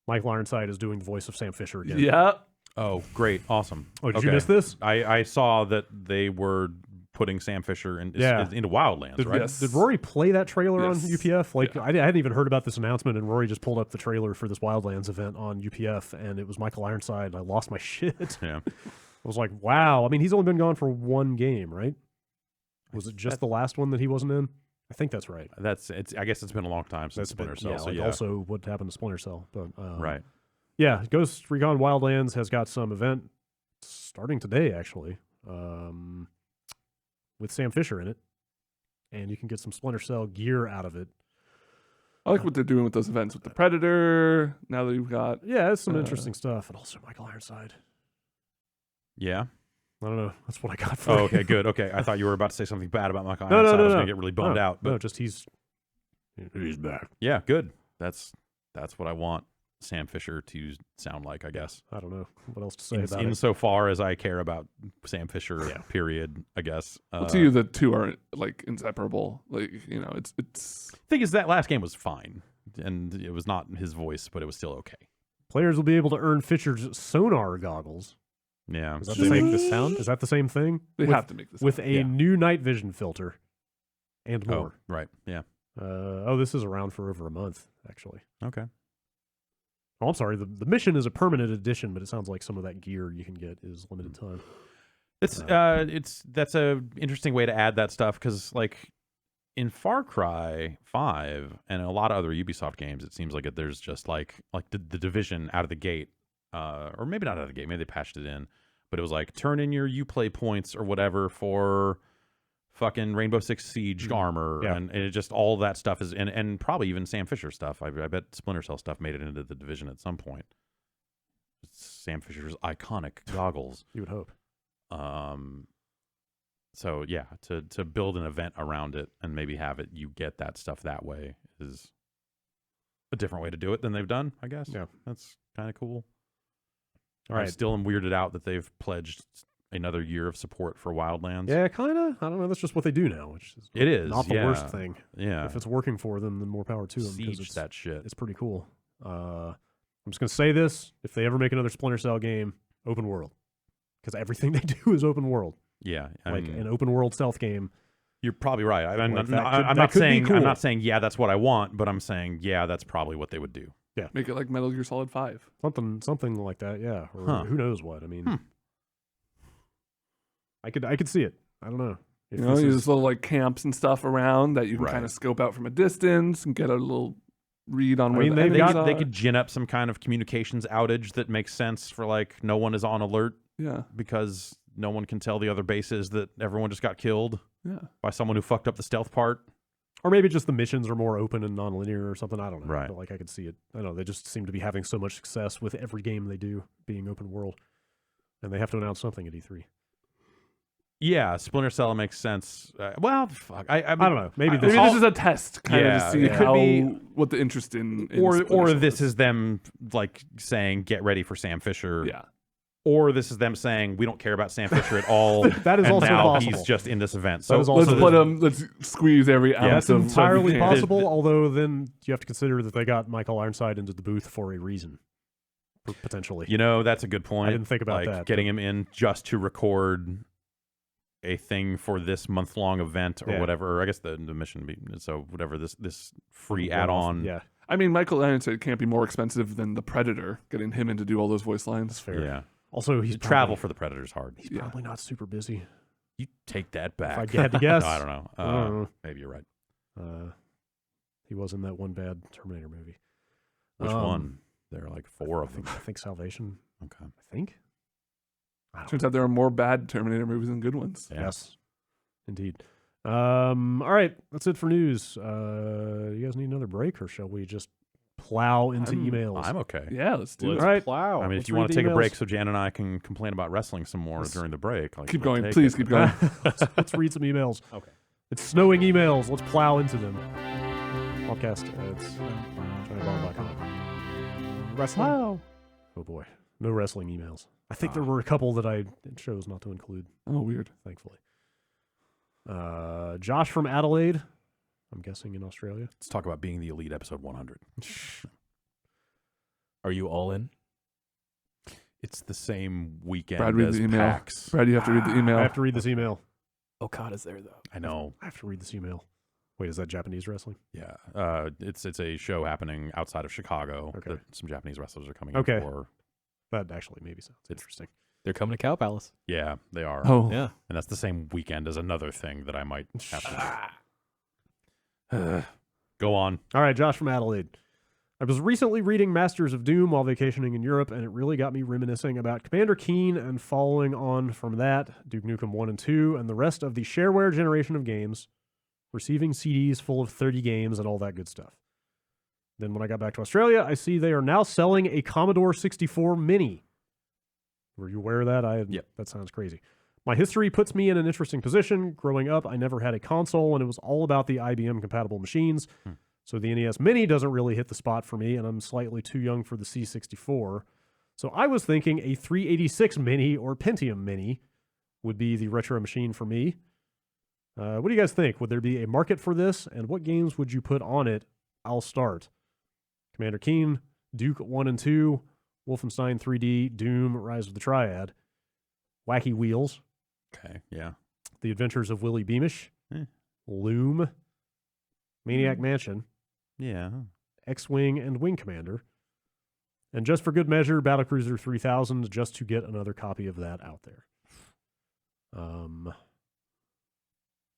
Michael Ironside is doing the voice of Sam Fisher again. Yeah. Oh, great, awesome. Oh, did you miss this? I saw that they were putting Sam Fisher into Wildlands, Did, right? Yes. did Rory play that trailer on Yes. UPF? Like, Yeah. I hadn't even heard about this announcement, and Rory just pulled up the trailer for this Wildlands event on UPF, and it was Michael Ironside. I lost my shit. Yeah. I was like, wow. I mean, he's only been gone for one game, right? Was it just the last one that he wasn't in? I think that's right. I guess it's been a long time since Splinter Cell. Yeah, So like yeah. also what happened to Splinter Cell. But Right. yeah, Ghost Recon Wildlands has got some event starting today, actually, with Sam Fisher in it, and you can get some Splinter Cell gear out of it. I like what they're doing with those events with the Predator. Now that you've got. Yeah, it's some interesting stuff, and also Michael Ironside. Yeah. I don't know. That's what I got for Oh, you. okay, good. Okay, I thought you were about to say something bad about Michael No, Ironside. I was no. going to get really bummed out. But No, just he's back. yeah, good. That's what I want Sam Fisher to sound like, I guess. I don't know what else to say about it. Insofar as I care about Sam Fisher, period, I guess. Well, to you, the two are like inseparable. Like it's. Thing is, that last game was fine, and it was not his voice, but it was still okay. Players will be able to earn Fisher's sonar goggles. Yeah. Is that Does the it same? make the sound? Is that the same thing? They with, have to make this with a Yeah. new night vision filter and Oh, more. right. Yeah. This is around for over a month, actually. Okay. Oh, I'm sorry. The mission is a permanent edition, but it sounds like some of that gear you can get is limited time. That's a interesting way to add that stuff because like in Far Cry 5 and a lot of other Ubisoft games, it seems like there's just like the Division out of the gate, or maybe not out of the gate, maybe they patched it in, but it was like turn in your Uplay points or whatever for fucking Rainbow Six Siege armor, Yeah. and it just all that stuff is and probably even Sam Fisher stuff. I bet Splinter Cell stuff made it into the Division at some point. It's Sam Fisher's iconic goggles. You would hope. So yeah, to build an event around it and maybe have it, you get that stuff that way is a different way to do it than they've done, I guess. Yeah. That's kind of cool. All I right. still am weirded out that they've pledged another year of support for Wildlands. Yeah, kind of. I don't know. That's just what they do now, which is It is, not the yeah. worst thing. Yeah. If it's working for them, then more power to them. 'cause Siege it's, that shit. it's pretty cool. I'm just gonna say this: if they ever make another Splinter Cell game, open world, because everything they do is open world. Yeah. I Like mean, an open world stealth game. you're probably right. I'm Like, not, that I'm could not be saying cool. I'm not saying yeah, that's what I want, but I'm saying yeah, that's probably what they would do. Make it like Metal Gear Solid 5. Something like that, yeah. Or Huh. who knows what? I mean, I could see it. I don't know. If You know, this there's is- little like camps and stuff around that you can Right. kind of scope out from a distance and get a little read on I where mean, the they've enemies got- are. They could gin up some kind of communications outage that makes sense for like no one is on alert Yeah. because no one can tell the other bases that everyone just got killed Yeah. by someone who fucked up the stealth part. Or maybe just the missions are more open and non-linear or something. I don't know. Right. But like I could see it. I don't know. They just seem to be having so much success with every game they do being open world. And they have to announce something at E3. Yeah, Splinter Cell makes sense. Well, fuck. I I don't know. Maybe Maybe this is a test, kind of Yeah, to see it could how be- what the interest in or Splinter Cell this is them like saying get ready for Sam Fisher. yeah. Or this is them saying we don't care about Sam Fisher at all. That is and also now possible. he's just in this event. That So is also- Let's squeeze every ounce That's of entirely of- possible, although then you have to consider that they got Michael Ironside into the booth for a reason. Potentially. that's a good point. I didn't think about like, that, Getting him in just to record a thing for this month-long event or Yeah. whatever. Or I guess the mission be so whatever this free One-off. add-on. Yeah, I mean, Michael Ironside can't be more expensive than the Predator. Getting him in to do all those voice lines. that's fair. Yeah. Also, he's Travel for the Predator's hard. He's Yeah. probably not super busy. You take that back. If I had to guess. No, I don't know. I don't know. Maybe you're right. He was in that one bad Terminator movie. Which one? There are like 4 I of them. think Salvation. Okay. I think. I don't Turns out there are more bad Terminator movies than good ones. Yeah. Yes, indeed. All right, that's it for news. You guys need another break, or shall we just plow into emails? I'm okay. Yeah, let's do Let's it. All right. plow. I mean, Let's if you read want to the take a emails. break so Jan and I can complain about wrestling some more Let's- during the break. Like, Keep we'll going. take Please it. keep going. Let's read some emails. Okay. It's snowing emails. Let's plow into them. Podcast. It's ChinaBomb.com. Wrestling. Oh boy, no wrestling emails. I think there were a couple that I chose not to include. Oh, weird. Thankfully. Josh from Adelaide. I'm guessing in Australia. Let's talk about being the elite episode 100. Are you all in? It's the same weekend Brad, read as the email. PAX. Brad, you have to read the email. I have to read this email. Okada's there though. I know. I have to read this email. Wait, is that Japanese wrestling? Yeah. It's a show happening outside of Chicago. Okay. That some Japanese wrestlers are coming Okay. in for. That actually maybe sounds interesting. They're coming to Cow Palace. Yeah, they are. Oh, Yeah. And that's the same weekend as another thing that I might have to. Go on. All right, Josh from Adelaide. I was recently reading Masters of Doom while vacationing in Europe, and it really got me reminiscing about Commander Keen and following on from that, Duke Nukem 1 and 2, and the rest of the shareware generation of games, receiving CDs full of 30 games and all that good stuff. Then when I got back to Australia, I see they are now selling a Commodore 64 Mini. Were you aware of that? Yep. That sounds crazy. My history puts me in an interesting position. Growing up, I never had a console, and it was all about the IBM-compatible machines. So the NES Mini doesn't really hit the spot for me, and I'm slightly too young for the C64. So I was thinking a 386 Mini or Pentium Mini would be the retro machine for me. What do you guys think? Would there be a market for this, and what games would you put on it? I'll start. Commander Keen, Duke 1 and 2, Wolfenstein 3D, Doom, Rise of the Triad, Wacky Wheels, Okay. Yeah. The Adventures of Willie Beamish, Eh. Loom, Maniac Mansion, Yeah. X-Wing and Wing Commander, and just for good measure, Battlecruiser 3000, just to get another copy of that out there.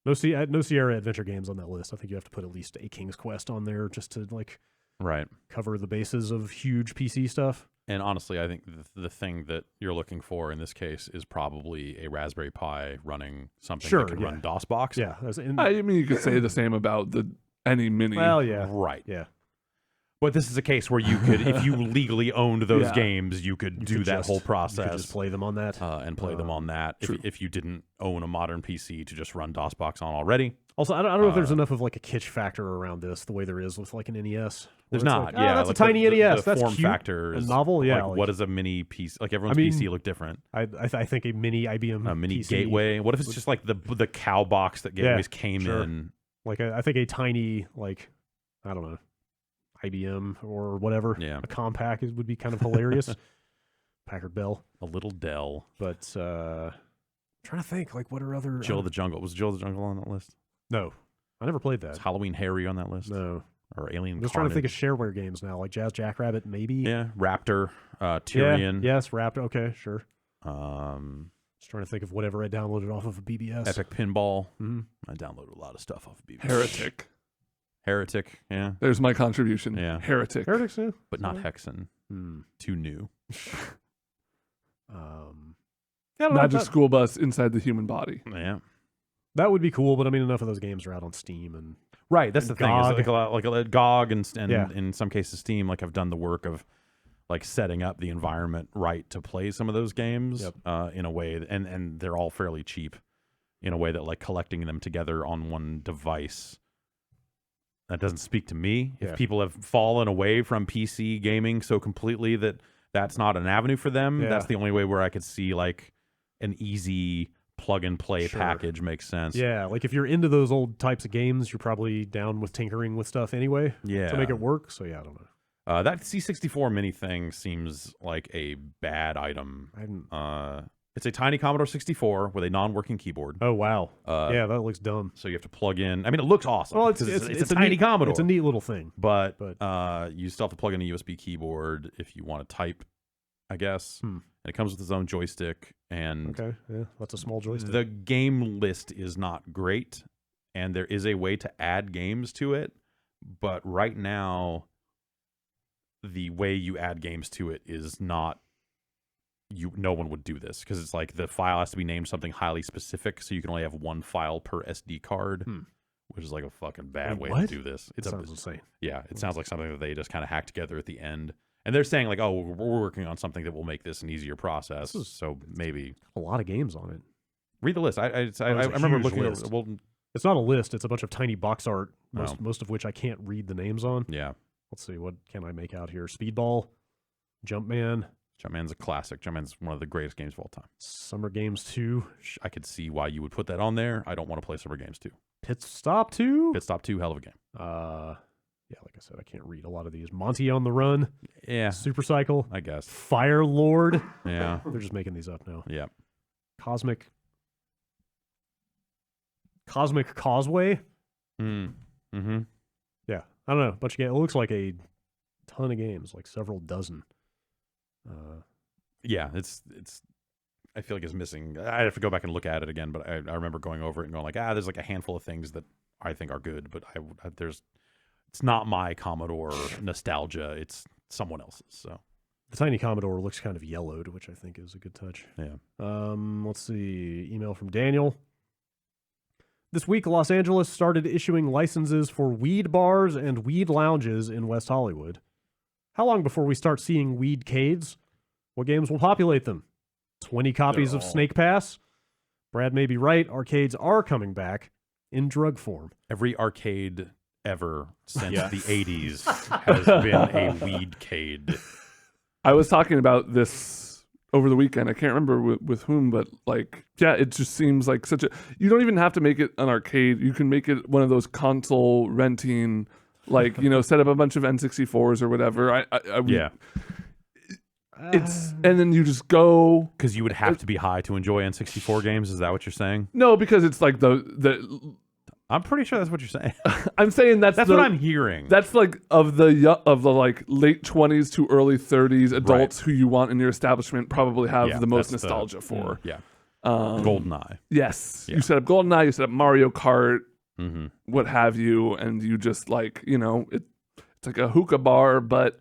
No Sierra Adventure games on that list. I think you have to put at least a King's Quest on there just to like Right. cover the bases of huge PC stuff. And honestly, I think the thing that you're looking for in this case is probably a Raspberry Pi running something Sure, that can yeah. run DOSBox. Yeah, I mean, you could say the same about any Mini. well, yeah, Right. yeah. But this is a case where you could, if you legally owned those Yeah. games, you could do could that just- whole You could process just play them on that. and play them on that. true. If you didn't own a modern PC to just run DOSBox on already, Also, I don't know if there's enough of like a kitsch factor around this, the way there is with like an NES. where there's it's not. like, Yeah, that's like a tiny NES. The That's form cute factor and is novel. Yeah, Like, what is a mini PC? Like everyone's I mean, PC look different. I think a mini IBM A mini PC, gateway. What if it's just like the cow box that gateways came sure. in? Like I think a tiny like I don't know IBM or whatever. Yeah. A compact would be kind of hilarious. Packard Bell, A little Dell. but trying to think like what are other Jill of the Jungle. Was Jill of the Jungle on that list? No, I never played Is that. Halloween Harry on that list? No, Or Alien I'm just trying to think of Carnage? shareware games now, like Jazz Jackrabbit, maybe. Yeah, Raptor, Yeah, Tyrion. yes, Raptor. Okay, sure. Just Just trying to think of whatever I downloaded off of a BBS. Epic Pinball. Mhm. I downloaded a lot of stuff off of BBS. Heretic. Heretic, yeah. There's my contribution. Yeah. Heretic. Heretics, yeah. But not Hexen. Too new. I don't know, Magic School Bus inside the human body. Yeah. that would be cool, but I mean, enough of those games are out on Steam, and Right, that's the thing. GOG. Is like a GOG and Yeah. in some cases Steam like have done the work of like setting up the environment right to play some of those games in a way, and they're all fairly cheap in a way that like collecting them together on one device. That doesn't speak to me. Yeah. If people have fallen away from PC gaming so completely that that's not an avenue for them, that's the only way where I could see like an easy plug and play package makes sense. Yeah, like if you're into those old types of games, you're probably down with tinkering with stuff anyway to make it work. So yeah, I don't know. That C64 mini thing seems like a bad item. It's a tiny Commodore 64 with a non-working keyboard. Oh wow, yeah, that looks dumb. So you have to plug in. I mean, it looks awesome. Well, it's a tiny Commodore. It's a neat little thing. But you still have to plug in a USB keyboard if you want to type, I guess. And it comes with its own joystick. And okay, yeah, that's a small joystick. The game list is not great, and there is a way to add games to it. But right now, the way you add games to it is not. No one would do this because it's like the file has to be named something highly specific, so you can only have one file per SD card, which is like a fucking bad way to do this. It sounds insane. Yeah, it sounds like something that they just kind of hacked together at the end. And they're saying like, oh, we're working on something that will make this an easier process. So maybe a lot of games on it. Read the list. I remember looking over. Well, it's not a list. It's a bunch of tiny box art, most of which I can't read the names on. Yeah. Let's see. What can I make out here? Speedball, Jumpman. Jumpman's a classic. Jumpman's one of the greatest games of all time. Summer Games 2. I could see why you would put that on there. I don't want to play Summer Games 2. Pit Stop 2. Pit Stop 2, hell of a game. Yeah, like I said, I can't read a lot of these. Monty on the Run. Yeah. Super Cycle. I guess. Fire Lord. Yeah. They're just making these up now. Yeah. Cosmic Causeway. Mm-hmm. Yeah. I don't know. A bunch of games. It looks like a ton of games, like several dozen. Yeah, it's. I feel like it's missing. I have to go back and look at it again, but I remember going over it and going like, there's like a handful of things that I think are good, but it's not my Commodore nostalgia. It's someone else's. So the tiny Commodore looks kind of yellowed, which I think is a good touch. Yeah. Let's see. Email from Daniel. This week, Los Angeles started issuing licenses for weed bars and weed lounges in West Hollywood. How long before we start seeing weedcades? What games will populate them? 20 copies of Snake Pass? Brad may be right. Arcades are coming back in drug form. Every arcade ever since the 80s has been a weedcade. I was talking about this over the weekend. I can't remember with whom, but like, yeah, it just seems like such a... You don't even have to make it an arcade. You can make it one of those console renting... Like, set up a bunch of N64s or whatever. It's and then you just go because you would have to be high to enjoy N64 games. Is that what you're saying? No, because it's like the. I'm pretty sure that's what you're saying. I'm saying that's what I'm hearing. That's like of the like late 20s to early 30s adults who you want in your establishment probably have the most nostalgia for. Yeah. GoldenEye. Yes. Yeah. You set up GoldenEye. You set up Mario Kart. Mm-hmm. What have you, and you just like it's like a hookah bar, but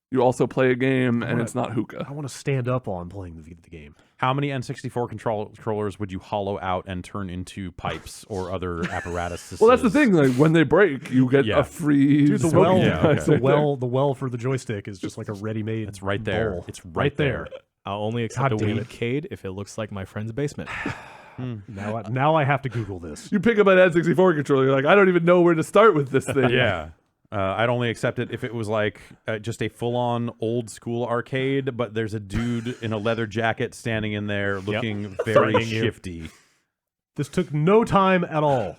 you also play a game, and it's not hookah. I want to stand up on playing the game. How many N64 controllers would you hollow out and turn into pipes or other apparatuses? Well, that's the thing. Like when they break, you get a free. Dude, the well for the joystick is just like a ready-made. It's right there. Bowl. It's right there. I'll only accept a weedcade if it looks like my friend's basement. Now I have to Google this. You pick up an N64 controller, you're like, I don't even know where to start with this thing. Yeah. I'd only accept it if it was like just a full-on old school arcade, but there's a dude in a leather jacket standing in there looking very shifty. This took no time at all.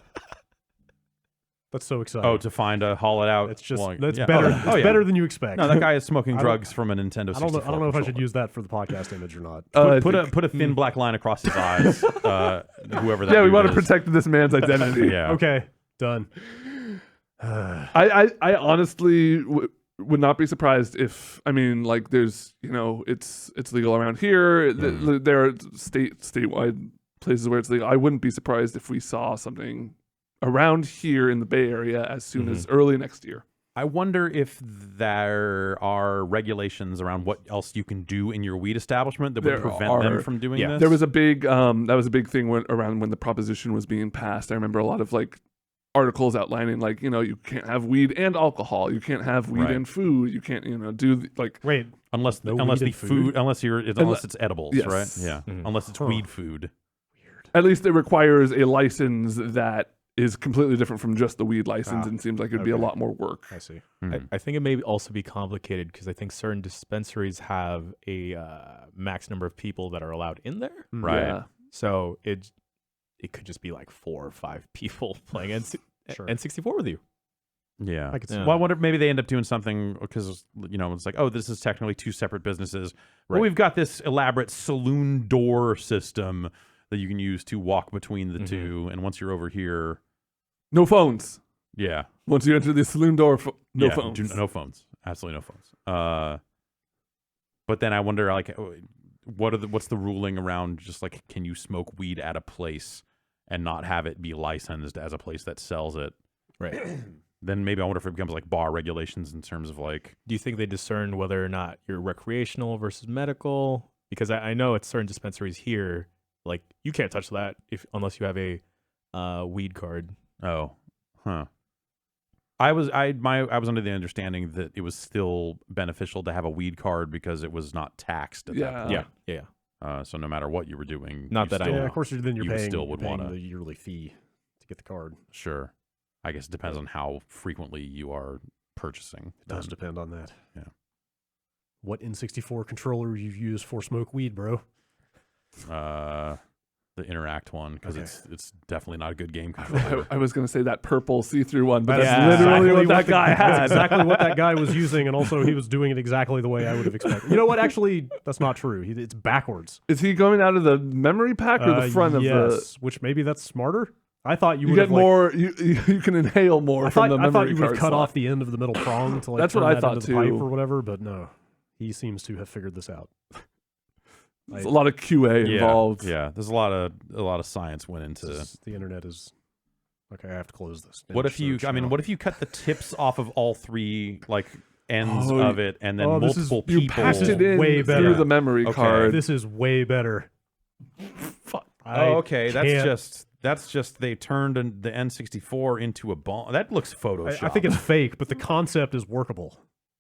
That's so exciting. Oh, to find a haul it out. It's just that's better. It's better than you expect. No, that guy is smoking drugs from a Nintendo 64. I don't know if I should use that for the podcast image or not. Put a thin black line across his eyes. Whoever that. Yeah, we want is. to protect this man's identity. Yeah. Okay. Done. I honestly would not be surprised if there's it's legal around here. There are statewide places where it's legal. I wouldn't be surprised if we saw something around here in the Bay Area as soon as early next year. I wonder if there are regulations around what else you can do in your weed establishment that would prevent them from doing this. There was a big that was a big thing around when the proposition was being passed. I remember a lot of like articles outlining like, you can't have weed and alcohol, you can't have weed Right. and food, you can't, do like Wait, unless No unless weed the and food? unless it's edibles, Yes. right? Yeah. Mhm. Unless it's weed food. at least it requires a license that is completely different from just the weed license, and seems like it'd be a okay. lot more work. I see. I think it may also be complicated because I think certain dispensaries have a max number of people that are allowed in there. Right. Yeah. So it could just be like 4 or 5 people playing Sure. N64 with you. Yeah. I could see Yeah. Well, I wonder if maybe they end up doing something because, it's like, oh, this is technically 2 separate businesses. But Right. we've got this elaborate saloon door system that you can use to walk between the two. And once you're over here, No phones. yeah. Once you enter the saloon door, no Yeah, phones. no phones. Absolutely no phones. But then I wonder, like, what's the ruling around just like, can you smoke weed at a place and not have it be licensed as a place that sells it? Right. Then maybe I wonder if it becomes like bar regulations in terms of like, Do you think they discern whether or not you're recreational versus medical? Because I know at certain dispensaries here, like you can't touch that unless you have a weed card. oh, huh. I was under the understanding that it was still beneficial to have a weed card because it was not taxed at that Yeah. point. Yeah. So no matter what you were doing, Not you that I still- Yeah, of course. Then you're you paying, still would you're paying wanna- the yearly fee to get the card. Sure. I guess it depends on how frequently you are purchasing. It does then. depend on that. Yeah. What N64 controller you use for smoke weed, bro? The Interact one because Okay. it's definitely not a good game controller. I was going to say that purple see-through one, but That's that's literally what that guy That's had. exactly what that guy was using, and also he was doing it exactly the way I would have expected. You know what? Actually, that's not true. It's backwards. Is he going out of the memory pack or the front of the? Yes, which maybe that's smarter. I thought you You would get have, like, more. You can inhale more I from thought, the I memory thought you would card have cut slot. off the end of the middle prong to like That's what turn I that thought into the pipe too. or whatever, but no. He seems to have figured this out. There's a lot of QA involved. Yeah, there's a lot of science went into. The internet is okay. I have to close this. What if you? Search I mean, now. what if you cut the tips off of all 3 like ends Oh, of it, and then oh, this multiple You people? passed it in way through better. the memory Okay. card. This is way better. Fuck. Oh, okay. can't- That's just they turned the N64 into a bomb. That looks Photoshop. I think it's fake, but the concept is workable.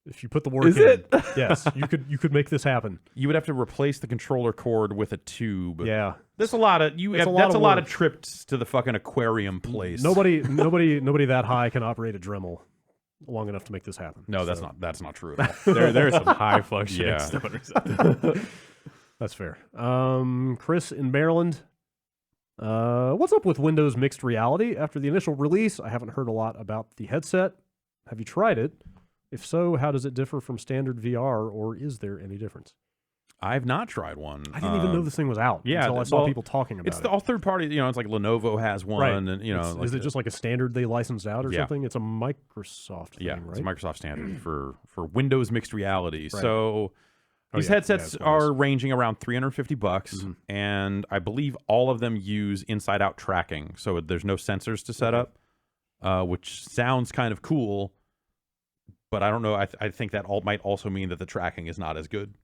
If you put the work Is in, it? yes, you could make this happen. you would have to replace the controller cord with a tube. Yeah, There's a lot of It's a lot that's of a lot of work. trips to the fucking aquarium place. nobody that high can operate a Dremel long enough to make this happen. No, that's So, not true at all. There are some high functioning Yeah. stoners. That's fair. Chris in Maryland. What's up with Windows Mixed Reality? After the initial release, I haven't heard a lot about the headset. Have you tried it? If so, how does it differ from standard VR, or is there any difference? I've not tried one. I didn't even know this thing was out yeah, until I saw well, people talking about It's it. all third party. It's like Lenovo has one, Right. and Is it just like a standard they licensed out or Yeah. something? It's a Microsoft thing, yeah, right? it's a Microsoft standard for Windows mixed reality. Right. So Oh, these yeah. headsets Yeah, it's are nice. ranging around $350, Mhm. and I believe all of them use inside-out tracking. So there's no sensors to set up, which sounds kind of cool. But I don't know. I think that might also mean that the tracking is not as good.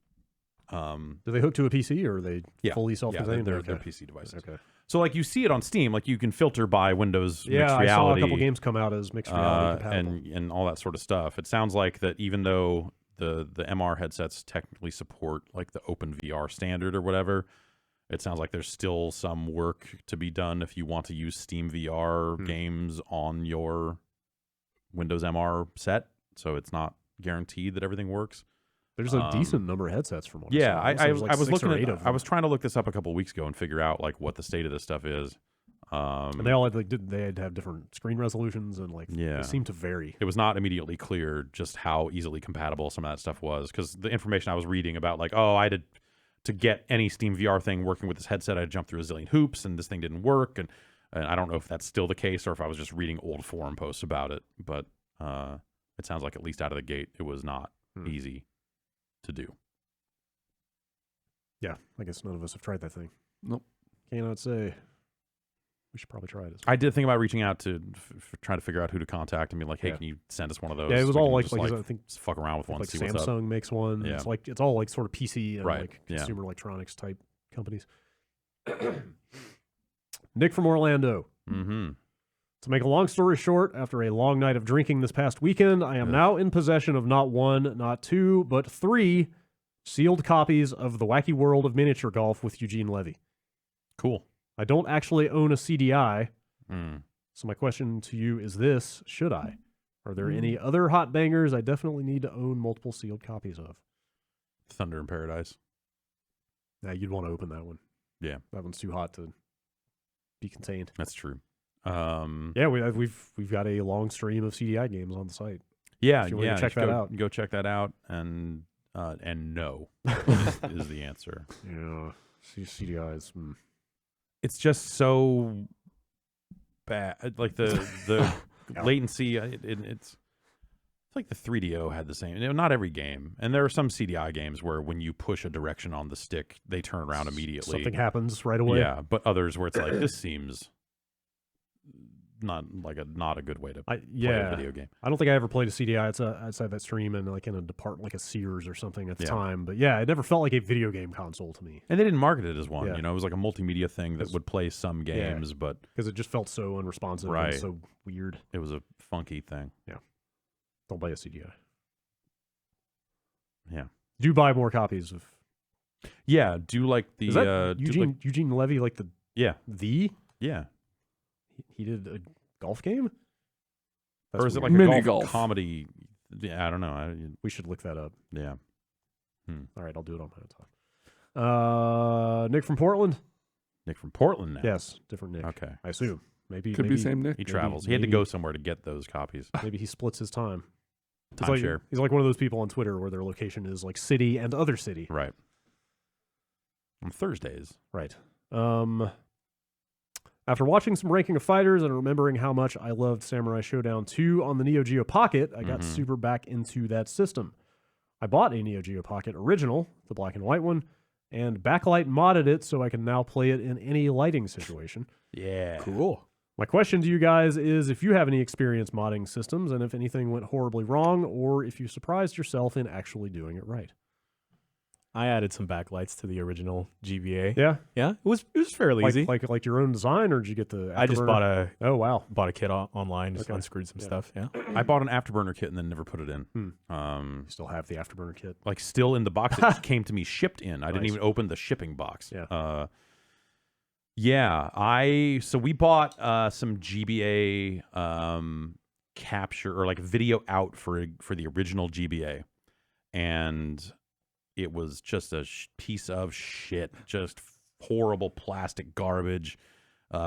Do they hook to a PC or are they Yeah. fully Yeah, self-contained? they're Okay. PC devices. Okay. So like you see it on Steam, like you can filter by Windows Yeah, mixed I saw a reality. couple games come out as mixed reality compatible. and all that sort of stuff. It sounds like that even though the MR headsets technically support like the Open VR standard or whatever, it sounds like there's still some work to be done if you want to use Steam VR games on your Windows MR set. So it's not guaranteed that everything works. There's a decent number of headsets from what Yeah, I saw. There's like I was 6 or looking 8 at of I them. was trying to look this up a couple of weeks ago and figure out like what the state of this stuff is. And they all had they had to have different screen resolutions and like Yeah. they seem to vary. It was not immediately clear just how easily compatible some of that stuff was, because the information I was reading about like, oh, I did to get any Steam VR thing working with this headset, I jumped through a zillion hoops and this thing didn't work, and I don't know if that's still the case or if I was just reading old forum posts about it, but it sounds like at least out of the gate it was not easy to do. Yeah, I guess none of us have tried that thing. Nope. Cannot say. We should probably try it. I did think about reaching out to try to figure out who to contact and be like, hey, Yeah. can you send us one of those? Yeah, it was so we all can like, just, I think just fuck around with one, like see what's up. Samsung makes one. Yeah. It's all like sort of PC and Right, like yeah. consumer electronics type companies. Nick from Orlando. Mm-hmm. To make a long story short, after a long night of drinking this past weekend, I am now in possession of not 1, not 2, but 3 sealed copies of The Wacky World of Miniature Golf with Eugene Levy. Cool. I don't actually own a CDI, Mm. so my question to you is this: should I? Are there any other hot bangers I definitely need to own multiple sealed copies of? Thunder in Paradise. Now, you'd want to open that one. Yeah. That one's too hot to be contained. That's true. Yeah, we've got a long stream of CDI games on the site. Yeah, If you want to yeah. check that out. Go check that out, and no is the answer. Yeah, CDIs. It's just so bad. Like the Yeah. latency. It's like the 3DO had the same. Not every game, and there are some CDI games where when you push a direction on the stick, they turn around immediately. Something happens right away. Yeah, but others where it's like this seems not a good way to play a video game. I don't think I ever played a CDI outside that stream and like in a department like a Sears or something at the time. But yeah, it never felt like a video game console to me. And they didn't market it as one. Yeah. You know, it was like a multimedia thing that would play some games, but Because it just felt so unresponsive Right. and so weird. it was a funky thing. Don't buy a CDI. Yeah. Do buy more copies of. Yeah. Do like the Is that do Eugene like- Eugene Levy like the yeah. yeah? He did a golf game. That's Or is it weird. like a Mini golf golf. comedy? Yeah, I don't know. We should look that up. Yeah. All right, I'll do it on my own time. Nick from Portland. Nick from Portland now. Yes, different Nick. Okay. I assume. Maybe Could be same Nick. He travels. He had to maybe- go somewhere to get those copies. Maybe he splits his time. Timeshare. He's like one of those people on Twitter where their location is like city and other city. Right. On Thursdays. Right. After watching some Ranking of Fighters and remembering how much I loved Samurai Showdown 2 on the Neo Geo Pocket, I got super back into that system. I bought a Neo Geo Pocket original, the black and white one, and backlight modded it so I can now play it in any lighting situation. Yeah. Cool. My question to you guys is if you have any experience modding systems and if anything went horribly wrong or if you surprised yourself in actually doing it right. I added some backlights to the original GBA. Yeah? Yeah, it was fairly easy. Like your own design, or did you get the I just Afterburner? bought Oh, wow. a kit online, just unscrewed some stuff. Yeah. I bought an Afterburner kit and then never put it in. You still have the Afterburner kit? Like still in the box. It just came to me shipped in. I didn't Nice. even open the shipping box. Yeah. So we bought some GBA capture or like video out for the original GBA, and it was just a piece of shit, just horrible plastic garbage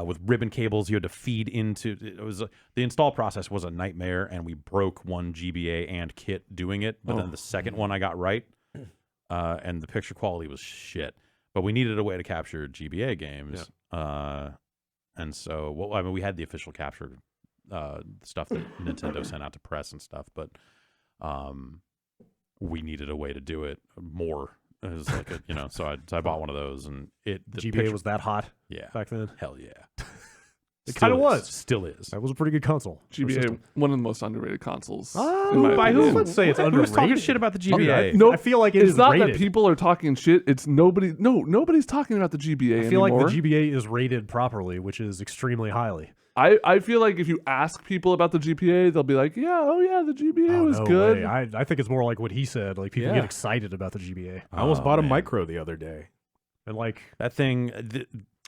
with ribbon cables you had to feed into. It was the install process was a nightmare, and we broke one GBA and kit doing it. But then the second one I got right, and the picture quality was shit. But we needed a way to capture GBA games, and so we had the official capture stuff that Nintendo sent out to press and stuff, but we needed a way to do it more. It was like so I bought one of those, and the GBA picture, was that hot yeah, back then? hell yeah, It kind of was. still is. That was a pretty good console. GBA, one of the most underrated consoles. Oh, in my by who? opinion. Let's say it's Who's talking underrated. shit about the GBA? No, I feel like it it's is not rated. that people are talking shit. It's nobody. No, nobody's talking about the GBA I feel anymore. like the GBA is rated properly, which is extremely highly. I feel like if you ask people about the GBA, they'll be like, yeah, the GBA was no good. way. I think it's more like what he said. Like people Yeah. get excited about the GBA, I almost bought a man. micro the other day. and like That thing.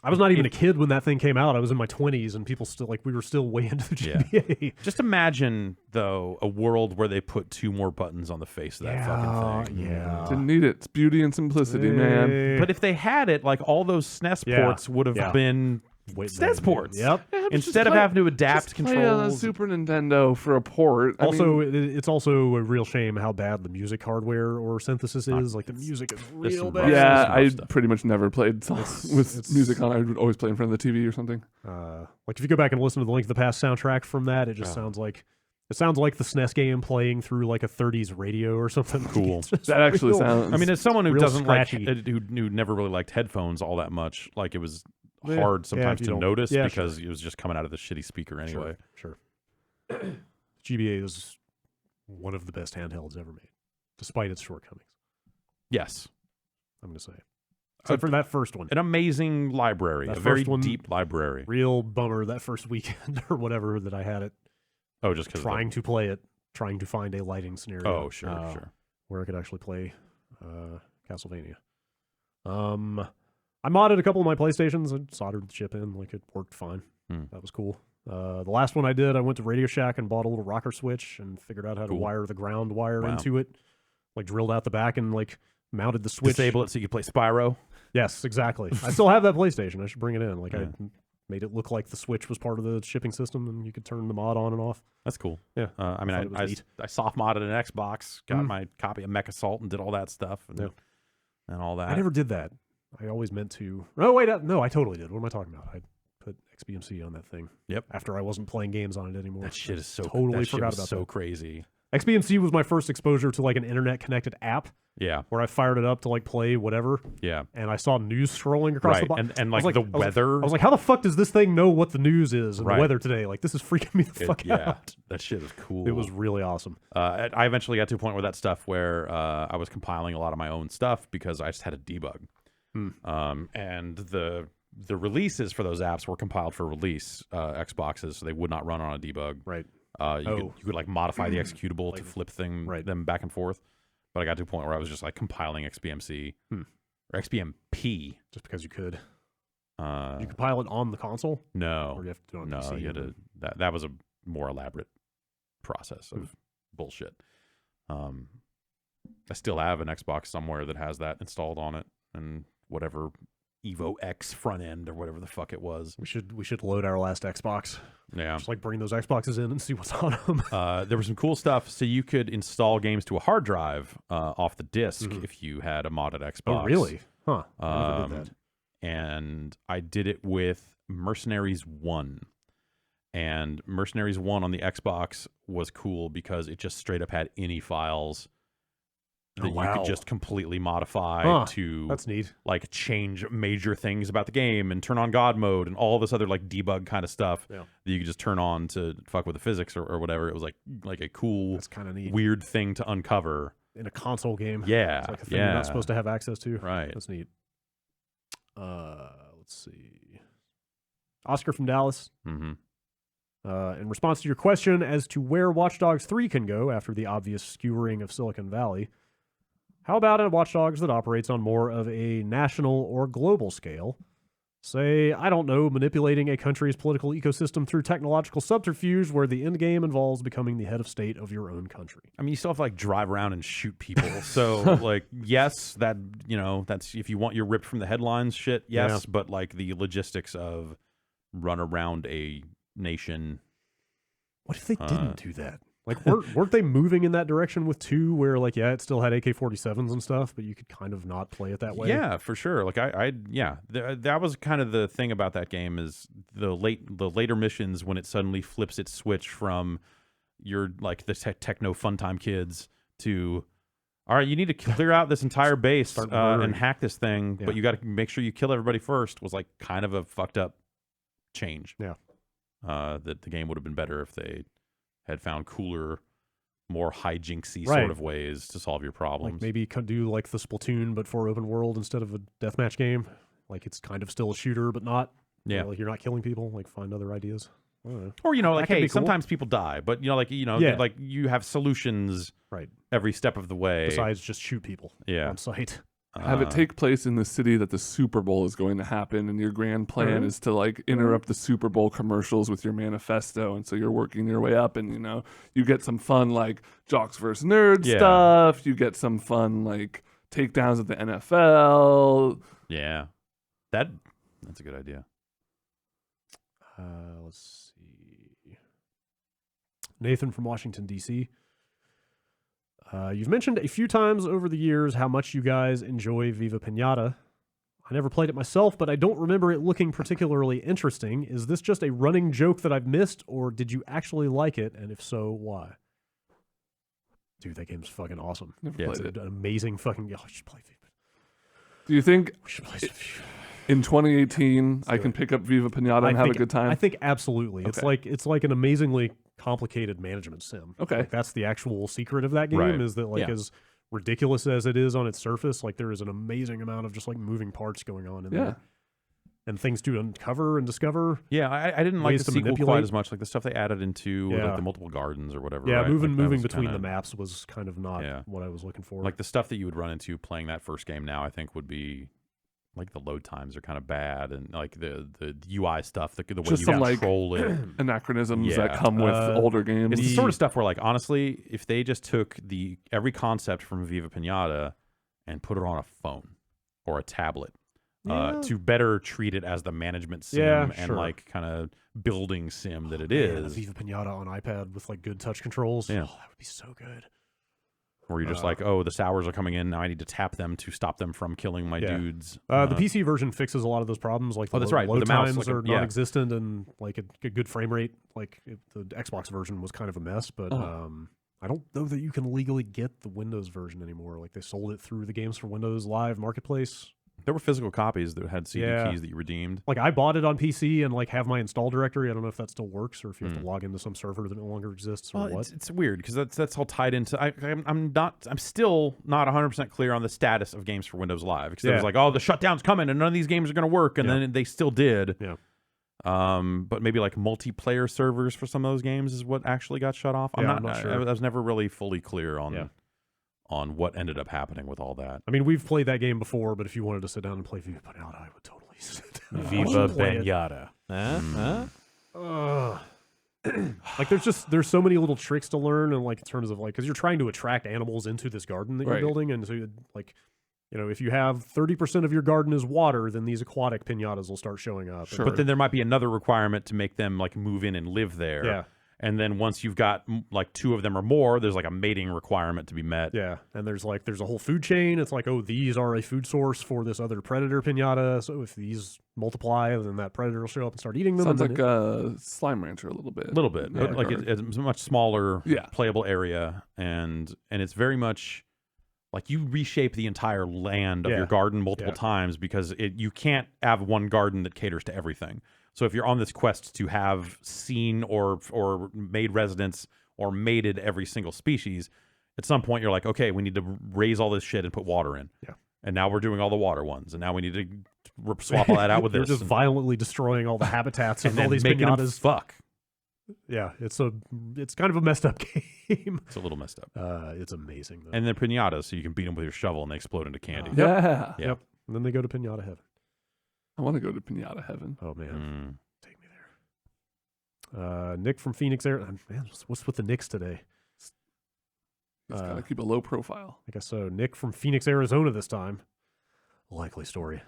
I was not even a kid when that thing came out. I was in my 20s, and people still we were still way into the Yeah. GBA. Just imagine though a world where they put 2 more buttons on the face of that fucking thing. Yeah. Didn't need it. It's beauty and simplicity, man. Hey. But if they had it, like all those SNES Yeah. ports would have Yeah. been Wait, SNES ports. Yep. Yeah, but just Instead of play- having to adapt just play on a controls. Super Nintendo for a port. I Also, mean, it's also a real shame how bad the music hardware or synthesis is. Like the music is real some bad. rough yeah, some I rough stuff. pretty much never played songs with it's- music on. I would always play in front of the TV or something. Like if you go back and listen to the Link to the Past soundtrack from that, it just sounds like the SNES game playing through like a 30s radio or something. Cool. It's just That actually real- sounds. I mean, as someone who real doesn't scratchy. who never really liked headphones all that much, like it was Yeah. hard Yeah, sometimes if you to don't- notice yeah, because it was just coming out of the shitty speaker anyway. Sure. GBA is one of the best handhelds ever made, despite its shortcomings. Yes, I'm going to say. except for that first one. An amazing library, That a very first one- deep library. Real bummer that first weekend or whatever that I had it Oh, just because trying to play it, trying to find a lighting scenario. Oh, sure. Where I could actually play Castlevania. I modded a couple of my PlayStations and soldered the chip in. Like, it worked fine. That was cool. The last one I did, I went to Radio Shack and bought a little rocker switch and figured out how to wire the ground wire into it. Like, drilled out the back and, like, mounted the switch. Disable it so you can play Spyro. Yes, exactly. I still have that PlayStation. I should bring it in. Like, I made it look like the switch was part of the shipping system and you could turn the mod on and off. That's cool. Yeah. I mean, I soft modded an Xbox, got my copy of Mech Assault and did all that stuff and all that. I never did that. I always meant to. Oh, wait. No, I totally did. What am I talking about? I put XBMC on that thing. Yep. After I wasn't playing games on it anymore. That shit is so totally forgot about so that. crazy. XBMC was my first exposure to like an internet connected app. Yeah. Where I fired it up to like play whatever. Yeah. And I saw news scrolling across the bottom. And like the weather. I was like, how the fuck does this thing know what the news is and the weather today? Like, this is freaking me the fuck out. That shit is cool. It was really awesome. I eventually got to a point where that stuff where I was compiling a lot of my own stuff because I just had a debug. And the releases for those apps were compiled for release Xboxes, so they would not run on a debug. Right. You could like modify the executable to flip them back and forth. But I got to a point where I was just like compiling XBMC or XBMP just because you could. You could compile it on the console? No. Or you have to do it on no, PC? You had to, that was a more elaborate process of bullshit. I still have an Xbox somewhere that has that installed on it and whatever Evo X front end or whatever the fuck it was. We should load our last Xbox. Yeah. Just like bring those Xboxes in and see what's on them. There was some cool stuff. So you could install games to a hard drive off the disc if you had a modded Xbox. Oh, really? Huh. I never did that. And I did it with Mercenaries 1. And Mercenaries 1 on the Xbox was cool because it just straight up had any files that you could just completely modify to that's neat. Like change major things about the game and turn on God mode and all this other like debug kind of stuff that you could just turn on to fuck with the physics or whatever. It was like a cool, that's kind of neat, weird thing to uncover in a console game. Yeah, it's like a thing you're not supposed to have access to. Right. That's neat. Let's see. Oscar from Dallas. In response to your question as to where Watch Dogs 3 can go after the obvious skewering of Silicon Valley, how about a Watch Dogs that operates on more of a national or global scale? Say, I don't know, manipulating a country's political ecosystem through technological subterfuge where the end game involves becoming the head of state of your own country. I mean, you still have to like drive around and shoot people. So like, yes, that, you know, that's if you want your ripped from the headlines shit, yes, but like the logistics of run around a nation. What if they didn't do that? Like, weren't they moving in that direction with 2 where, like, it still had AK-47s and stuff, but you could kind of not play it that way? Yeah, for sure. Like, that was kind of the thing about that game is the later missions when it suddenly flips its switch from your, like, the techno fun time kids to, all right, you need to clear out this entire base and hack this thing, but you got to make sure you kill everybody first was, like, kind of a fucked up change. Yeah. That the game would have been better if they had found cooler, more hijinksy sort of ways to solve your problems. Like maybe could do like the Splatoon, but for open world instead of a deathmatch game. Like it's kind of still a shooter, but not. Yeah. You know, like you're not killing people. Like find other ideas. Or, you know, like, hey, cool. Sometimes people die, but, you know, like, like you have solutions every step of the way. Besides just shoot people on site. Have it take place in the city that the Super Bowl is going to happen, and your grand plan is to like interrupt the Super Bowl commercials with your manifesto, and so you're working your way up, and you know you get some fun like jocks versus nerds stuff. You get some fun like takedowns of the NFL. Yeah, that's a good idea. Let's see. Nathan from Washington D.C. You've mentioned a few times over the years how much you guys enjoy Viva Piñata. I never played it myself, but I don't remember it looking particularly interesting. Is this just a running joke that I've missed, or did you actually like it? And if so, why? Dude, that game's fucking awesome. It's an amazing fucking game. Oh, I should play Viva. Do you think we should play in 2018 I can pick up Viva Piñata and have a good time? I think absolutely. Okay. It's like an amazingly complicated management sim. Okay. Like that's the actual secret of that game is that like as ridiculous as it is on its surface, like there is an amazing amount of just like moving parts going on in there. And things to uncover and discover. Yeah, I didn't like Ways the to sequel manipulate. quite as much. Like the stuff they added into Yeah. like the multiple gardens or whatever. Yeah, right? Like, that moving was between kinda, the maps was kind of not what I was looking for. Like the stuff that you would run into playing that first game now, I think would be like the load times are kind of bad, and like the UI stuff, the way Just you some, like, control it. Anachronisms that Yeah. come with older games. It's the sort of stuff where, like, honestly, if they just took every concept from Viva Piñata and put it on a phone or a tablet. To better treat it as the management sim and like kind of building sim that it is. Viva Piñata on iPad with like good touch controls. Yeah. Oh, that would be so good. Where you're just like, oh, the sours are coming in. Now I need to tap them to stop them from killing my dudes. The PC version fixes a lot of those problems. Like the that's right. load The mouse, times like are non-existent and like a good frame rate. Like the Xbox version was kind of a mess, but I don't know that you can legally get the Windows version anymore. Like they sold it through the Games for Windows Live Marketplace. There were physical copies that had CD keys that you redeemed. Like I bought it on PC and like have my install directory. I don't know if that still works or if you have to log into some server that no longer exists or what. It's weird because that's all tied into. I'm still not 100% clear on the status of Games for Windows Live because it was like, oh, the shutdown's coming and none of these games are going to work, and then they still did. Yeah. But maybe like multiplayer servers for some of those games is what actually got shut off. I'm not sure. I was never really fully clear on what ended up happening with all that. I mean, we've played that game before, but if you wanted to sit down and play Viva Piñata, I would totally sit down. Viva Piñata. Like there's so many little tricks to learn, and like in terms of like, because you're trying to attract animals into this garden that you're building, and so you, like, you know, if you have 30% of your garden is water, then these aquatic piñatas will start showing up. Sure. But then there might be another requirement to make them like move in and live there. Yeah. And then once you've got like 2 of them or more, there's like a mating requirement to be met. Yeah, and there's a whole food chain. It's like, oh, these are a food source for this other predator piñata. So if these multiply, then that predator will show up and start eating them. Sounds like Slime Rancher a little bit. A little bit. Yeah, Like it's a much smaller playable area, and it's very much like you reshape the entire land of your garden multiple times because you can't have one garden that caters to everything. So if you're on this quest to have seen or made residents or mated every single species, at some point you're like, okay, we need to raise all this shit and put water in. Yeah. And now we're doing all the water ones, and now we need to swap all that out with this. You're just violently destroying all the habitats of all these making them piñatas. fuck. Yeah, it's kind of a messed up game. It's a little messed up. It's amazing though. And then piñatas, so you can beat them with your shovel and they explode into candy. Yeah. Yep. And then they go to Piñata Heaven. I want to go to Piñata Heaven. Oh man, take me there. Nick from Phoenix, Arizona. Man, what's with the Knicks today? Just gotta keep a low profile. I guess so. Nick from Phoenix, Arizona this time. Likely story.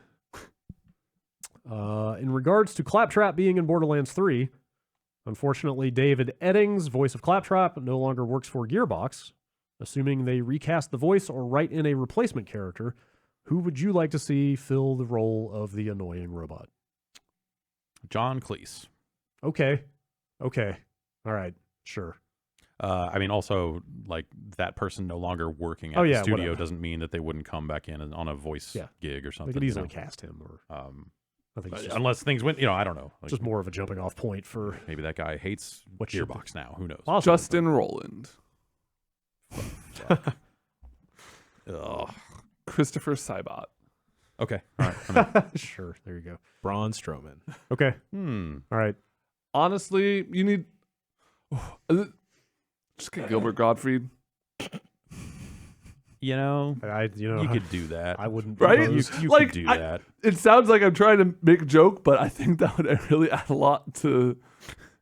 In regards to Claptrap being in Borderlands 3, unfortunately, David Eddings, voice of Claptrap, no longer works for Gearbox. Assuming they recast the voice or write in a replacement character, who would you like to see fill the role of the annoying robot? John Cleese. Okay. All right. Sure. I mean, also, like, that person no longer working at the studio doesn't mean that they wouldn't come back in on a voice gig or something. They could easily cast him, or I think it's unless things went, I don't know. Like, just more of a jumping off point for maybe that guy hates Gearbox now. Who knows? Possibly. Justin Roiland. Ugh. Christopher Sybot. Okay. All right. Sure. There you go. Braun Strowman. Okay. All right. Honestly, you need just get Gilbert Gottfried. You you could do that. I wouldn't. Right? You could do that. It sounds like I'm trying to make a joke, but I think that would really add a lot to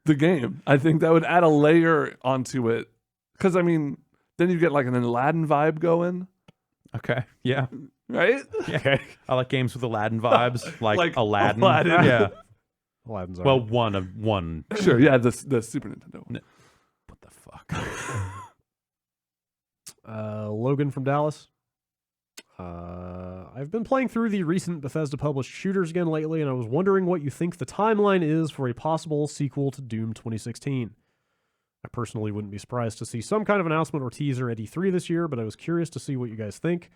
the game. I think that would add a layer onto it. Because, I mean, then you get like an Aladdin vibe going. Okay. Yeah. Right? Yeah. Okay. I like games with Aladdin vibes, like Aladdin. Yeah. Aladdin's well, one. Sure. Yeah. The Super Nintendo. What the fuck? Logan from Dallas. I've been playing through the recent Bethesda published shooters again lately, and I was wondering what you think the timeline is for a possible sequel to Doom 2016. I personally wouldn't be surprised to see some kind of announcement or teaser at E3 this year, but I was curious to see what you guys think.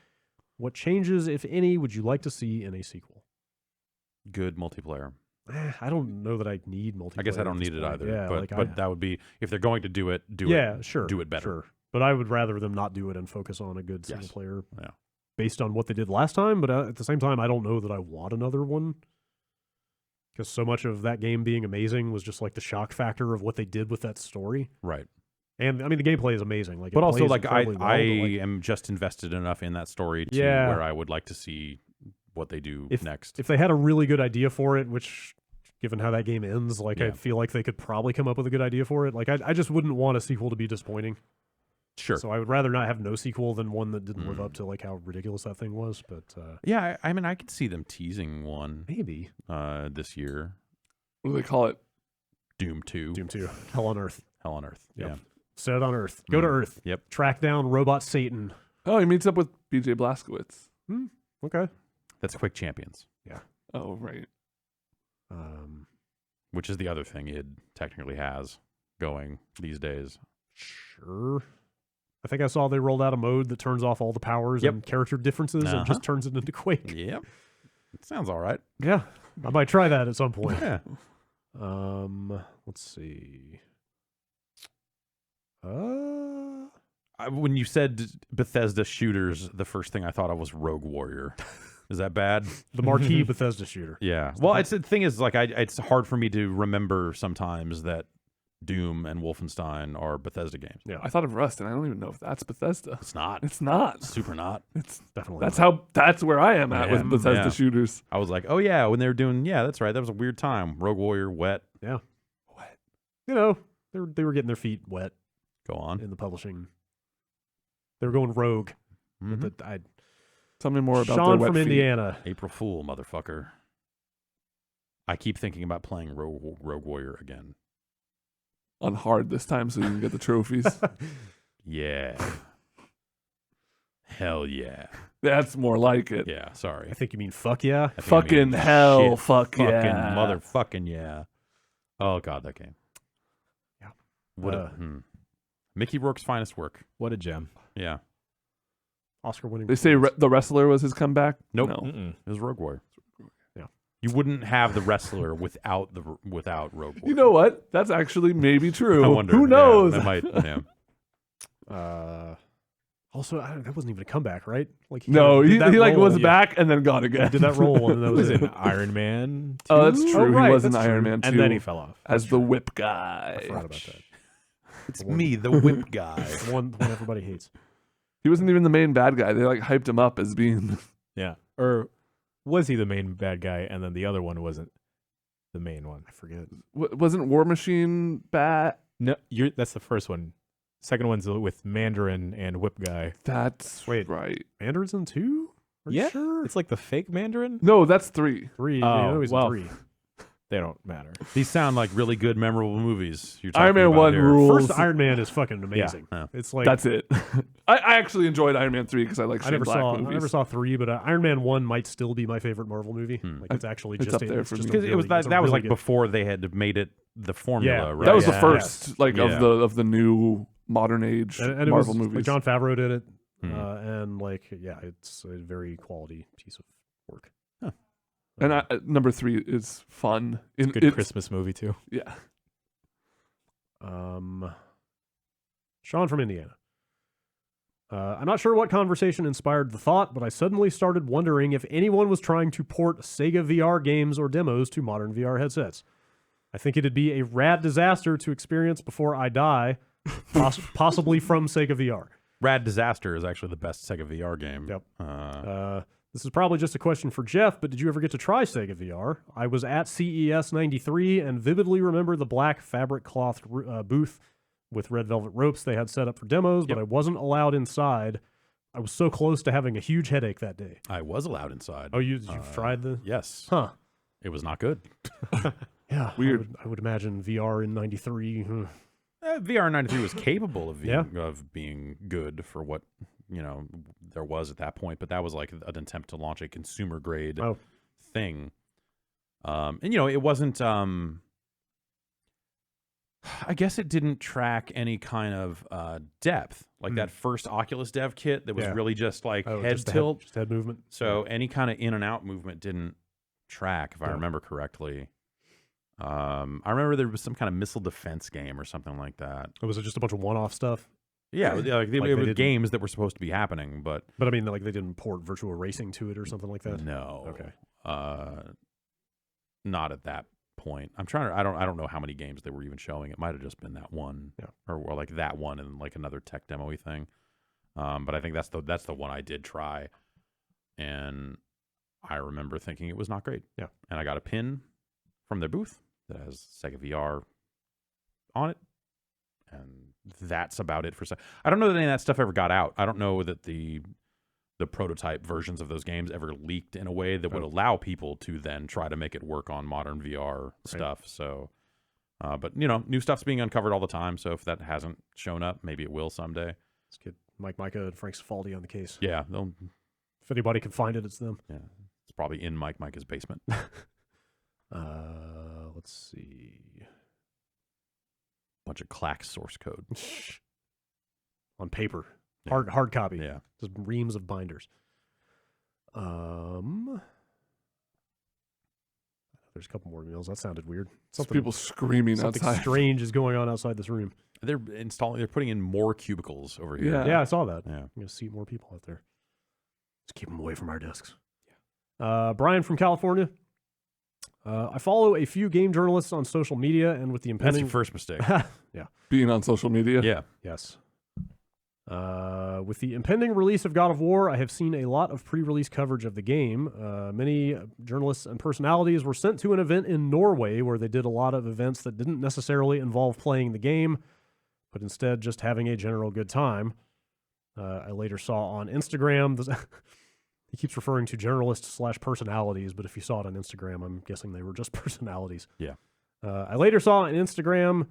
What changes, if any, would you like to see in a sequel? Good multiplayer. I don't know that I need multiplayer. I guess I don't need it either. Yeah, but that would be, if they're going to do it, do it. Yeah, sure. Do it better. Sure. But I would rather them not do it and focus on a good single Yes. player Yeah. based on what they did last time. But at the same time, I don't know that I want another one. Because so much of that game being amazing was just like the shock factor of what they did with that story. Right. And I mean, the gameplay is amazing. Like, it But also, plays like, I incredibly well, but, like, am just invested enough in that story to Yeah. where I would like to see what they do next. if they had a really good idea for it, which, given how that game ends, like, I Yeah. feel like they could probably come up with a good idea for it. Like, I just wouldn't want a sequel to be disappointing. Sure. So I would rather not have no sequel than one that didn't live up to like how ridiculous that thing was. But Yeah, I mean, I could see them teasing one maybe this year. What do they call it? Doom 2. Doom 2, Hell on Earth. Hell on Earth. Yep. Yeah. Set it on Earth. Go to Earth. Yep. Track down robot Satan. Oh, he meets up with BJ Blazkowicz. Okay. That's Quick Champions, Oh, right. which is the other thing it technically has going these days. Sure. I think I saw they rolled out a mode that turns off all the powers Yep. and character differences and just turns it into Quake. Yep. It sounds all right. Yeah. I might try that at some point. Yeah. Let's see. When you said Bethesda shooters, the first thing I thought of was Rogue Warrior. Is that bad? The marquee Bethesda shooter. Yeah. Well, it's the thing is, like, it's hard for me to remember sometimes that Doom and Wolfenstein are Bethesda games. Yeah. I thought of Rust, and I don't even know if that's Bethesda. It's not. It's not. Super not. It's Definitely. that's where I am at Yeah. with Bethesda Yeah. shooters. I was like, oh yeah, when they were doing, yeah, that's right. That was a weird time. Rogue Warrior, wet. Yeah. You know, they were getting their feet wet Go on. in the publishing. They were going rogue. Mhm. But Tell me more about Sean their wet from feet. Indiana. April Fool, motherfucker. I keep thinking about playing Rogue Warrior again. On hard this time so you can get the trophies. Yeah. Hell yeah. That's more like it. Yeah, sorry. I think you mean fuck yeah. I think I Fucking mean hell, shit. fuck Fucking yeah. motherfucking yeah. Oh, God, that game. Yeah. What Mickey Rourke's finest work. What a gem. Yeah. Oscar winning. They say the wrestler was his comeback? Nope. No. Mm-mm. It was Rogue Warrior. Yeah. You wouldn't have the wrestler without Rogue Warrior. You know what? That's actually maybe true. I wonder. Who knows? Yeah, that might. Yeah. Also, that wasn't even a comeback, right? Like No, he did that like role- was back and then gone again. He did that role and that was Was it. it Iron Man? Oh, that's 2? true. Oh, right, he was in that's Iron true. Man 2 And then he fell off. as the whip guy. I forgot about that. It's me, the whip guy. The one everybody hates. He wasn't even the main bad guy. They like hyped him up as being. Yeah. Or was he the main bad guy and then the other one wasn't the main one? I forget. Wasn't War Machine bad? No, that's the first one. Second one's with Mandarin and Whip Guy. That's Wait. right. Mandarin's in 2? Are you sure? It's like the fake Mandarin. No, that's 3. 3. Oh, I know he's well. in 3. They don't matter. These sound like really good, memorable movies. You're Iron talking Man about 1 here. rules. First Iron Man is fucking amazing. Yeah. It's like That's it. I actually enjoyed Iron Man 3 because I like I Shane never Black saw movies. I never saw 3, but Iron Man 1 might still be my favorite Marvel movie. Like it's actually It's just up there for me. Because it was that was like before they had made it the formula, Yeah. right? That was Yeah. the first like Yeah. of the new modern age and it Marvel was, movies. Like Jon Favreau did it, Hmm. and like it's a very quality piece of work. And number 3 is fun. It's a good Christmas movie too. Yeah. Sean from Indiana. I'm not sure what conversation inspired the thought, but I suddenly started wondering if anyone was trying to port Sega VR games or demos to modern VR headsets. I think it'd be a rad disaster to experience before I die, possibly from Sega VR. Rad Disaster is actually the best Sega VR game. Yep. This is probably just a question for Jeff, but did you ever get to try Sega VR? I was at CES 93 and vividly remember the black fabric cloth booth with red velvet ropes they had set up for demos, but I wasn't allowed inside. I was so close to having a huge headache that day. I was allowed inside. Oh, you've tried the... Yes. Huh. It was not good. Yeah. Weird. I would imagine VR in 93. VR 93 was capable of being, Yeah. of being good for what, there was at that point, but that was like an attempt to launch a consumer grade thing. And it wasn't, I guess it didn't track any kind of depth, like that first Oculus dev kit that was really just like head just the tilt. just head movement. So any kind of in and out movement didn't track, if I remember correctly. I remember there was some kind of missile defense game or something like that. Was it just a bunch of one-off stuff? Yeah, like Like it they was didn't- games that were supposed to be happening, but I mean, like they didn't port virtual racing to it or something like that. no. Okay. Not at that point. I'm trying to. I don't know how many games they were even showing. It might have just been that one, Yeah. or like that one and like another tech demo-y thing. But I think that's the one I did try, and I remember thinking it was not great. Yeah. And I got a pin from their booth that has Sega VR on it, and that's about it for. I don't know that any of that stuff ever got out. I don't know that the prototype versions of those games ever leaked in a way that would allow people to then try to make it work on modern VR stuff. So, but new stuff's being uncovered all the time. So if that hasn't shown up, maybe it will someday. Let's get Mike Micah and Frank Cifaldi on the case. Yeah, If anybody can find it, it's them. yeah, it's probably in Mike Micah's basement. Let's see. Bunch of clack source code. On paper. Yeah. Hard copy. Yeah. Just reams of binders. There's a couple more emails. That sounded weird. Some people screaming Something outside. strange is going on outside this room. They're putting in more cubicles over here. Yeah. Yeah, I saw that. Yeah. I'm going to see more people out there. Let's keep them away from our desks. Brian from California. I follow a few game journalists on social media, and with the That's impending your first mistake. Being on social media. Yeah. Yes. With the impending release of God of War, I have seen a lot of pre-release coverage of the game. Many journalists and personalities were sent to an event in Norway where they did a lot of events that didn't necessarily involve playing the game, but instead just having a general good time. I later saw on Instagram, he keeps referring to journalists/personalities, but if you saw it on Instagram, I'm guessing they were just personalities. Yeah. I later saw on Instagram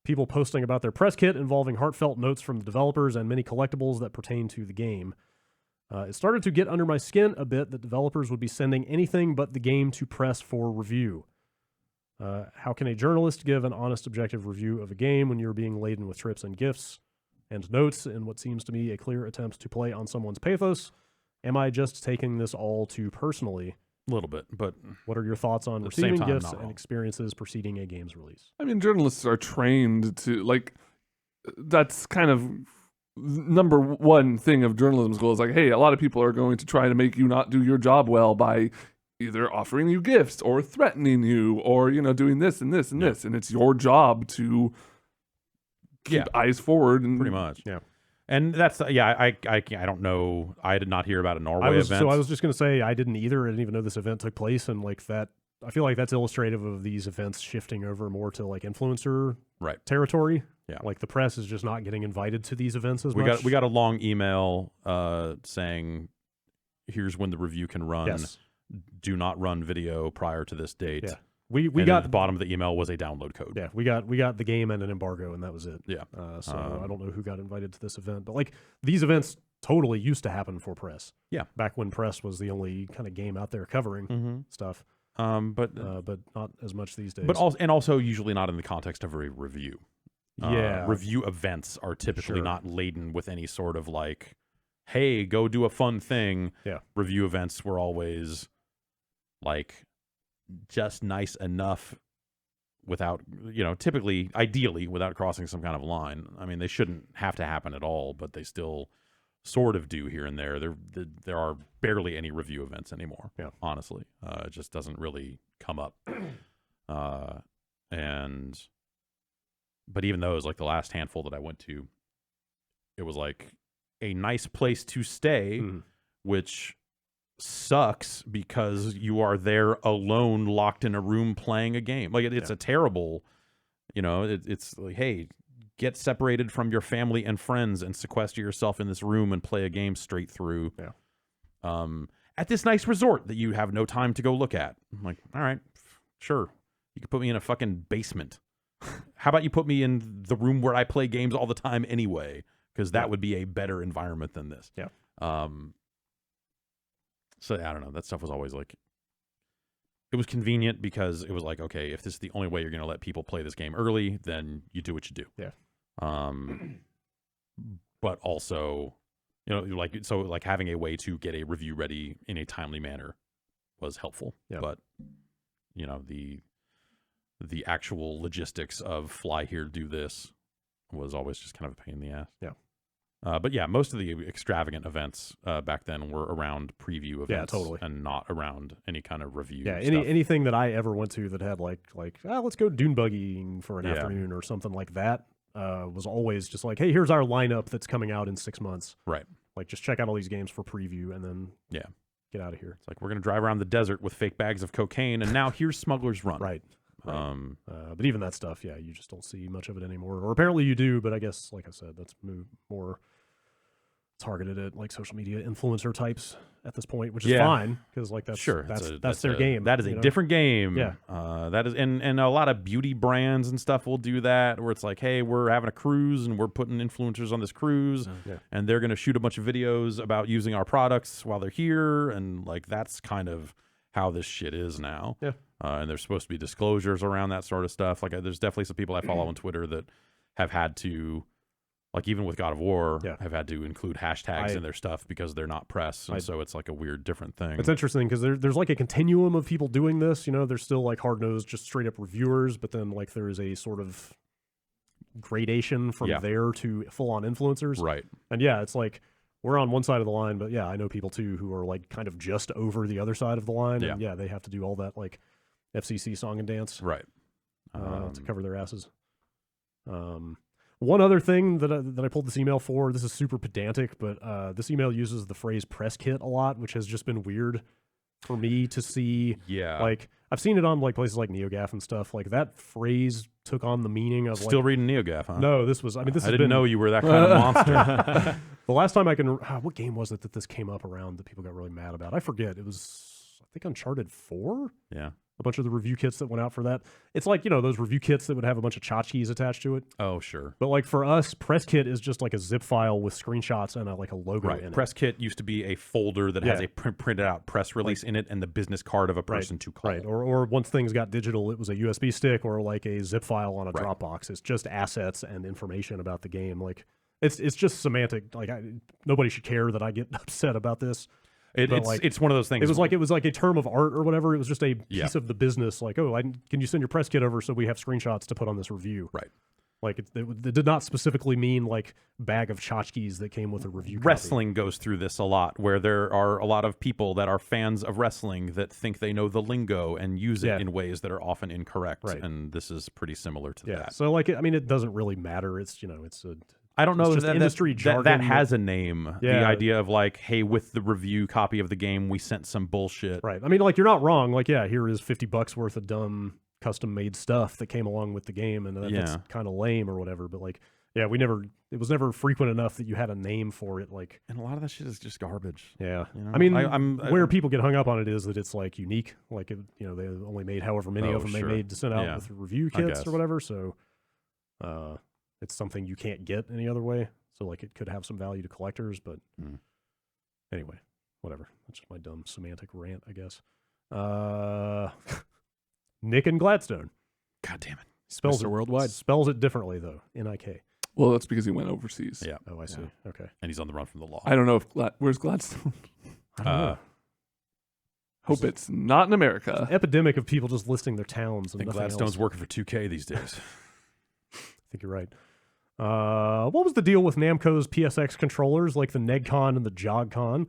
people posting about their press kit involving heartfelt notes from the developers and many collectibles that pertain to the game. It started to get under my skin a bit that developers would be sending anything but the game to press for review. How can a journalist give an honest, objective review of a game when you're being laden with trips and gifts and notes in what seems to me a clear attempt to play on someone's pathos? Am I just taking this all too personally? A little bit, but What are your thoughts on At the same receiving time, gifts not and wrong. experiences preceding a game's release? I mean, journalists are trained to, like, that's kind of number one thing of journalism school is like, hey, a lot of people are going to try to make you not do your job well by either offering you gifts or threatening you or, doing this and this and Yeah. this. And it's your job to keep eyes forward. And pretty much. Yeah. And that's I don't know. I did not hear about a Norway event. So I was just going to say I didn't either. I didn't even know this event took place, and like that, I feel like that's illustrative of these events shifting over more to like influencer Right. territory. Yeah. Like the press is just not getting invited to these events as we much. got a long email saying, "Here's when the review can run. Yes. Do not run video prior to this date." Yeah. We And got at the bottom of the email was a download code. Yeah, we got the game and an embargo, and that was it. Yeah. So I don't know who got invited to this event, but like these events totally used to happen for press. Yeah. Back when press was the only kind of game out there covering Mm-hmm. stuff, But not as much these days. but also usually not in the context of a review. Yeah. Review events are typically Sure. not laden with any sort of like, hey, go do a fun thing. Yeah. Review events were always like just nice enough without, typically, ideally, without crossing some kind of line. I mean, they shouldn't have to happen at all, but they still sort of do here and there. There are barely any review events anymore. Yeah. Honestly, it just doesn't really come up. But even those, like the last handful that I went to, it was like a nice place to stay, Mhm. which sucks because you are there alone, locked in a room playing a game. Like it's a terrible, it's like, hey, get separated from your family and friends and sequester yourself in this room and play a game straight through. Yeah. At this nice resort that you have no time to go look at. I'm like, all right, sure. You can put me in a fucking basement. How about you put me in the room where I play games all the time anyway? Because that would be a better environment than this. Yeah. So I don't know. That stuff was always like, it was convenient because it was like, okay, if this is the only way you're going to let people play this game early, then you do what you do. Yeah. But also, like having a way to get a review ready in a timely manner was helpful. Yeah. But the actual logistics of fly here, do this was always just kind of a pain in the ass. Yeah. But yeah, most of the extravagant events back then were around preview events, totally. and not around any kind of review. Yeah, stuff. anything that I ever went to that had like let's go dune buggying for an Yeah. afternoon or something like that was always just like, hey, here's our lineup that's coming out in 6 months. Right. Like, just check out all these games for preview and then get out of here. It's like, we're gonna drive around the desert with fake bags of cocaine, and now here's Smuggler's Run. Right. But even that stuff, you just don't see much of it anymore. Or apparently you do, but I guess, like I said, that's more targeted at like social media influencer types at this point, which is fine because like that's that's their game. That is a different game. Yeah. That is, and a lot of beauty brands and stuff will do that, where it's like, hey, we're having a cruise and we're putting influencers on this cruise, and they're going to shoot a bunch of videos about using our products while they're here, and like that's kind of how this shit is now. Yeah. And there's supposed to be disclosures around that sort of stuff. Like, there's definitely some people I follow on Twitter that have had to, like, even with God of War, have had to include hashtags in their stuff because they're not press, and so it's like a weird, different thing. It's interesting because there's like a continuum of people doing this. You know, there's still like hard-nosed, just straight-up reviewers, but then like there is a sort of gradation from there to full-on influencers. Right. And yeah, it's like we're on one side of the line, but yeah, I know people too who are like kind of just over the other side of the line, and they have to do all that like FCC song and dance, right, to cover their asses. One other thing that I pulled this email for, this is super pedantic, but this email uses the phrase press kit a lot, which has just been weird for me to see. Yeah. Like, I've seen it on like places like NeoGAF and stuff. Like, that phrase took on the meaning of Still like, reading NeoGAF, huh? No, this was, I mean, this I has didn't been, know you were that kind of monster. the last time I can, what game was it that this came up around that people got really mad about? I forget. It was, I think, Uncharted 4? Yeah. A bunch of the review kits that went out for that. It's like, you know, those review kits that would have a bunch of tchotchkes attached to it. Oh, sure. But like for us, press kit is just like a zip file with screenshots and like a logo in it. Press kit used to be a folder that has a printed out press release in it and the business card of a person to call. Right. Or once things got digital, it was a USB stick or like a zip file on a Dropbox. It's just assets and information about the game. Like it's just semantic. Like nobody should care that I get upset about this. It's one of those things. It was like a term of art or whatever. It was just a piece of the business. Like, oh, can you send your press kit over so we have screenshots to put on this review? Right. Like it did not specifically mean like bag of tchotchkes that came with a review. Wrestling goes through this a lot, where there are a lot of people that are fans of wrestling that think they know the lingo and use it in ways that are often incorrect. Right. And this is pretty similar to that. So like, I mean, it doesn't really matter. It's, you know, it's a. I don't know that industry jargon that has a name. Yeah. The idea of like, hey, with the review copy of the game, we sent some bullshit. Right. I mean, like, you're not wrong. Like, yeah, here is $50 worth of dumb custom-made stuff that came along with the game, and that's kind of lame or whatever. But like, yeah, it was never frequent enough that you had a name for it. Like, and a lot of that shit is just garbage. Yeah. You know? I mean, where people get hung up on it is that it's like unique. Like, you know, they only made however many of them they made to send out with review kits or whatever. So, it's something you can't get any other way. So, like, it could have some value to collectors, but anyway, whatever. That's just my dumb semantic rant, I guess. Nick and Gladstone. God damn it. Spells Mr. it Worldwide. Spells it differently, though. N-I-K. Well, that's because he went overseas. Yeah. Oh, I see. Yeah. Okay. And he's on the run from the law. I don't know if where's Gladstone? I don't know. Hope it's not in America. Epidemic of people just listing their towns. And I think nothing Gladstone's else. working for 2K these days. I think you're right. What was the deal with Namco's PSX controllers like the NegCon and the JogCon?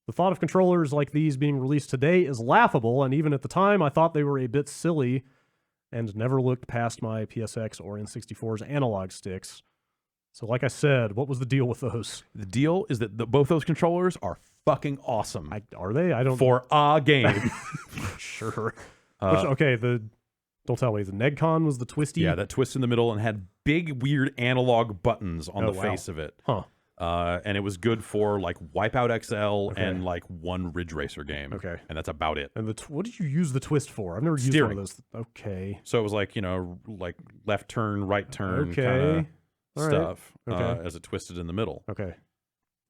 The thought of controllers like these being released today is laughable, and even at the time I thought they were a bit silly and never looked past my PSX or N64's analog sticks. So like I said, what was the deal with those? The deal is that both those controllers are fucking awesome. Are they? I don't... For a game. Sure. Don't tell me. The NegCon was the twisty? Yeah, that twist in the middle and had big, weird analog buttons on the face of it. Huh. And it was good for like Wipeout XL and like one Ridge Racer game. Okay. And that's about it. And what did you use the twist for? I've never used one of those. Okay. So it was like, you know, like left turn, right turn kind of stuff Okay. as it twisted in the middle. Okay.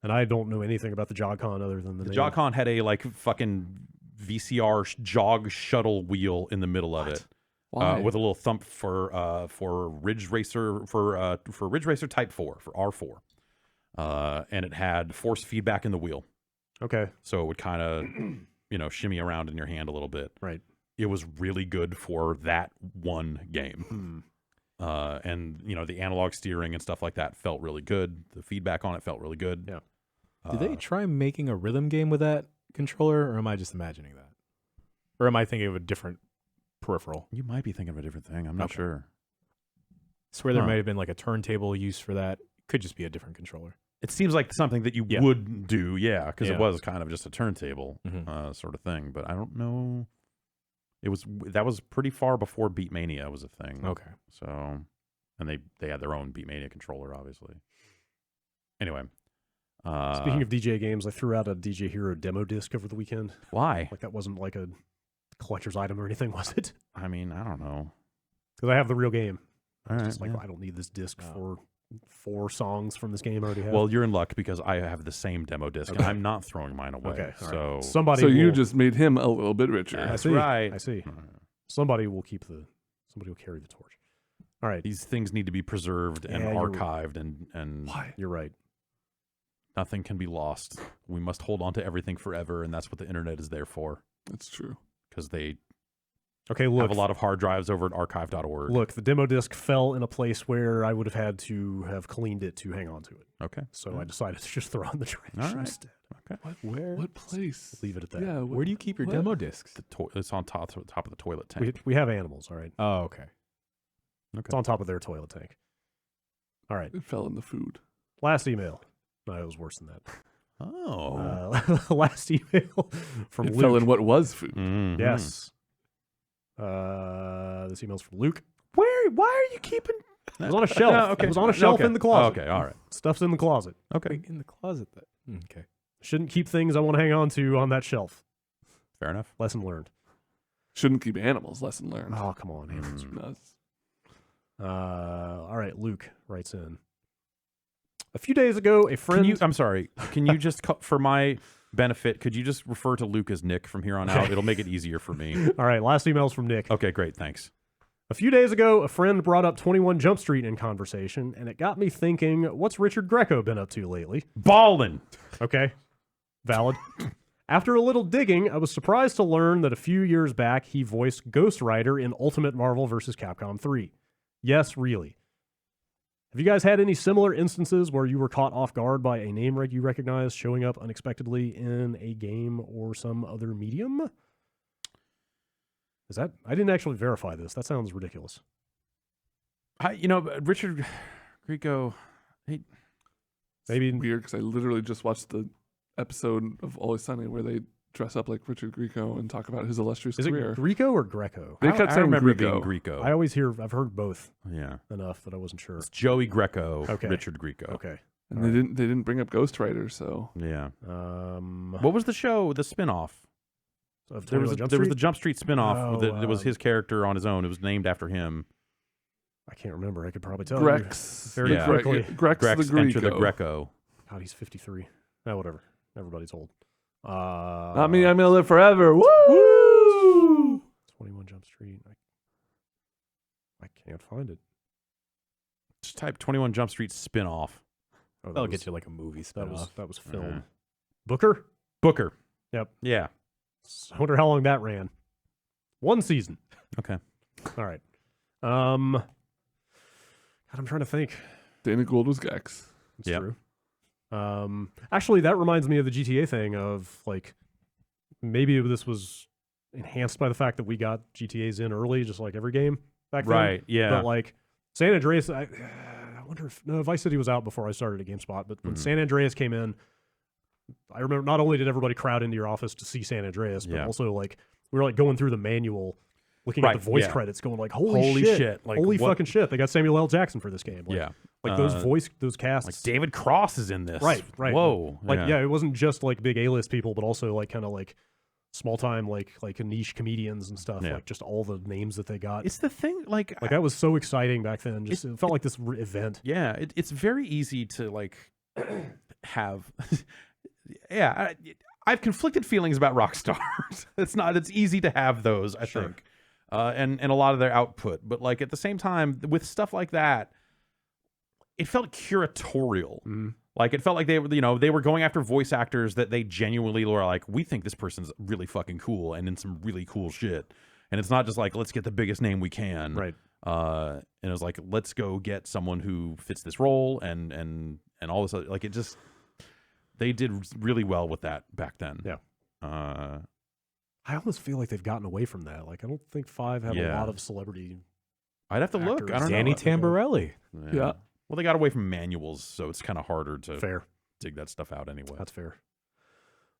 And I don't know anything about the JogCon other than the name. JogCon had a like fucking VCR jog shuttle wheel in the middle of it. With a little thump for Ridge Racer for Ridge Racer Type 4 for R4, and it had force feedback in the wheel. Okay, so it would kind of shimmy around in your hand a little bit. Right. It was really good for that one game. And the analog steering and stuff like that felt really good. The feedback on it felt really good. Yeah. Did they try making a rhythm game with that controller, or am I just imagining that? Or am I thinking of a different peripheral? You might be thinking of a different thing. I'm not sure. I swear there Huh. might have been like a turntable use for that. Could just be a different controller. It seems like something that you would do, because it Yeah. was kind of just a turntable Mhm. sort of thing. But I don't know. That was pretty far before Beatmania was a thing. Okay. So, and they had their own Beatmania controller, obviously. Anyway, Speaking of DJ games, I threw out a DJ Hero demo disc over the weekend. why? Like that wasn't like a collector's item or anything, was it? I mean, I don't know. Because I have the real game. All right, Just like yeah. I don't need this disc for 4 songs from this game I already have. Well, you're in luck because I have the same demo disc, and I'm not throwing mine away. okay, all So right. Somebody. So you will- just made him a little bit richer. I That's see. right. I see. Somebody will Somebody will carry the torch. All right. These things need to be preserved and Yeah, you're- archived, and Why? You're right. nothing can be lost. We must hold on to everything forever, and that's what the internet is there for. That's true. Because they Okay, look. have a lot of hard drives over at archive.org. Look, the demo disc fell in a place where I would have had to have cleaned it to hang on to it. Okay. So I decided to just throw it in the trash All right. instead. What place? Leave it at that. Yeah. Where do you keep your what? demo discs? It's on top of the toilet tank. We have animals, all right? Oh, okay. It's on top of their toilet tank. All right. It fell in the food. Last email. No, it was worse than that. Oh. Last email from It Luke. fell in what was food. Mhm. Yes. This email's from Luke. Why are you keeping? It was on a shelf. Oh, okay. It was on a shelf Okay. in the closet. Okay. All right. Stuff's in the closet. Okay. Wait, in the closet. Okay. Shouldn't keep things I want to hang on to on that shelf. Fair enough. Lesson learned. Shouldn't keep animals. Lesson learned. Oh, come on. Animals. Nuts. All right. Luke writes in. A few days ago, a friend. I'm sorry. Can you just, for my benefit, could you just refer to Luke as Nick from here on out? It'll make it easier for me. All right. Last email's from Nick. Okay, great. Thanks. A few days ago, a friend brought up 21 Jump Street in conversation, and it got me thinking, what's Richard Grieco been up to lately? Ballin'. Okay. Valid. After a little digging, I was surprised to learn that a few years back, he voiced Ghost Rider in Ultimate Marvel vs. Capcom 3. Yes, really. Have you guys had any similar instances where you were caught off guard by a name you recognize showing up unexpectedly in a game or some other medium? I didn't actually verify this. That sounds ridiculous. Richard Grieco, Maybe Weird because I literally just watched the episode of Always Sunny where they dress up like Richard Grieco and talk about his illustrious is it career. Grieco or Greco? They kept I saying remember it Grieco. being Grieco. I've heard both Yeah. enough that I wasn't sure. It's Joey Greco, Okay. Richard Grieco. Okay. And they didn't bring up Ghost Rider, so Yeah. Of What was the show, the spinoff? There 21 was, Jump there was the Street? Jump Street spinoff. Oh, It was his character on his own. It was named after him. I can't remember. I could probably tell Grex. Fairly Yeah. quickly. Grex Grex the Enter the Grieco. Greco. God, he's 53. Whatever. Everybody's old. Not me, I'm gonna live forever. Woo! 21 Jump Street. I can't find it. Just type 21 Jump Street spinoff. Oh, That'll get you like a movie that was spinoff. that was film. Mhm. Booker? Booker. Yep. Yeah. I wonder how long that ran. 1 season. Okay. All right. God, I'm trying to think. Dana Gould was Gex. It's Yep. true. Actually, that reminds me of the GTA thing of like maybe this was enhanced by the fact that we got GTAs in early, just like every game back then. Right. Yeah. But like San Andreas, I wonder if Vice City was out before I started at GameSpot, but when San Andreas came in, I remember not only did everybody crowd into your office to see San Andreas, but Yeah. also like we were like going through the manual, looking Right, at the voice yeah. credits, going like, holy Holy shit. shit, like, holy what- fucking shit. They got Samuel L. Jackson for this game. Like, yeah. Like those casts. Like David Cross is in this. Right. Whoa. Like, yeah, it wasn't just like big A-list people, but also like kind of like small time, like niche comedians and stuff. Yeah. Like just all the names that they got. It's the thing, like Like that was so exciting back then. Just it felt like this event. yeah, it's very easy to like have. Yeah, I have conflicted feelings about rock stars. It's easy to have those, I think, and a lot of their output. But like at the same time, with stuff like that, it felt curatorial. Like it felt like they were going after voice actors that they genuinely were like, we think this person's really fucking cool and in some really cool shit. And it's not just like, let's get the biggest name we can. Right. and it was like, let's go get someone who fits this role, and all this other, like it just they did really well with that back then. Yeah. I almost feel like they've gotten away from that. Like I don't think 5 had a lot of celebrity. I'd have to look. I don't Danny know. Tamborelli. Yeah. Well, they got away from manuals, so it's kind of harder to Fair. dig that stuff out anyway. That's fair.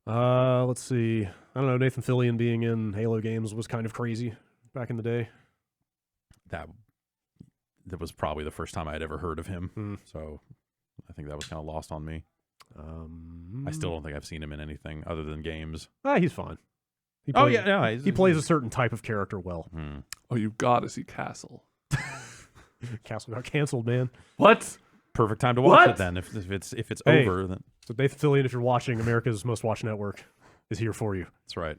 Let's see. I don't know. Nathan Fillion being in Halo games was kind of crazy back in the day. That was probably the first time I'd ever heard of him. So I think that was kind of lost on me. I still don't think I've seen him in anything other than games. He's fine. He plays a certain type of character well. Oh, you've got to see Castle. Castle got canceled, man. What? Perfect time to watch it then. If it's over, then so Nathan Fillion, if you're watching, America's Most Watched Network is here for you. that's right.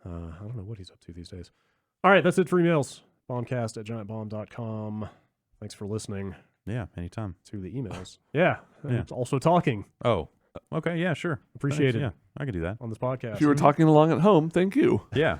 I don't know what he's up to these days. All right, that's it for emails. Bombcast@giantbomb.com. Thanks for listening Yeah, anytime. to the emails. Yeah. Also talking Oh, okay. Yeah, sure. Appreciate Thanks. it. Yeah, I can do that. on this podcast. If you were talking along at home, thank you. Yeah.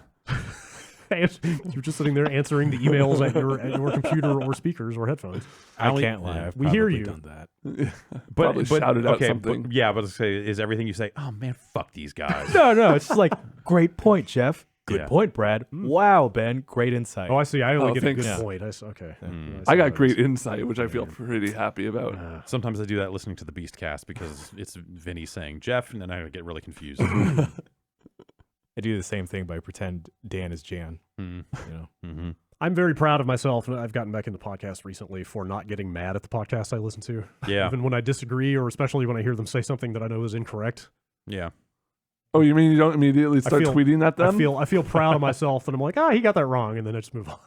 You were just sitting there answering the emails at your computer or speakers or headphones. I can't lie. I've We hear probably you. done that. Probably shouted out something. But, yeah, but say, is everything you say, oh man, fuck these guys. No, it's just like, great point, Jeff. Good Yeah. point, Brad. Wow, Ben. Great insight. Oh, I see. I only get thanks. a good Yeah. point. Okay. Yeah, see I how got it great is. insight, which I feel pretty happy about. Sometimes I do that listening to the Beastcast because it's Vinny saying Jeff, and then I get really confused. I do the same thing by pretend Dan is Jan. Mm. You know, Mm-hmm. I'm very proud of myself, and I've gotten back into podcasts recently for not getting mad at the podcast I listen to. Yeah. Even when I disagree, or especially when I hear them say something that I know is incorrect. Yeah. Oh, you mean you don't immediately start tweeting at them? I feel proud of myself, and I'm like, he got that wrong, and then I just move on.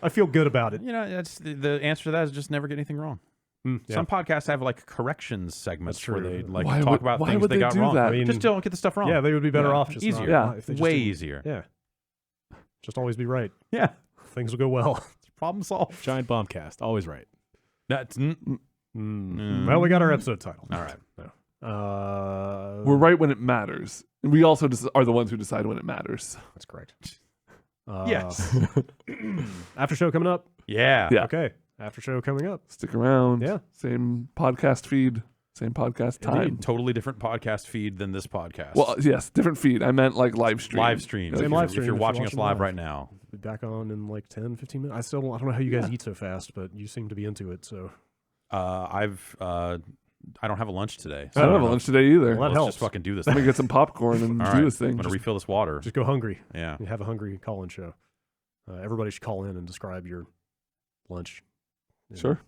I feel good about it. You know, that's the answer to that is just never get anything wrong. Yeah. Some podcasts have like corrections segments That's where true. they like Why talk would- about why things would they got they do wrong. that? I mean, Just don't get the stuff wrong. Yeah, they would be better Yeah. off just Easier. not- if they just Way didn't- easier. Yeah. Just always be right. Yeah. Things will go well. Problem solved. Giant Bombcast. Always right. That's Well, we got our episode title. all right. We're right when it matters. And we also are the ones who decide when it matters. That's correct. Yes. After show coming up. Yeah. Yeah. Okay. After show coming up. Stick around. Yeah. Same podcast feed. Same podcast time. Indeed. Totally different podcast feed than this podcast. Well, yes, different feed. I meant like live stream. live stream. Same If live you're- stream If you're if you're watching us watching live live. right now. Be back on in like 10, 15 minutes. I don't know how you guys eat so fast, but you seem to be into it. So I don't have a lunch today. I don't have a lunch today either. Well, that Let's helps. just fucking do this. Let me thing. get some popcorn and All do right. this thing. I'm gonna refill this water. just go hungry. Yeah. You have a hungry call-in show. Everybody should call in and describe your lunch. in Sure.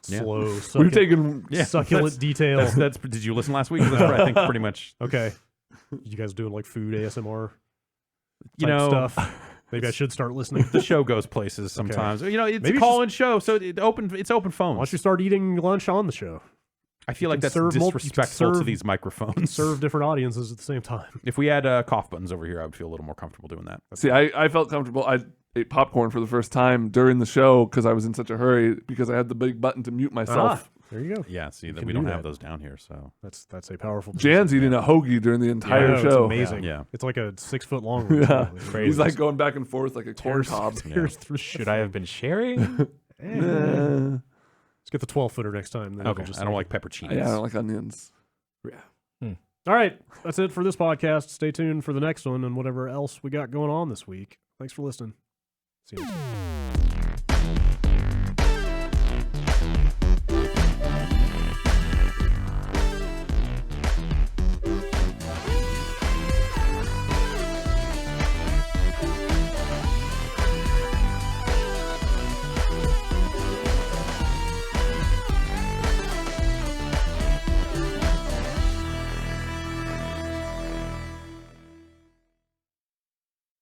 Slow, We've taken succulent detail. That's. Did you listen last week? That's I think pretty much. Okay. You guys doing like food ASMR You type know, stuff? Maybe I should start listening. the show goes places sometimes. You know, it's Maybe a call-in show, so it's open phones. Why don't you start eating lunch on the show? I feel like can that's serve mul- you can disrespectful to serve- these microphones. Serve different audiences at the same time. If we had cough buttons over here, I would feel a little more comfortable doing that. See, I felt comfortable. I ate popcorn for the first time during the show because I was in such a hurry because I had the big button to mute myself. There you go. Yeah, see, that can we do don't have that. those down here, so That's a powerful. Jan's eating a hoagie during the entire It's show. amazing. Yeah. It's like a 6 foot long one. Yeah. It's Crazy. He's like going back and forth like a corn cob. tears through. Should I have been sharing? Nah. Let's get the 12-footer next time. Then okay. just I don't like pepperoncinis. Yeah, I don't like onions. All right, that's it for this podcast. Stay tuned for the next one and whatever else we got going on this week. Thanks for listening. See you next time.